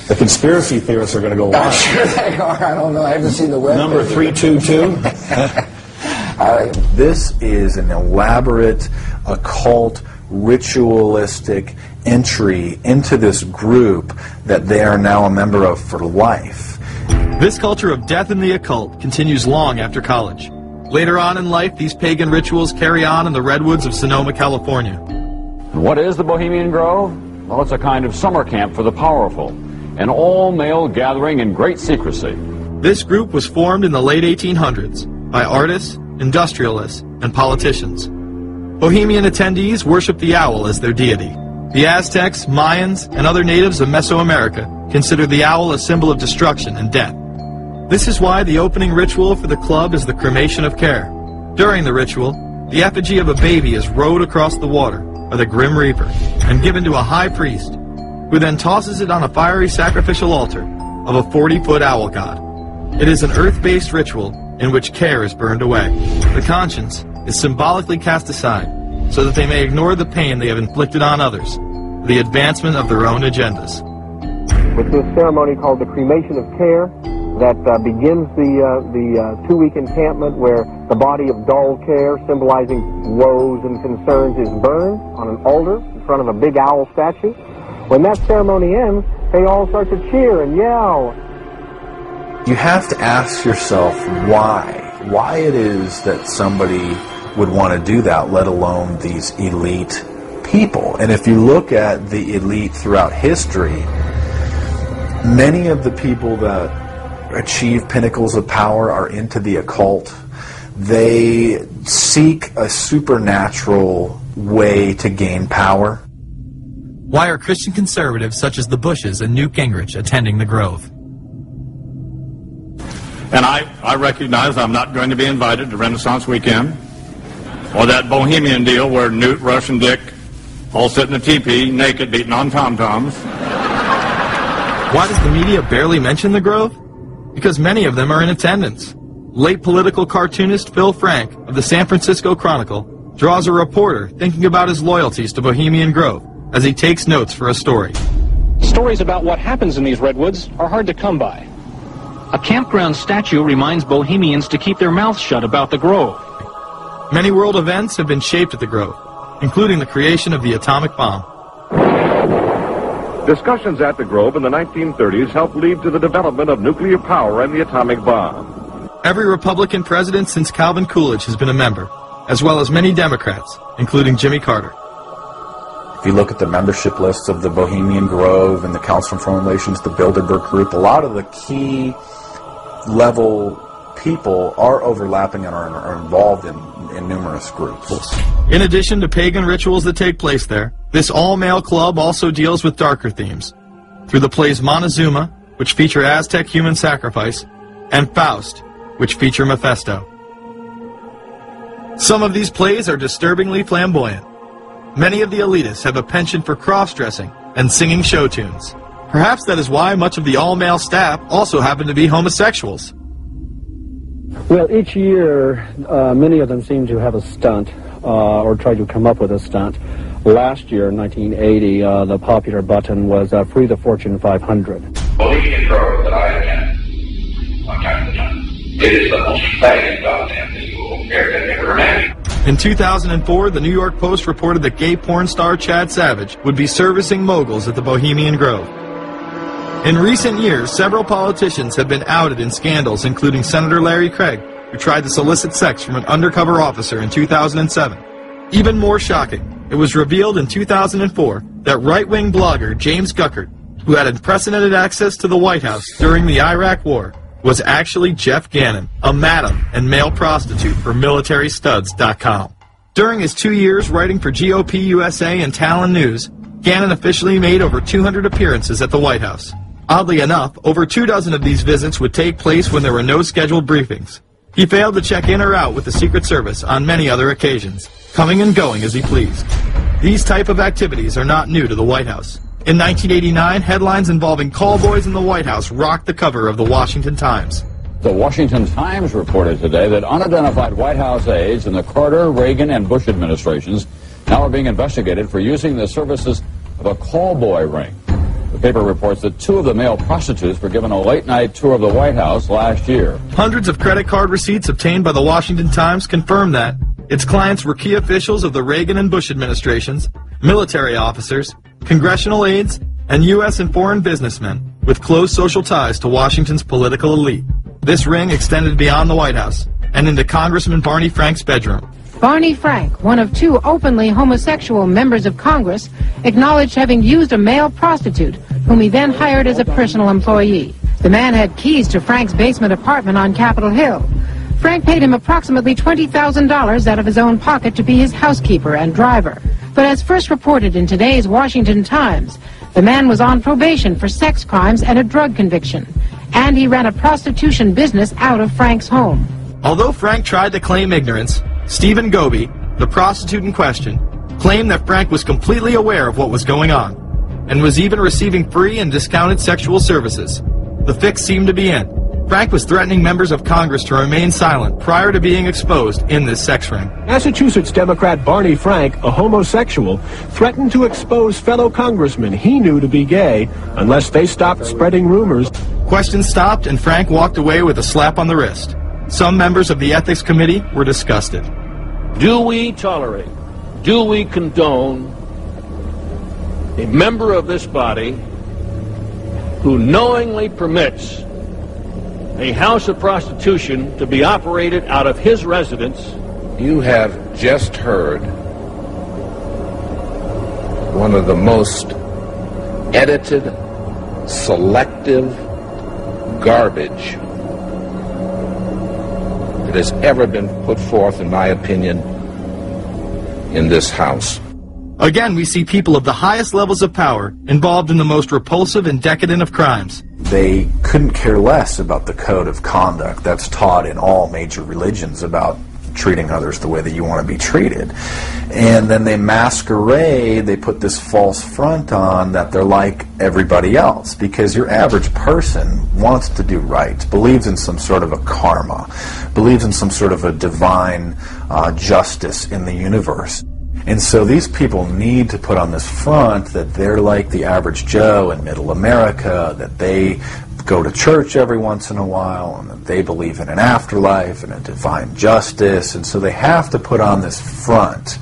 The conspiracy theorists are going to go I'm wild. sure they are. I don't know. I haven't seen the web. Number 322? This is an elaborate, occult, ritualistic entry into this group that they are now a member of for life. This culture of death and the occult continues long after college. Later on in life, these pagan rituals carry on in the redwoods of Sonoma, California. What is the Bohemian Grove? Well, it's a kind of summer camp for the powerful, an all-male gathering in great secrecy. This group was formed in the late 1800s by artists, industrialists, and politicians. Bohemian attendees worship the owl as their deity. The Aztecs, Mayans, and other natives of Mesoamerica consider the owl a symbol of destruction and death. This is why the opening ritual for the club is the cremation of care. During the ritual, the effigy of a baby is rowed across the water by the Grim Reaper and given to a high priest, who then tosses it on a fiery sacrificial altar of a 40-foot owl god. It is an earth-based ritual in which care is burned away. The conscience is symbolically cast aside so that they may ignore the pain they have inflicted on others for the advancement of their own agendas. With this ceremony called the cremation of care that begins the two-week encampment where the body of dull care, symbolizing woes and concerns, is burned on an altar in front of a big owl statue. When that ceremony ends, they all start to cheer and yell. You have to ask yourself why it is that somebody would want to do that, let alone these elite people. And if you look at the elite throughout history, many of the people that achieve pinnacles of power are into the occult. They seek a supernatural way to gain power. Why are Christian conservatives such as the Bushes and Newt Gingrich attending the Grove? And I recognize I'm not going to be invited to Renaissance Weekend or that Bohemian deal where Newt, Rush, and Dick all sit in a teepee naked beating on tom-toms. Why does the media barely mention the Grove? Because many of them are in attendance. Late political cartoonist Phil Frank of the San Francisco Chronicle draws a reporter thinking about his loyalties to Bohemian Grove as he takes notes for a story. Stories about what happens in these redwoods are hard to come by. A campground statue reminds Bohemians to keep their mouths shut about the Grove. Many world events have been shaped at the Grove, including the creation of the atomic bomb. Discussions at the Grove in the 1930s helped lead to the development of nuclear power and the atomic bomb. Every Republican president since Calvin Coolidge has been a member, as well as many Democrats, including Jimmy Carter. If you look at the membership lists of the Bohemian Grove and the Council on Foreign Relations, the Bilderberg Group, a lot of the key level people are overlapping and are involved in numerous groups. In addition to pagan rituals that take place there, this all-male club also deals with darker themes through the plays Montezuma, which feature Aztec human sacrifice, and Faust, which feature Mephisto. Some of these plays are disturbingly flamboyant. Many of the elitists have a penchant for cross-dressing and singing show tunes. Perhaps that is why much of the all-male staff also happen to be homosexuals. Well, each year, many of them seem to have a stunt or try to come up with a stunt. Last year, in 1980, the popular button was Free the Fortune 500. Bohemian Grove that I attend one time at a time. It is the most faggot goddamn thing you will ever imagine. In 2004, the New York Post reported that gay porn star Chad Savage would be servicing moguls at the Bohemian Grove. In recent years, several politicians have been outed in scandals, including Senator Larry Craig, who tried to solicit sex from an undercover officer in 2007. Even more shocking, it was revealed in 2004 that right-wing blogger James Guckert, who had unprecedented access to the White House during the Iraq War, was actually Jeff Gannon, a madam and male prostitute for MilitaryStuds.com. During his 2 years writing for GOP USA and Talon News, Gannon officially made over 200 appearances at the White House. Oddly enough, over 24 of these visits would take place when there were no scheduled briefings. He failed to check in or out with the Secret Service on many other occasions, coming and going as he pleased. These type of activities are not new to the White House. In 1989, headlines involving call boys in the White House rocked the cover of the Washington Times. The Washington Times reported today that unidentified White House aides in the Carter, Reagan, and Bush administrations now are being investigated for using the services of a call boy ring. The paper reports that 2 of the male prostitutes were given a late-night tour of the White House last year. Hundreds of credit card receipts obtained by the Washington Times confirm that its clients were key officials of the Reagan and Bush administrations, military officers, congressional aides, and U.S. and foreign businessmen with close social ties to Washington's political elite. This ring extended beyond the White House and into Congressman Barney Frank's bedroom. Barney Frank, one of 2 openly homosexual members of Congress, acknowledged having used a male prostitute, whom he then hired as a personal employee. The man had keys to Frank's basement apartment on Capitol Hill. Frank paid him approximately $20,000 out of his own pocket to be his housekeeper and driver. But as first reported in today's Washington Times, the man was on probation for sex crimes and a drug conviction, and he ran a prostitution business out of Frank's home. Although Frank tried to claim ignorance, Stephen Goby, the prostitute in question, claimed that Frank was completely aware of what was going on, and was even receiving free and discounted sexual services. The fix seemed to be in. Frank was threatening members of Congress to remain silent prior to being exposed in this sex ring. Massachusetts Democrat Barney Frank, a homosexual, threatened to expose fellow congressmen he knew to be gay unless they stopped spreading rumors. Questions stopped, and Frank walked away with a slap on the wrist. Some members of the Ethics Committee were disgusted. Do we tolerate, do we condone a member of this body who knowingly permits a house of prostitution to be operated out of his residence? You have just heard one of the most edited, selective garbage that has ever been put forth, in my opinion, in this House. Again, we see people of the highest levels of power involved in the most repulsive and decadent of crimes. They couldn't care less about the code of conduct that's taught in all major religions about treating others the way that you want to be treated. And then they masquerade, they put this false front on that they're like everybody else, because your average person wants to do right, believes in some sort of a karma, believes in some sort of a divine justice in the universe. And so these people need to put on this front that they're like the average Joe in middle America, that they go to church every once in a while, and that they believe in an afterlife and a divine justice. And so they have to put on this front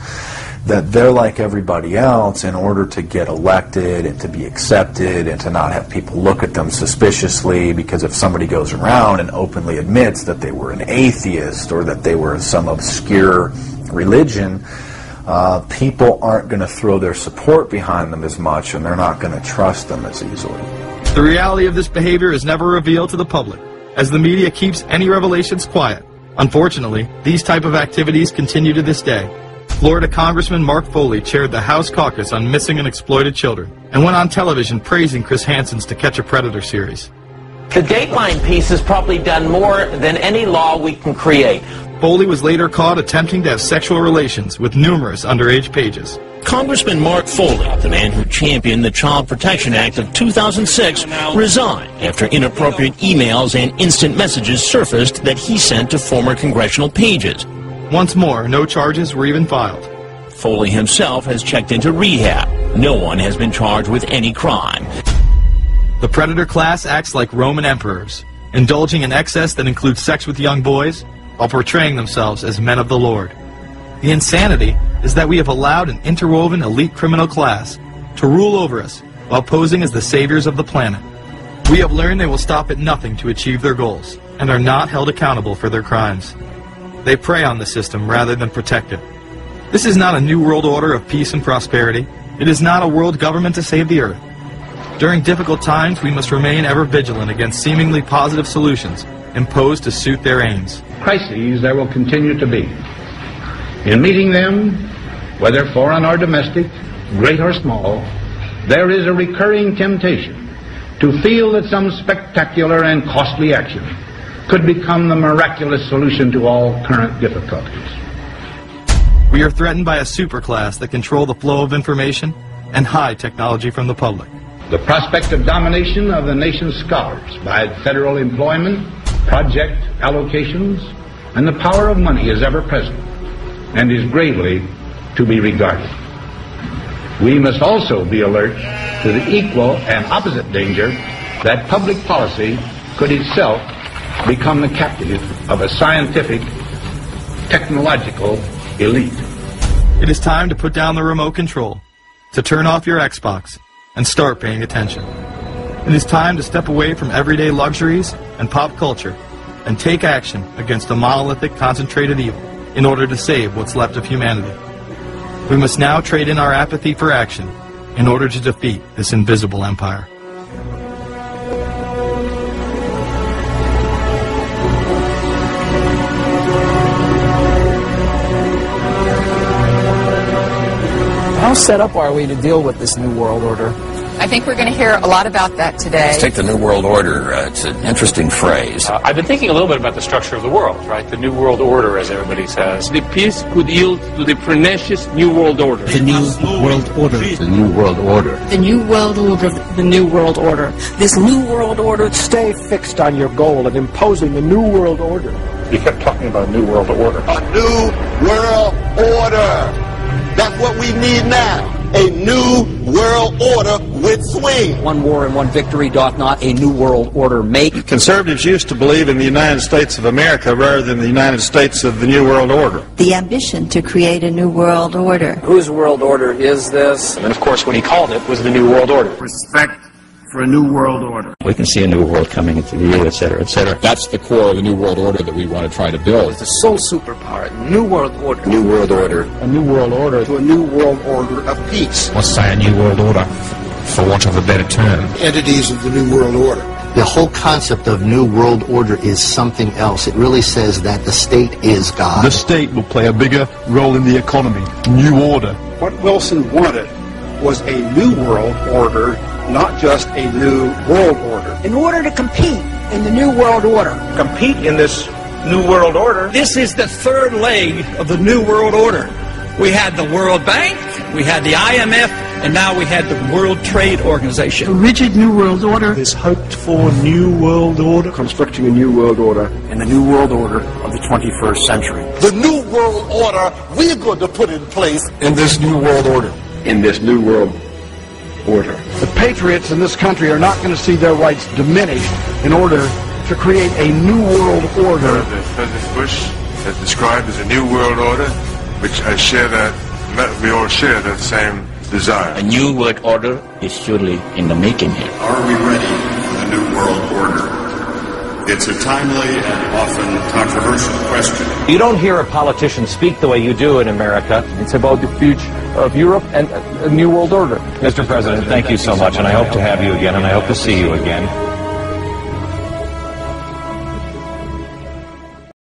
that they're like everybody else in order to get elected and to be accepted and to not have people look at them suspiciously, because if somebody goes around and openly admits that they were an atheist or that they were some obscure religion, people aren't going to throw their support behind them as much, and they're not going to trust them as easily. The reality of this behavior is never revealed to the public, as the media keeps any revelations quiet. Unfortunately, these type of activities continue to this day. Florida Congressman Mark Foley chaired the House caucus on missing and exploited children, and went on television praising Chris Hansen's To Catch a Predator series. The Dateline piece has probably done more than any law we can create. Foley was later caught attempting to have sexual relations with numerous underage pages. Congressman Mark Foley, the man who championed the Child Protection Act of 2006, resigned after inappropriate emails and instant messages surfaced that he sent to former congressional pages. Once more, no charges were even filed. Foley himself has checked into rehab. No one has been charged with any crime. The predator class acts like Roman emperors, indulging in excess that includes sex with young boys, while portraying themselves as men of the Lord. The insanity is that we have allowed an interwoven elite criminal class to rule over us while posing as the saviors of the planet. We have learned they will stop at nothing to achieve their goals and are not held accountable for their crimes. They prey on the system rather than protect it. This is not a new world order of peace and prosperity. It is not a world government to save the earth. During difficult times, we must remain ever vigilant against seemingly positive solutions imposed to suit their aims. Crises there will continue to be. In meeting them, whether foreign or domestic, great or small, there is a recurring temptation to feel that some spectacular and costly action could become the miraculous solution to all current difficulties. We are threatened by a superclass that control the flow of information, and high technology from the public. The prospect of domination of the nation's scholars by federal employment, project allocations, and the power of money is ever present and is gravely to be regarded. We must also be alert to the equal and opposite danger that public policy could itself become the captive of a scientific, technological elite. It is time to put down the remote control, to turn off your Xbox, and start paying attention. It is time to step away from everyday luxuries and pop culture and take action against a monolithic, concentrated evil in order to save what's left of humanity. We must now trade in our apathy for action in order to defeat this invisible empire. How set up are we to deal with this new world order? I think we're going to hear a lot about that today. Let's take the New World Order. It's an interesting phrase. I've been thinking a little bit about the structure of the world, right? The New World Order, as everybody says. The peace could yield to the pernicious New World Order. The New World Order. The New World Order. The New World Order. The New World Order. This New World Order. Stay fixed on your goal of imposing the New World Order. You kept talking about New World Order. A New World Order. That's what we need now. A new world order with swing. One war and one victory doth not a new world order make. Conservatives used to believe in the United States of America rather than the United States of the New World Order. The ambition to create a new world order. Whose world order is this? And of course, what he called it was the New World Order. Respect for a new world order. We can see a new world coming into view, et cetera, et cetera. That's the core of the New World Order that we want to try to build. The sole superpower, New World Order. New World Order. A new world order. To a new world order of peace. Let's say a new world order, for want of a better term. Entities of the new world order. The whole concept of New World Order is something else. It really says that the state is God. The state will play a bigger role in the economy. New order. What Wilson wanted was a new world order, not just a new world order. In order to compete in the New World Order. Compete in this new world order. This is the third leg of the New World Order. We had the World Bank, we had the IMF, and now we had the World Trade Organization. The rigid New World Order. This hoped-for New World Order. Constructing a New World Order. In the new world order of the 21st century. The new world order we're going to put in place In this new world order. In this new world order. The patriots in this country are not going to see their rights diminished in order to create a new world order. President Bush has described as a new world order, which I share that, we all share that same desire. A new world order is surely in the making here. Are we ready for the new world order? It's a timely and often controversial question. You don't hear a politician speak the way you do in America. It's about the future of Europe and a new world order. Mr. President, thank you so much, and I hope to have you again, and I hope to see you again.